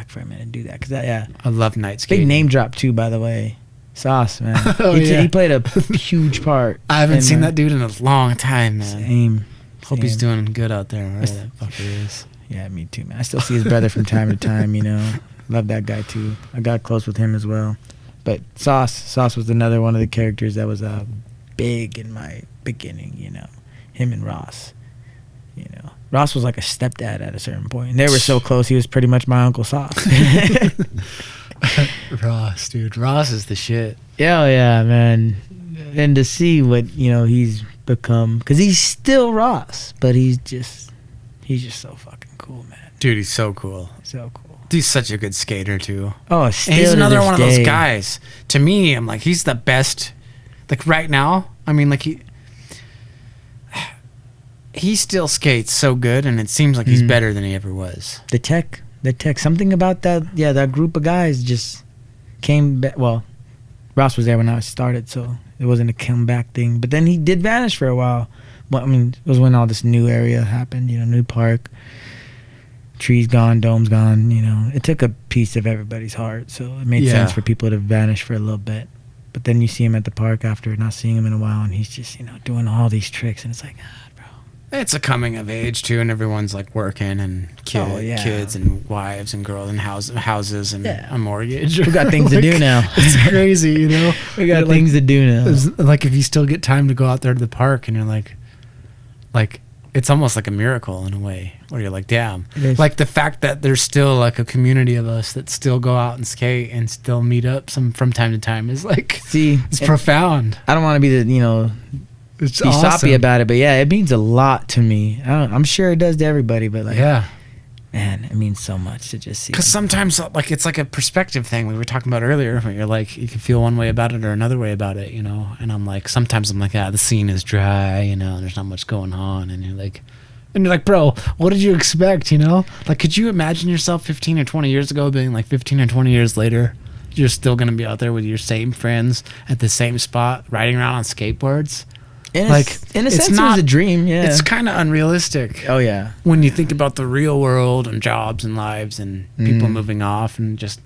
for a minute and do that, because I love night skating. Big name drop too, by the way. Sauce, man. He played a huge part. I haven't seen that dude in a long time, man. Same. Hope he's doing good out there, wherever that fucker is. Yeah, me too, man. I still see his brother from time to time, you know. Love that guy too. I got close with him as well. But Sauce was another one of the characters that was big in my beginning, you know. Him and Ross, you know. Ross was like a stepdad at a certain point. And they were so close, he was pretty much my Uncle Sauce. Ross, dude. Ross is the shit. Yeah, man. And to see what, you know, he's become, because he's still Ross, but he's just so fucking cool, man. Dude, he's so cool. So cool. He's such a good skater too. Oh, still he's another one of those guys. To me, I'm like, he's the best. Like, right now, I mean, like, he still skates so good, and it seems like he's better than he ever was. The tech, something about that. Yeah, that group of guys just came back. Well, Ross was there when I started, so it wasn't a comeback thing. But then he did vanish for a while. Well, I mean, it was when all this new area happened, you know, new park. Trees gone, dome's gone, you know. It took a piece of everybody's heart, so it made sense for people to vanish for a little bit. But then you see him at the park after not seeing him in a while, and he's just, you know, doing all these tricks, and it's like, God, bro. It's a coming of age too, and everyone's like working and kids and wives and girls and houses and a mortgage. We got things to do now. It's crazy, you know. We got things to do now. Like, if you still get time to go out there to the park, and you're like it's almost like a miracle in a way, where you're like, damn. Like, the fact that there's still like a community of us that still go out and skate and still meet up from time to time is like, it's profound. I don't want to be the, you know, be soppy about it, but yeah, it means a lot to me. I'm sure it does to everybody, but like, man, it means so much to just see. Because sometimes, like, it's like a perspective thing we were talking about earlier, where you're like, you can feel one way about it or another way about it, you know. And I'm like, sometimes I'm like, the scene is dry, you know, there's not much going on, and you're like, bro, what did you expect, you know? Like, could you imagine yourself 15 or 20 years ago being like 15 or 20 years later, you're still gonna be out there with your same friends at the same spot, riding around on skateboards? In a sense, it was a dream. Yeah, it's kind of unrealistic. Oh yeah, when you think about the real world and jobs and lives and people moving off and just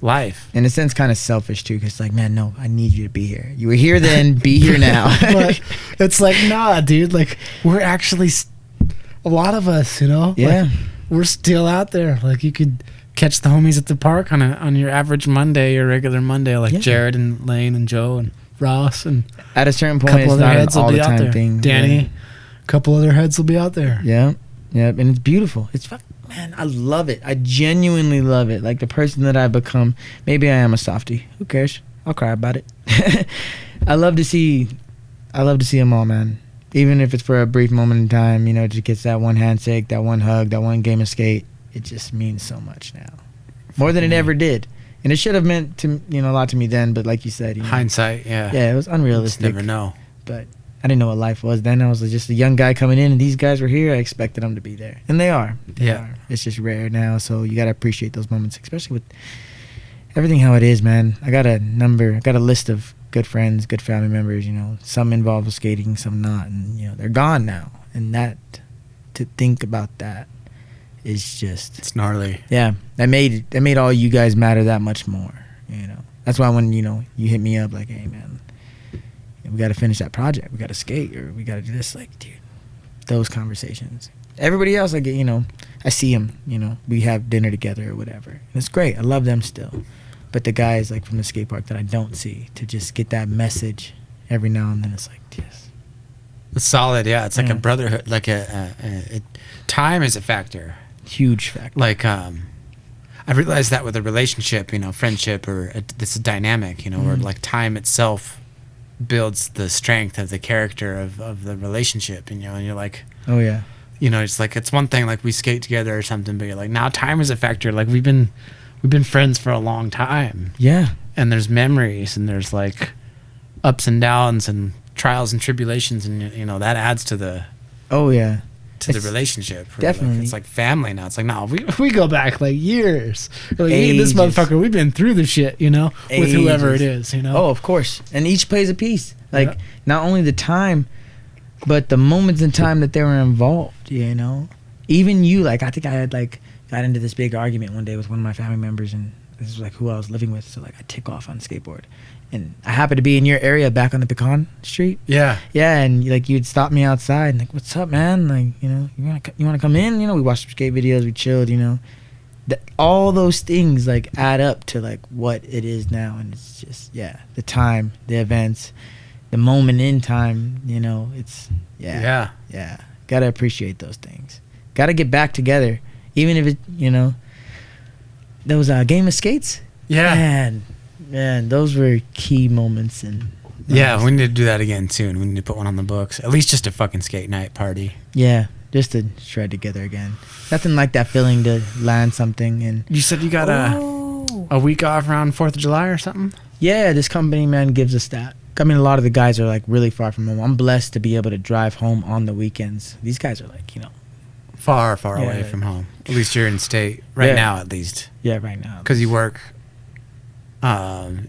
life. In a sense, kind of selfish too, because like, man, no, I need you to be here. You were here then, be here now. But it's like, nah, dude. Like, we're actually a lot of us, you know. Yeah, like, we're still out there. Like, you could catch the homies at the park on your average Monday or regular Monday, like Jared and Lane and Joe and Ross, and at a certain point, it's not an all the time thing. Danny, a couple other heads will be out there. Yeah, and it's beautiful. It's man, I love it. I genuinely love it. Like, the person that I've become. Maybe I am a softie. Who cares? I'll cry about it. I love to see them all, man. Even if it's for a brief moment in time, you know, just gets that one handshake, that one hug, that one game of skate. It just means so much now, more than it ever did. And it should have meant to, you know, a lot to me then, but like you said, you know, hindsight, yeah, it was unrealistic. You never know. But I didn't know what life was then. I was just a young guy coming in, and these guys were here. I expected them to be there, and they are. They are. It's just rare now, so you gotta appreciate those moments, especially with everything how it is, man. I got a list of good friends, good family members. You know, some involved with skating, some not, and you know, they're gone now. And that, to think about that, is just, it's gnarly. Yeah, that made all you guys matter that much more. You know, that's why when, you know, you hit me up like, hey man, we got to finish that project, we got to skate, or we got to do this, like, dude, those conversations. Everybody else, I get, you know, I see them, you know, we have dinner together or whatever, and it's great. I love them still, but the guys like from the skate park that I don't see, to just get that message every now and then, it's like, yes, it's solid. Yeah, it's like a brotherhood, like time is a factor. Huge factor. Like, I realized that with a relationship, you know, friendship, or it's a dynamic, you know, where like time itself builds the strength of the character of the relationship, and you're like, Oh yeah. it's like, it's one thing like we skate together or something, but you're like, now time is a factor. Like we've been friends for a long time. Yeah. And there's memories, and there's like ups and downs and trials and tribulations, and that adds to the Oh yeah. the relationship. Definitely. It's like family now. It's like, no, we go back like years. Like, me and this motherfucker, we've been through the shit, with whoever it is, Oh, of course. And each plays a piece. Like, not only the time, but the moments in time that they were involved, Even you, like, I think I had, like, got into this big argument one day with one of my family members, and this is, like, who I was living with. So, like, I tick off on the skateboard. And I happened to be in your area back on the Pecan Street. Yeah. Yeah, and like you'd stop me outside and like, what's up, man? Like, you want to come in? We watched some skate videos, we chilled, all those things like add up to like what it is now, and it's just the time, the events, the moment in time, it's yeah. Gotta appreciate those things. Gotta get back together, even if it those game of skates. Yeah. Man, those were key moments. And yeah, we need to do that again soon. We need to put one on the books. At least just a fucking skate night party. Yeah, just to shred together again. Nothing like that feeling to land something. And you said you got a week off around 4th of July or something? Yeah, this company, man, gives us that. I mean, a lot of the guys are like really far from home. I'm blessed to be able to drive home on the weekends. These guys are like, far away from home. At least you're in state right now, at least. Yeah, right now. Because you work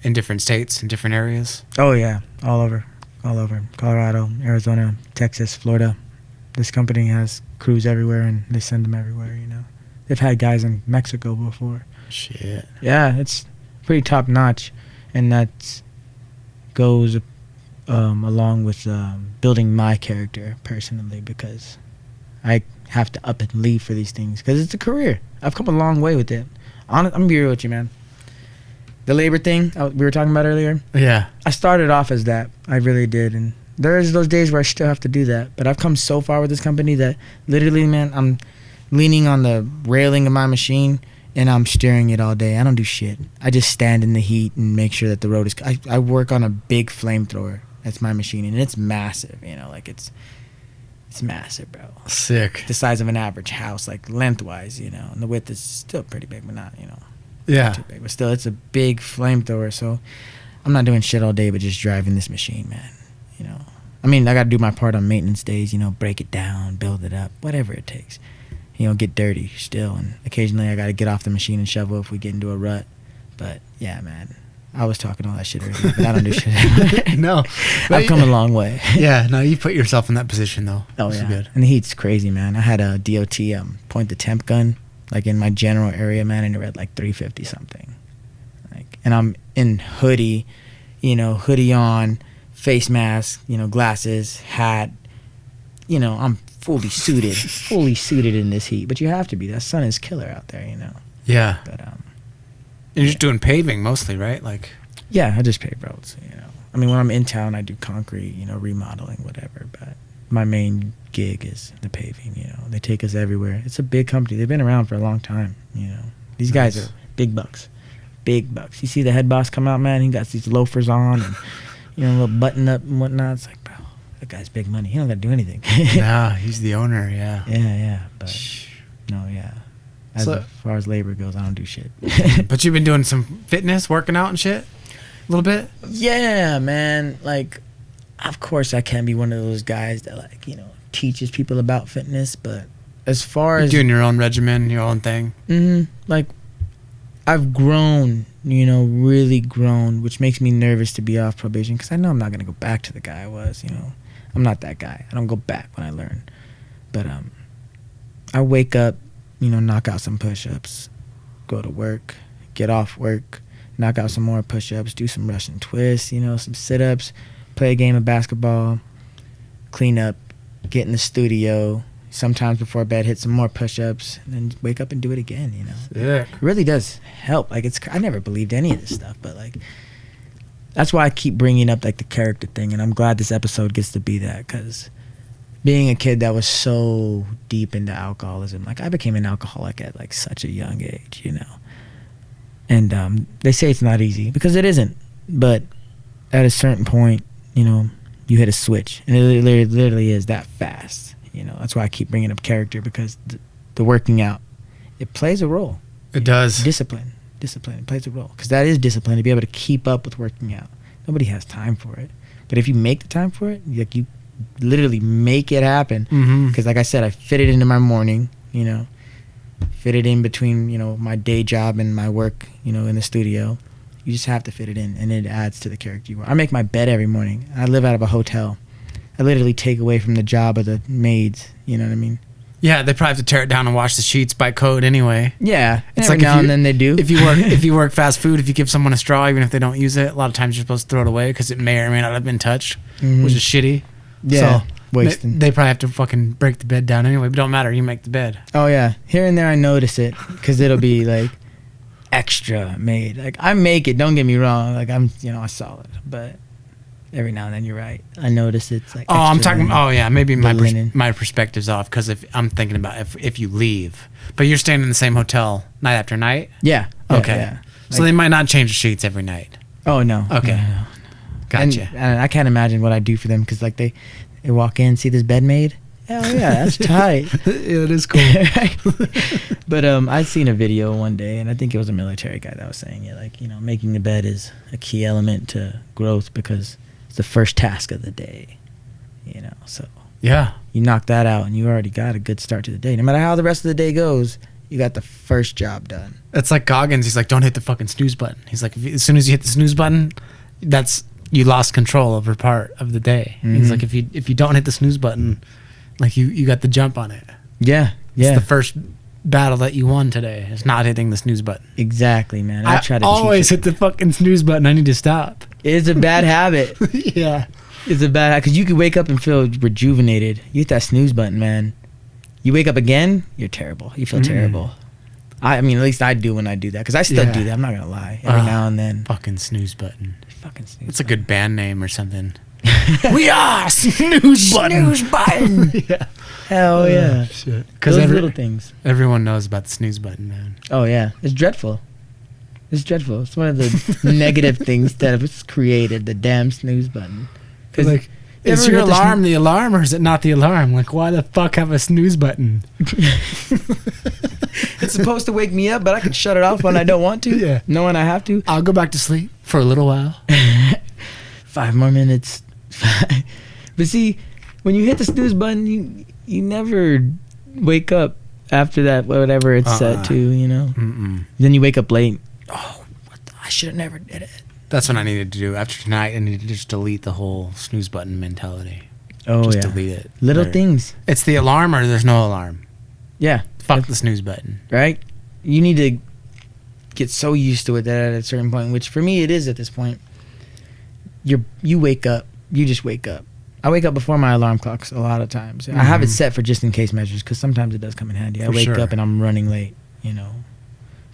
in different states, in different areas. Oh yeah, all over Colorado, Arizona, Texas, Florida. This company has crews everywhere, and they send them everywhere. They've had guys in Mexico before. Shit. Yeah, it's pretty top notch, and that goes along with building my character personally, because I have to up and leave for these things because it's a career. I've come a long way with it. I'm gonna be real with you, man. The labor thing we were talking about earlier. Yeah. I started off as that. I really did. And there's those days where I still have to do that. But I've come so far with this company that literally, man, I'm leaning on the railing of my machine and I'm steering it all day. I don't do shit. I just stand in the heat and make sure that the road is... I work on a big flamethrower. That's my machine. And it's massive, like it's massive, bro. Sick. The size of an average house, like lengthwise, And the width is still pretty big, but not, Yeah. too big, but still, it's a big flamethrower. So I'm not doing shit all day, but just driving this machine, man. I mean, I got to do my part on maintenance days. Break it down, build it up, whatever it takes. Get dirty still, and occasionally I got to get off the machine and shovel if we get into a rut. But yeah, man, I was talking all that shit earlier, but I don't do shit. No, I've come a long way. Yeah, no, you put yourself in that position though. Oh This yeah, is good. and the heat's crazy, man. I had a DOT point the temp gun. Like in my general area, man, and it read like 350 something. Like, and I'm in hoodie, hoodie on, face mask, glasses, hat. I'm fully suited in this heat. But you have to be. That sun is killer out there, Yeah. But And you're just doing paving mostly, right? Like. Yeah, I just pave roads. I mean, when I'm in town, I do concrete, remodeling, whatever. But my main gig is the paving. They take us everywhere. It's a big company. They've been around for a long time. These guys are big bucks. You see the head boss come out, man. He got these loafers on and a little button up and whatnot. It's like, bro, that guy's big money. He don't got to do anything. Nah, he's the owner. Yeah. Yeah. But no, yeah. As far as labor goes, I don't do shit. But you've been doing some fitness, working out and shit, a little bit. Yeah, man. Like, of course, I can't be one of those guys that teaches people about fitness, but as far as doing your own regimen, your own thing. Like, I've grown, really grown, which makes me nervous to be off probation because I know I'm not gonna go back to the guy I was. I'm not that guy. I don't go back when I learn. But I wake up, knock out some push-ups, go to work, get off work, knock out some more push-ups, do some Russian twists, some sit-ups, play a game of basketball, clean up, get in the studio, sometimes before bed hit some more push-ups, and then wake up and do it again. Yeah. It really does help. Like, I never believed any of this stuff, but like, that's why I keep bringing up like the character thing, and I'm glad this episode gets to be that, because being a kid that was so deep into alcoholism, like I became an alcoholic at like such a young age, and they say it's not easy because it isn't, but at a certain point, you know, you hit a switch, and it literally is that fast. You know, that's why I keep bringing up character, because the working out, it plays a role. It does. Discipline. It plays a role, because that is discipline, to be able to keep up with working out. Nobody has time for it, but if you make the time for it, like, you literally make it happen. Because like I said, I fit it into my morning, you know, fit it in between, you know, my day job and my work, you know, in the studio. You just have to fit it in, and it adds to the character you are. I make my bed every morning. I live out of a hotel. I literally take away from the job of the maids. You know what I mean? Yeah, they probably have to tear it down and wash the sheets by code anyway. Yeah, it's every like now and then they do. If you work fast food, if you give someone a straw, even if they don't use it, a lot of times you're supposed to throw it away because it may or may not have been touched, which is shitty. Yeah, so wasting. They probably have to fucking break the bed down anyway. But don't matter, you make the bed. Oh yeah, here and there I notice it, because it'll be like extra made. Like, I make it, don't get me wrong, like, I'm, you know, I saw it, but every now and then, you're right, I notice it's like I'm talking, maybe linen. my perspective's off, because if I'm thinking about if you leave, but you're staying in the same hotel night after night. Yeah. Okay. Yeah. So they might not change the sheets every night. Oh no. Okay. No. Gotcha. And I can't imagine what I do for them, because like they walk in, see this bed made. Hell yeah, that's tight. Yeah, it is cool. But I seen a video one day, and I think it was a military guy that was saying it. Like, you know, making the bed is a key element to growth, because it's the first task of the day. You know, so yeah, you knock that out, and you already got a good start to the day. No matter how the rest of the day goes, you got the first job done. It's like Goggins. He's like, don't hit the fucking snooze button. He's like, as soon as you hit the snooze button, you lost control over part of the day. He's like, if you don't hit the snooze button, like you got the jump on it. Yeah. It's the first battle that you won today. It's not hitting the snooze button. Exactly, man. I try to always hit the fucking snooze button. I need to stop. It's a bad habit. Yeah. It's a bad habit, because you could wake up and feel rejuvenated. You hit that snooze button, man. You wake up again, you're terrible. You feel terrible. I mean, at least I do when I do that, because I still do that. I'm not going to lie. Every now and then. Fucking snooze button. Fucking snooze It's a good band name or something. We are Snooze Button. Snooze Button. Yeah. Hell yeah. Shit. Because little things. Everyone knows about the snooze button, man. Oh yeah, it's dreadful. It's dreadful. It's one of the negative things that was created. The damn snooze button. Because like, is your alarm the alarm, or is it not the alarm? Like, why the fuck have a snooze button? It's supposed to wake me up, but I can shut it off when I don't want to. Yeah. Knowing I have to. I'll go back to sleep for a little while. 5 more minutes. But see, when you hit the snooze button, you never wake up after that, whatever it's set to, you know. Then you wake up late. Oh, I should have never did it. That's what I needed to do after tonight. I needed to just delete the whole snooze button mentality. Oh, just yeah. delete it. Little things. It's the alarm, or there's no alarm. Yeah. Fuck the snooze button. Right? You need to get so used to it that at a certain point, which for me it is at this point, you wake up. You just wake up. I wake up before my alarm clocks a lot of times. I have it set for just in case measures, because sometimes it does come in handy. I wake up and I'm running late, you know.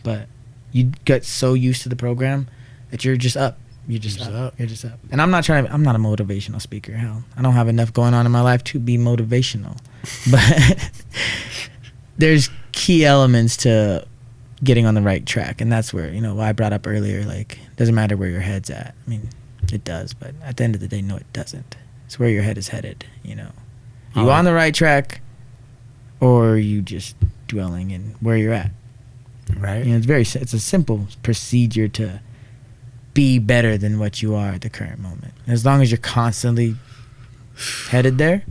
But you get so used to the program that you're just up. You're just up. You're just up. And I'm not a motivational speaker. Hell, I don't have enough going on in my life to be motivational. But there's key elements to getting on the right track, and that's where, you know, what I brought up earlier, like, it doesn't matter where your head's at. I mean, it does, but at the end of the day, no, it doesn't. It's where your head is headed, you know. You on the right track, or you just dwelling in where you're at. Right. You know, it's a simple procedure to be better than what you are at the current moment. As long as you're constantly headed there,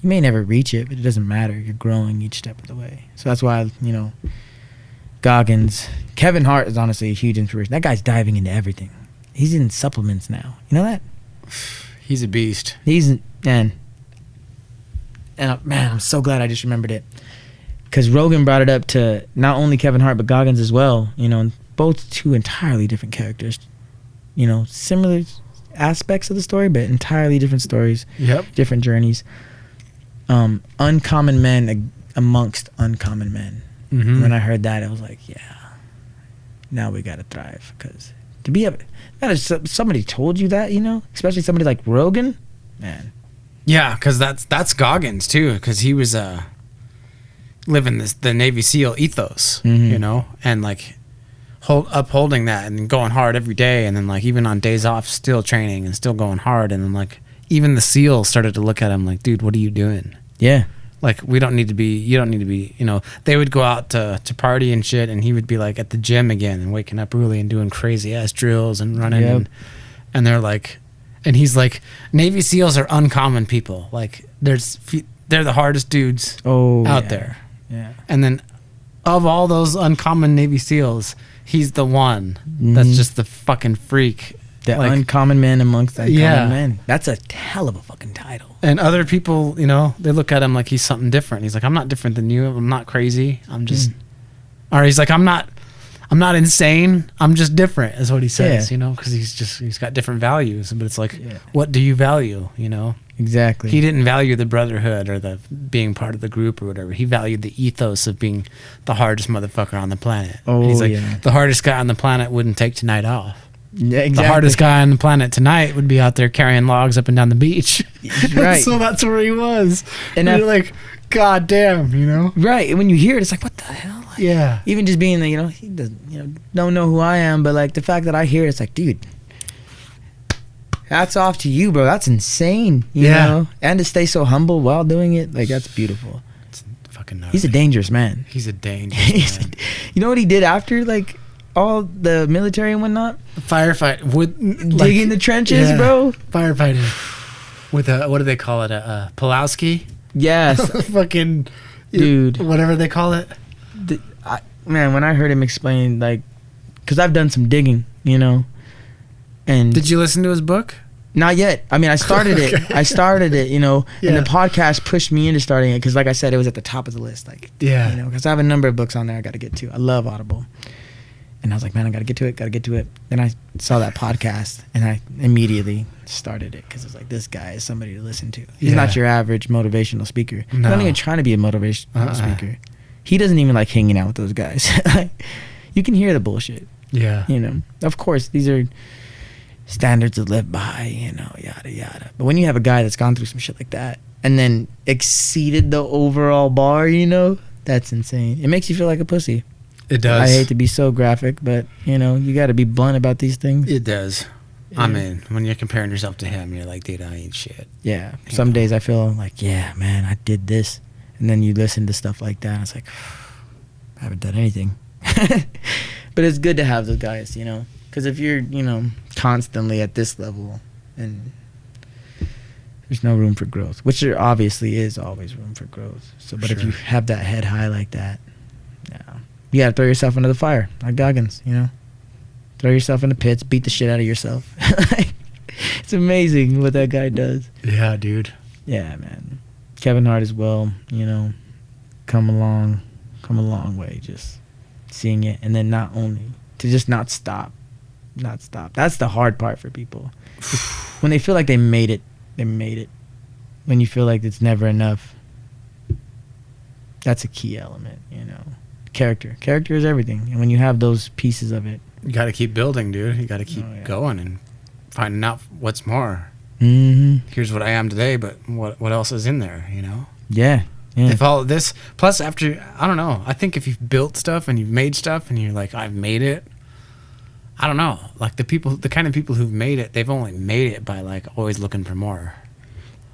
you may never reach it, but it doesn't matter. You're growing each step of the way. So that's why, you know, Goggins, Kevin Hart is honestly a huge inspiration. That guy's diving into everything. He's in supplements now. You know that? He's a beast. Man, I'm so glad I just remembered it. Because Rogan brought it up to not only Kevin Hart, but Goggins as well. You know, both two entirely different characters. You know, similar aspects of the story, but entirely different stories. Yep. Different journeys. Uncommon men amongst uncommon men. Mm-hmm. When I heard that, I was like, yeah, now we got to thrive. Because to be somebody told you that, you know, especially somebody like Rogan, man. Yeah, because that's Goggins too, because he was living the Navy SEAL ethos, you know, and like, upholding that and going hard every day, and then like even on days off still training and still going hard, and then like even the SEALs started to look at him like, dude, what are you doing? Yeah. Like, you don't need to be, you know. They would go out to party and shit, and he would be like at the gym again and waking up early and doing crazy ass drills and running. And they're like, and he's like, Navy SEALs are uncommon people. Like, they're the hardest dudes out there. Yeah. And then of all those uncommon Navy SEALs, he's the one that's just the fucking freak. The uncommon man amongst uncommon men. That's a hell of a fucking title. And other people, you know, they look at him like he's something different. He's like, I'm not different than you. I'm not crazy. I'm just, or he's like, I'm not insane. I'm just different, is what he says, you know, because he's got different values. But it's like, what do you value, you know? Exactly. He didn't value the brotherhood or the being part of the group or whatever. He valued the ethos of being the hardest motherfucker on the planet. Oh, and he's like, the hardest guy on the planet wouldn't take tonight off. Yeah, exactly. The hardest guy on the planet tonight would be out there carrying logs up and down the beach. Right. So that's where he was. And you're like, God damn, you know? Right. And when you hear it, it's like, what the hell? Like, yeah. Even just being, you know, he doesn't, you know, don't know who I am, but like the fact that I hear it, it's like, dude, hats off to you, bro. That's insane. You know? And to stay so humble while doing it, like, that's beautiful. It's fucking gnarly. He's a dangerous man. He's a dangerous man. You know what he did after, like, all the military and whatnot? Firefight. Digging the trenches, bro. Firefighting. With a, what do they call it? A Pulowski? Yes. Fucking... Dude. Whatever they call it. Man, when I heard him explain, like... Because I've done some digging, you know? And did you listen to his book? Not yet. I mean, I started it. I started it, you know, and the podcast pushed me into starting it because, like I said, it was at the top of the list. Like, you know, because I have a number of books on there I got to get to. I love Audible. And I was like, man, I got to get to it. Then I saw that podcast, and I immediately started it because it's like, this guy is somebody to listen to. He's not your average motivational speaker. He's not even trying to be a motivational speaker. He doesn't even like hanging out with those guys. You can hear the bullshit. Yeah. You know, of course, these are standards to live by, you know, yada, yada. But when you have a guy that's gone through some shit like that and then exceeded the overall bar, you know, that's insane. It makes you feel like a pussy. It does. I hate to be so graphic, but, you know, you got to be blunt about these things. It does. Yeah. I mean, when you're comparing yourself to him, you're like, dude, I ain't shit. Yeah. Some days I feel like, yeah, man, I did this. And then you listen to stuff like that, and it's like, I haven't done anything. But it's good to have those guys, you know. Because if you're, you know, constantly at this level, and there's no room for growth, which there obviously is always room for growth. So, but if you have that head high like that, you got to throw yourself into the fire, like Goggins, you know. Throw yourself in the pits, beat the shit out of yourself. It's amazing what that guy does. Yeah, dude. Yeah, man. Kevin Hart as well, you know, come a long way just seeing it. And then not only to just not stop. That's the hard part for people. When they feel like they made it. When you feel like it's never enough, that's a key element, you know. Character is everything, and when you have those pieces of it, you got to keep building, dude. You got to keep going and finding out what's more. Here's what I am today, but what else is in there, you know? Yeah. If all of this, plus after, I don't know, I think if you've built stuff and you've made stuff and you're like, I've made it, I don't know, like the kind of people who've made it, they've only made it by like always looking for more.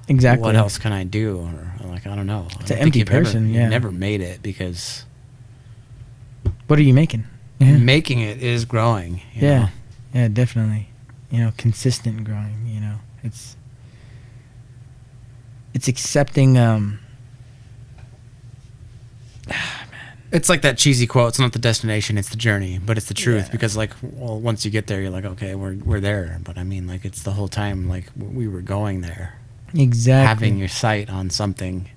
Exactly. What else can I do? Or like, I don't know. It's an empty person. You've never made it because. What are you making? Making it is growing. You know? Yeah, definitely. You know, consistent growing. You know, it's accepting. Man. It's like that cheesy quote. It's not the destination, it's the journey, but it's the truth because, like, well, once you get there, you're like, okay, we're there. But I mean, like, it's the whole time, like, we were going there. Exactly. Having your sight on something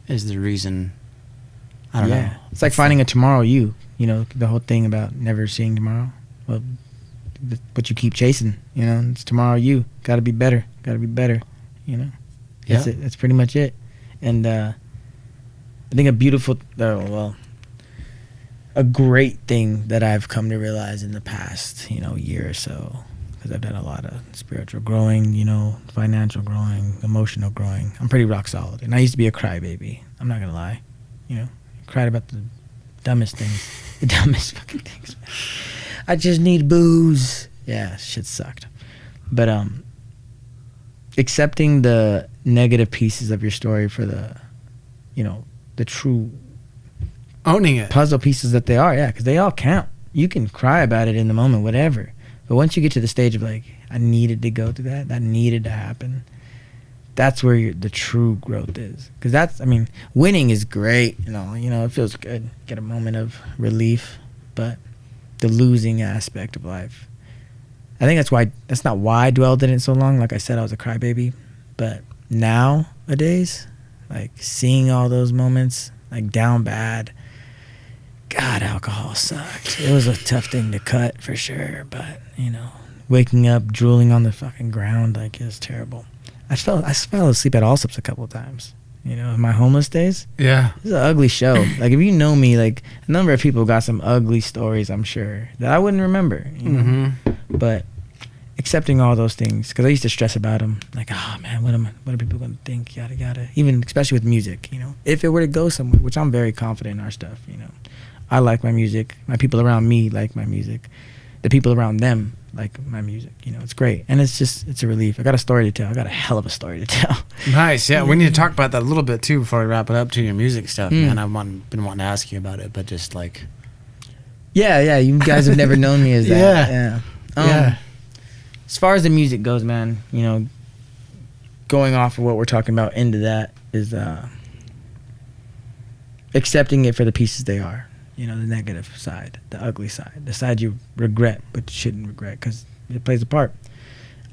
is the reason. I don't know. It's like finding a tomorrow you. You know, the whole thing about never seeing tomorrow. Well, but you keep chasing. You know, it's tomorrow you. Got to be better. You know. That's it. That's pretty much it. And I think a great thing that I've come to realize in the past, you know, year or so, because I've done a lot of spiritual growing, you know, financial growing, emotional growing. I'm pretty rock solid. And I used to be a crybaby. I'm not going to lie. You know, I cried about the Dumbest things. The dumbest fucking things, man. I just need booze. Yeah, shit sucked. But accepting the negative pieces of your story for the, the true owning it, puzzle pieces that they are, yeah, because they all count. You can cry about it in the moment, whatever. But once you get to the stage of like, I needed to go through that needed to happen, that's where the true growth is. Because winning is great, it feels good. Get a moment of relief, but the losing aspect of life, I think that's not why I dwelled in it so long. Like I said, I was a crybaby, but nowadays, like seeing all those moments, like down bad, God, alcohol sucked. It was a tough thing to cut for sure, but waking up drooling on the fucking ground, like it was terrible. I fell asleep at Allsup's a couple of times. In my homeless days. Yeah. This is an ugly show. Like if you know me, like a number of people got some ugly stories, I'm sure, that I wouldn't remember. But accepting all those things, because I used to stress about them. Like, oh man, what are people gonna think? Yada yada. Even especially with music, if it were to go somewhere, which I'm very confident in our stuff. I like my music. My people around me like my music. The people around them like my music. It's great, and it's a relief. I got a story to tell. I got a hell of a story to tell. Nice. Yeah, we need to talk about that a little bit too before we wrap it up to your music stuff, man. I've been wanting to ask you about it, but just like, yeah, you guys have never known me as that. Yeah. As far as the music goes, man, going off of what we're talking about into that is accepting it for the pieces they are. The negative side, the ugly side, the side you regret but shouldn't regret because it plays a part.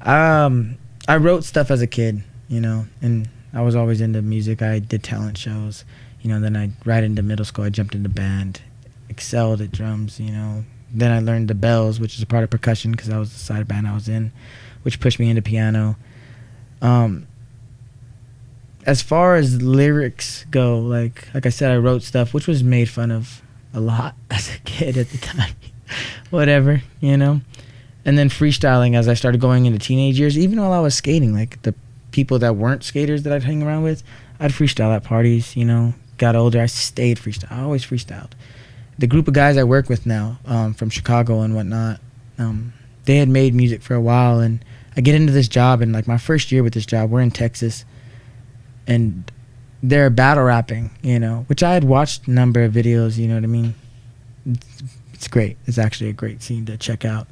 I wrote stuff as a kid, and I was always into music. I did talent shows, then right into middle school, I jumped into band, excelled at drums, Then I learned the bells, which is a part of percussion because that was the side band I was in, which pushed me into piano. As far as lyrics go, like I said, I wrote stuff which was made fun of a lot as a kid at the time. Whatever, And then freestyling as I started going into teenage years, even while I was skating, like the people that weren't skaters that I'd hang around with, I'd freestyle at parties, Got older, I stayed freestyle. I always freestyled. The group of guys I work with now, from Chicago and whatnot, they had made music for a while, and I get into this job, and like my first year with this job, we're in Texas, and they're battle rapping, which I had watched a number of videos, you know what I mean? It's great. It's actually a great scene to check out.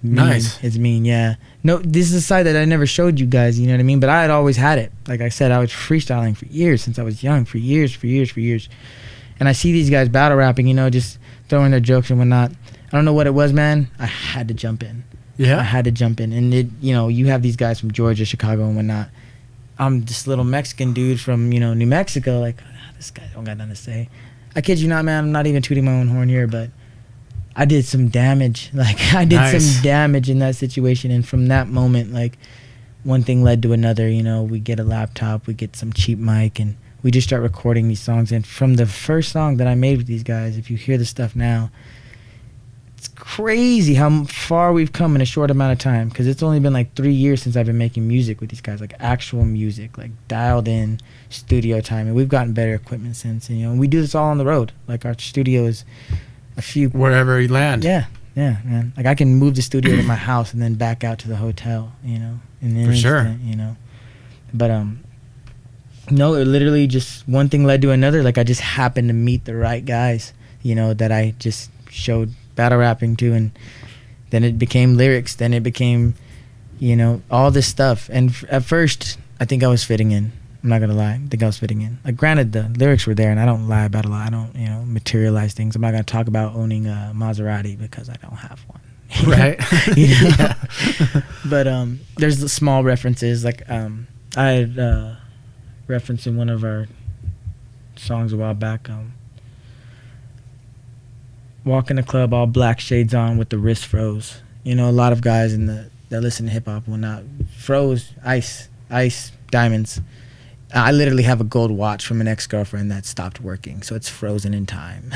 Nice. It's mean, yeah. No, this is a side that I never showed you guys, you know what I mean? But I had always had it. Like I said, I was freestyling for years since I was young, for years. And I see these guys battle rapping, just throwing their jokes and whatnot. I don't know what it was, man. I had to jump in. Yeah. I had to jump in. And you have these guys from Georgia, Chicago and whatnot. I'm this little Mexican dude from, New Mexico. Like, this guy don't got nothing to say. I kid you not, man. I'm not even tooting my own horn here, but I did some damage. Like, I did some damage in that situation. And from that moment, like, one thing led to another. We get a laptop, we get some cheap mic, and we just start recording these songs. And from the first song that I made with these guys, if you hear the stuff now, it's crazy how far we've come in a short amount of time, because it's only been like 3 years since I've been making music with these guys, like actual music, like dialed in studio time, and we've gotten better equipment since. And we do this all on the road. Like our studio is a few wherever you land. Yeah, man. Like I can move the studio to my house and then back out to the hotel, in an For sure. instant, But no, it literally just one thing led to another. Like I just happened to meet the right guys, that I just showed battle rapping to, and then it became lyrics, then it became all this stuff. And at first I think I was fitting in. I'm not gonna lie, I think I was fitting in. Like granted, the lyrics were there, and I don't lie about a lot. I don't materialize things. I'm not gonna talk about owning a Maserati because I don't have one. Right. Yeah. But there's the small references, like I had referenced in one of our songs a while back, walk in the club all black shades on with the wrist froze. A lot of guys that listen to hip hop will not froze, ice diamonds. I literally have a gold watch from an ex-girlfriend that stopped working, so it's frozen in time.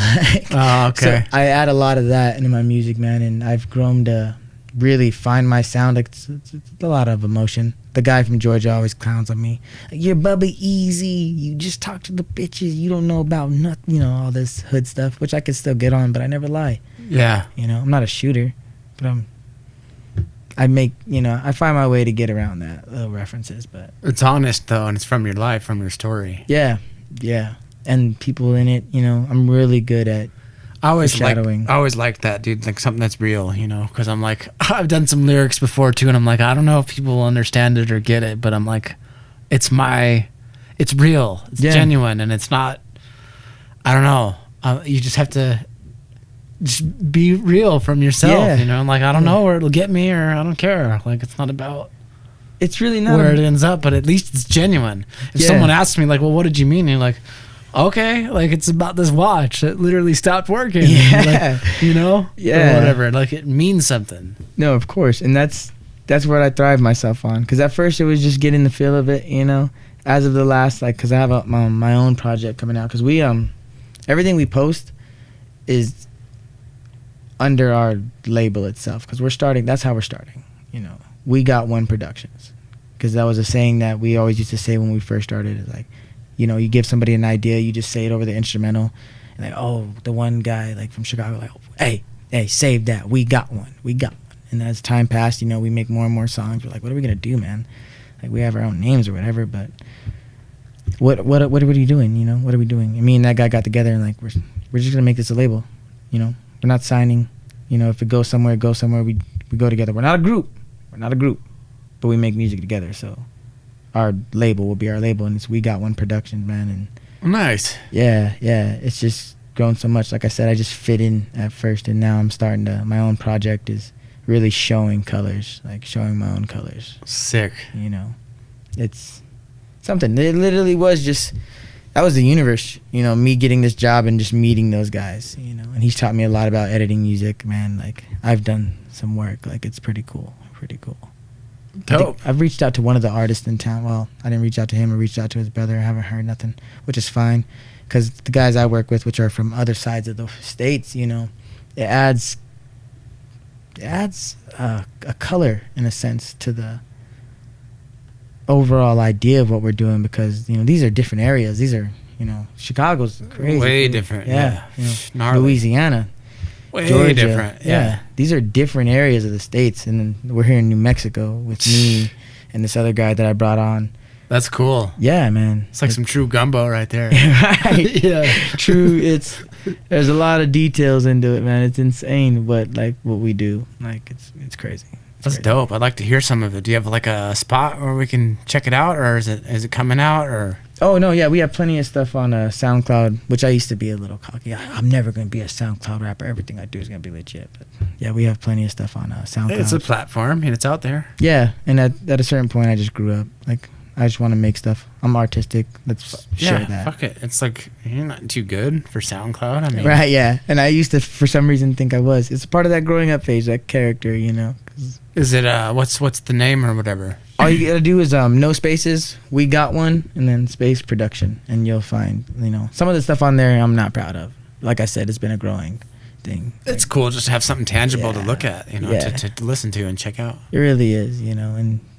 Oh, okay. So I add a lot of that into my music, man, and I've grown to really find my sound. Like it's a lot of emotion. the guy from Georgia always clowns on me. You're Bubba Easy. You just talk to the bitches. You don't know about nothing, all this hood stuff, which I could still get on, but I never lie. Yeah. I'm not a shooter, but I find my way to get around that little references, but it's honest though, and it's from your life, from your story. Yeah. And people in it, I'm really good at foreshadowing. I always like that, dude. Like something that's real, because I'm like, I've done some lyrics before too, and I'm like, I don't know if people will understand it or get it, but I'm like, it's real, it's genuine, and it's not. I don't know. You just have to just be real from yourself, I'm like, I don't know where it'll get me, or I don't care. Like, it's not about. It's really not where it ends up, but at least it's genuine. If someone asks me, like, well, what did you mean? And you're like, okay, like, it's about this watch that literally stopped working. Yeah. Like, or whatever. Like, it means something. No, of course. And that's what I thrive myself on. Because at first it was just getting the feel of it, As of the last, like, because I have my own project coming out. Because we, everything we post is under our label itself. Because we're starting, that's how we're starting, We Got One Productions. Because that was a saying that we always used to say when we first started. It's like, you give somebody an idea, you just say it over the instrumental, and like, oh, the one guy like from Chicago, like, hey, save that. We got one. And as time passed, we make more and more songs. We're like, what are we gonna do, man? Like, we have our own names or whatever, but what are you doing? What are we doing? And me and that guy got together and like, we're just gonna make this a label. We're not signing. If it goes somewhere, we go together. We're not a group, but we make music together. So our label will be our label, and it's We Got One Production, man. And nice. Yeah. It's just grown so much. Like I said, I just fit in at first, and now I'm starting to. My own project is really showing colors, like showing my own colors. Sick. It's something. It literally was just. That was the universe, me getting this job and just meeting those guys, And he's taught me a lot about editing music, man. Like, I've done some work. Like, it's pretty cool. Dope. I've reached out to one of the artists in town. Well, I didn't reach out to him. I reached out to his brother. I haven't heard nothing, which is fine, because the guys I work with, which are from other sides of the states, it adds a color, in a sense, to the overall idea of what we're doing, because these are different areas. These are Chicago's crazy, way different. Yeah. Louisiana. Way Georgia, different. Yeah. These are different areas of the states, and then we're here in New Mexico with me and this other guy that I brought on. That's cool. Yeah, man. It's like some true gumbo right there. Right. Yeah. True. There's a lot of details into it, man. It's insane, but like what we do, like it's crazy. That's dope. I'd like to hear some of it. Do you have like a spot where we can check it out, or is it coming out, or? Oh no, yeah, we have plenty of stuff on SoundCloud, which I used to be a little cocky. I'm never gonna be a SoundCloud rapper. Everything I do is gonna be legit. But yeah, we have plenty of stuff on SoundCloud. It's a platform, and it's out there. Yeah, and at a certain point, I just grew up. Like, I just want to make stuff. I'm artistic. Let's share that. Fuck it. It's like, you're not too good for SoundCloud. I mean, right? Yeah, and I used to, for some reason, think I was. It's part of that growing up phase, that character, Is it what's the name or whatever? All you gotta do is no spaces. We Got One, and then space production, and you'll find some of the stuff on there I'm not proud of. Like I said, it's been a growing thing. It's cool just to have something tangible to look at, to listen to and check out. It really is,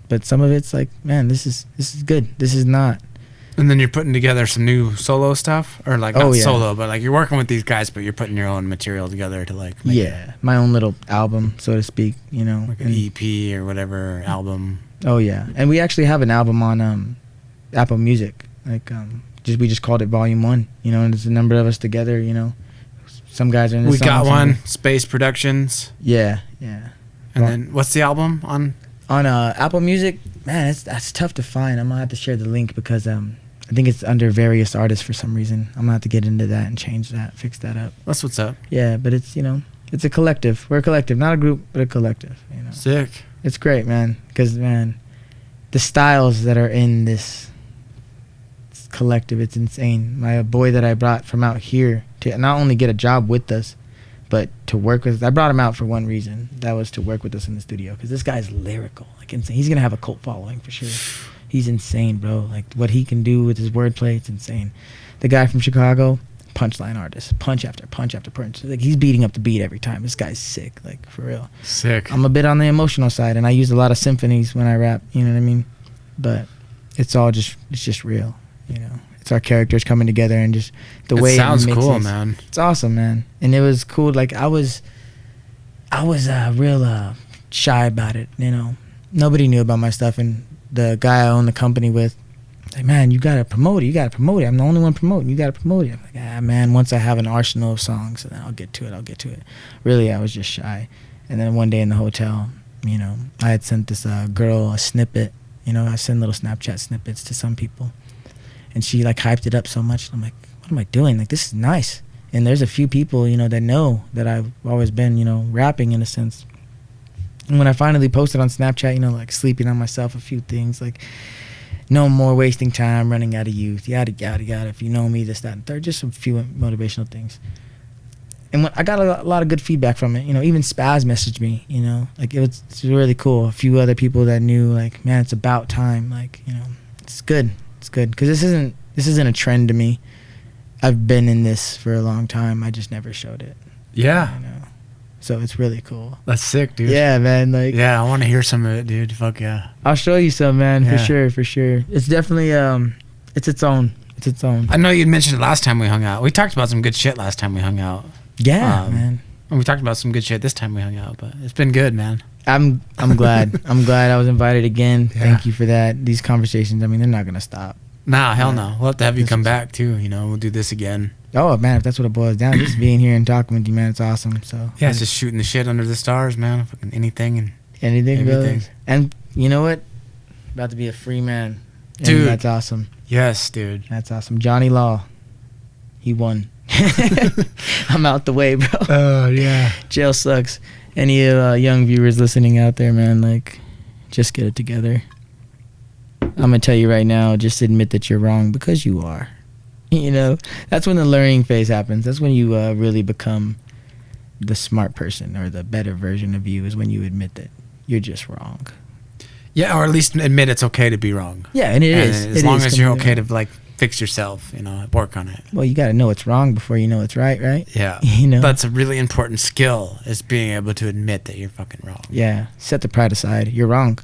but some of it's like, man, this is good. This is not. And then you're putting together some new solo stuff, or like not solo, but like you're working with these guys, but you're putting your own material together to like make my own little album, so to speak. Like an EP or whatever album. Oh yeah, and we actually have an album on Apple Music. Like we just called it Volume 1. And there's a number of us together. Some guys are in. We Got One, Space Productions. Yeah. And then what's the album on? On Apple Music, man, that's tough to find. I'm gonna have to share the link because I think it's under various artists for some reason. I'm gonna have to get into that and change that, fix that up. That's what's up. Yeah, but it's it's a collective. We're a collective, not a group, but a collective. Sick. It's great, man. Because the styles that are in this collective, it's insane. My boy that I brought from out here to not only get a job with us, but to work with. I brought him out for one reason. That was to work with us in the studio, because this guy's lyrical, like insane. He's gonna have a cult following for sure. He's insane, bro. Like what he can do with his wordplay, it's insane. The guy from Chicago, punchline artist, punch after punch after punch. Like, he's beating up the beat every time. This guy's sick, like, for real. Sick. I'm a bit on the emotional side, and I use a lot of symphonies when I rap. You know what I mean? but it's just real, you know. It's our characters coming together and just the way it sounds mixes. cool, man. It's awesome, man. And it was cool. Like I was real shy about it, you know. Nobody knew about my stuff, and the guy I owned the company with, like, man, you gotta promote it. I'm the only one promoting. You gotta promote it. I'm like, man, once I have an arsenal of songs, then I'll get to it. Really, I was just shy. And then one day in the hotel, you know, I had sent this girl a snippet. You know, I send little Snapchat snippets to some people, and she like hyped it up so much. I'm like, what am I doing? Like, this is nice. And there's a few people, you know, that know that I've always been, you know, rapping in a sense. And when I finally posted on Snapchat, you know, like sleeping on myself, a few things like, no more wasting time, running out of youth, yada, yada, yada. If you know me, this, that, and third. Just a few motivational things. And when I got a lot of good feedback from it. You know, even Spaz messaged me, you know. Like, it's really cool. A few other people that knew, like, man, it's about time. Like, you know, it's good. It's good. Because this isn't a trend to me. I've been in this for a long time. I just never showed it. Yeah. You know? So it's really cool. That's sick, dude. Yeah, man. Like, yeah, I want to hear some of it, dude. Fuck yeah. I'll show you some, man. Yeah. For sure. It's definitely it's its own. I know you mentioned it last time we hung out. We talked about some good shit last time we hung out. Yeah, man. And we talked about some good shit this time we hung out, but it's been good, man. I'm glad. I'm glad I was invited again. Yeah. Thank you for that. These conversations, I mean, they're not gonna stop. Nah, hell no. We'll have to have you come back too. You know, we'll do this again. Oh man, if that's what it boils down, just being here and talking with you, man, it's awesome. So yeah, it's just shooting the shit under the stars, man. Fucking anything and anything everything. goes. And you know what? About to be a free man, and dude. That's awesome. Yes, dude. That's awesome. Johnny Law, he won. I'm out the way, bro. Oh yeah. Jail sucks. Any young viewers listening out there, man, like, just get it together. I'm gonna tell you right now, just admit that you're wrong, because you are. You know, that's when the learning phase happens. That's when you really become the smart person, or the better version of you, is when you admit that you're just wrong. Yeah, or at least admit it's okay to be wrong. Yeah, and it is. As long as you're okay to, like, fix yourself, you know, work on it. Well, you got to know it's wrong before you know it's right, right? Yeah. You know, that's a really important skill, is being able to admit that you're fucking wrong. Yeah, set the pride aside. You're wrong.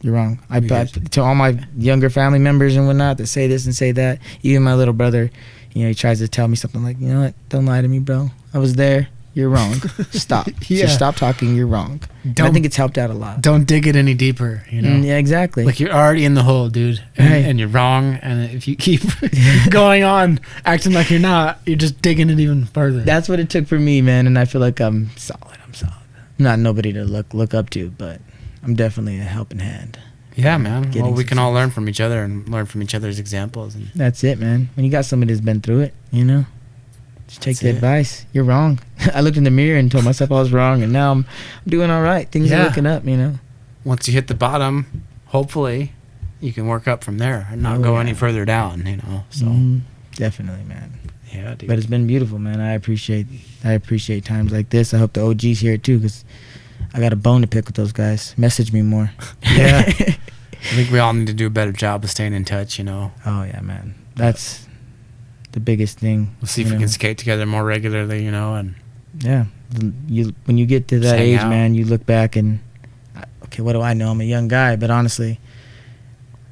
You're wrong. I to all my younger family members and whatnot that say this and say that. Even my little brother, you know, he tries to tell me something like, you know what? Don't lie to me, bro. I was there. You're wrong. Stop. Yeah. Just stop talking. You're wrong. I think it's helped out a lot. Don't dig it any deeper, you know? Yeah, exactly. Like, you're already in the hole, dude. And you're wrong. And if you keep going on acting like you're not, you're just digging it even further. That's what it took for me, man. And I feel like I'm solid. I'm not nobody to look up to, but I'm definitely a helping hand. Yeah, man. Well, we can all learn from each other and learn from each other's examples. And that's it, man. When you got somebody that's been through it, you know, just take the advice. You're wrong. I looked in the mirror and told myself I was wrong, and now I'm doing all right. Things are looking up, you know. Once you hit the bottom, hopefully you can work up from there and not go any further down, you know. So definitely, man. Yeah, dude. But it's been beautiful, man. I appreciate times like this. I hope the OGs hear it too, because I got a bone to pick with those guys. Message me more. Yeah. I think we all need to do a better job of staying in touch, you know. Oh yeah, man. That's the biggest thing. We'll see if we can skate together more regularly, you know. And yeah, when you get to that age, man, you look back and, okay, what do I know? I'm a young guy, but honestly,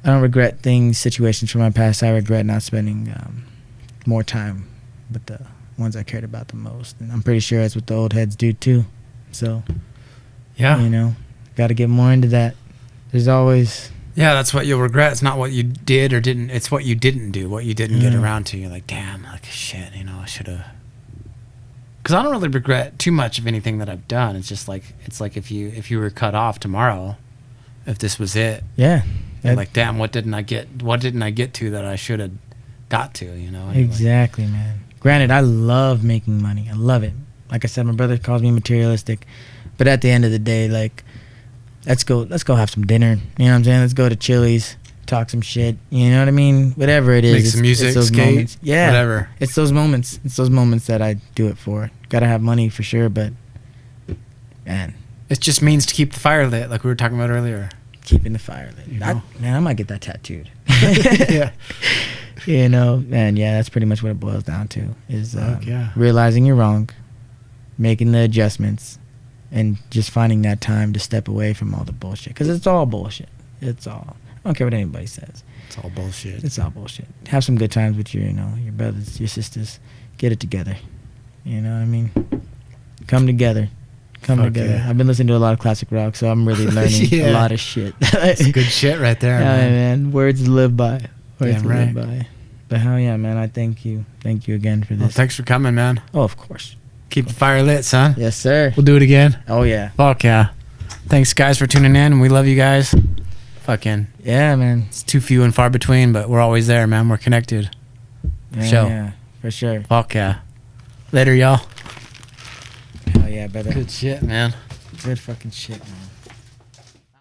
I don't regret situations from my past. I regret not spending more time with the ones I cared about the most, and I'm pretty sure that's what the old heads do too. So yeah, you know, got to get more into that. There's always that's what you'll regret. It's not what you did or didn't. It's what you didn't do, what you didn't get around to. You're like, damn, like, shit, you know, I should have. Because I don't really regret too much of anything that I've done. It's just like, it's like if you were cut off tomorrow, if this was it, you're like, damn, what didn't I get to that I should have got to, you know? Anyway. Exactly, man. Granted, I love making money. I love it. Like I said, my brother calls me materialistic, but at the end of the day, like, let's go have some dinner. You know what I'm saying? Let's go to Chili's, talk some shit. You know what I mean? Whatever it is. Make some music, those skate, moments. Yeah, whatever. It's those moments. It's those moments that I do it for. Gotta have money for sure, but man, it just means to keep the fire lit, like we were talking about earlier. Keeping the fire lit. You know? Man, I might get that tattooed. Yeah. You know, and that's pretty much what it boils down to, is yeah. realizing you're wrong, making the adjustments, and just finding that time to step away from all the bullshit. Because it's all bullshit. It's all. don't care what anybody says. It's all bullshit. It's all bullshit. Have some good times with your brothers, your sisters. Get it together. You know what I mean? Come together. Come together. Yeah. I've been listening to a lot of classic rock, so I'm really learning a lot of shit. It's good shit right there, man. Words to live by. Words to live by. But hell yeah, man. I thank you. Thank you again for this. Well, thanks for coming, man. Oh, of course. Keep the fire lit, son. Yes, sir. We'll do it again. Oh, yeah. Fuck yeah. Thanks, guys, for tuning in. We love you guys. Fucking. Yeah, man. It's too few and far between, but we're always there, man. We're connected. Yeah, for sure. Fuck yeah. Later, y'all. Hell yeah, brother. Good shit, man. Good fucking shit, man.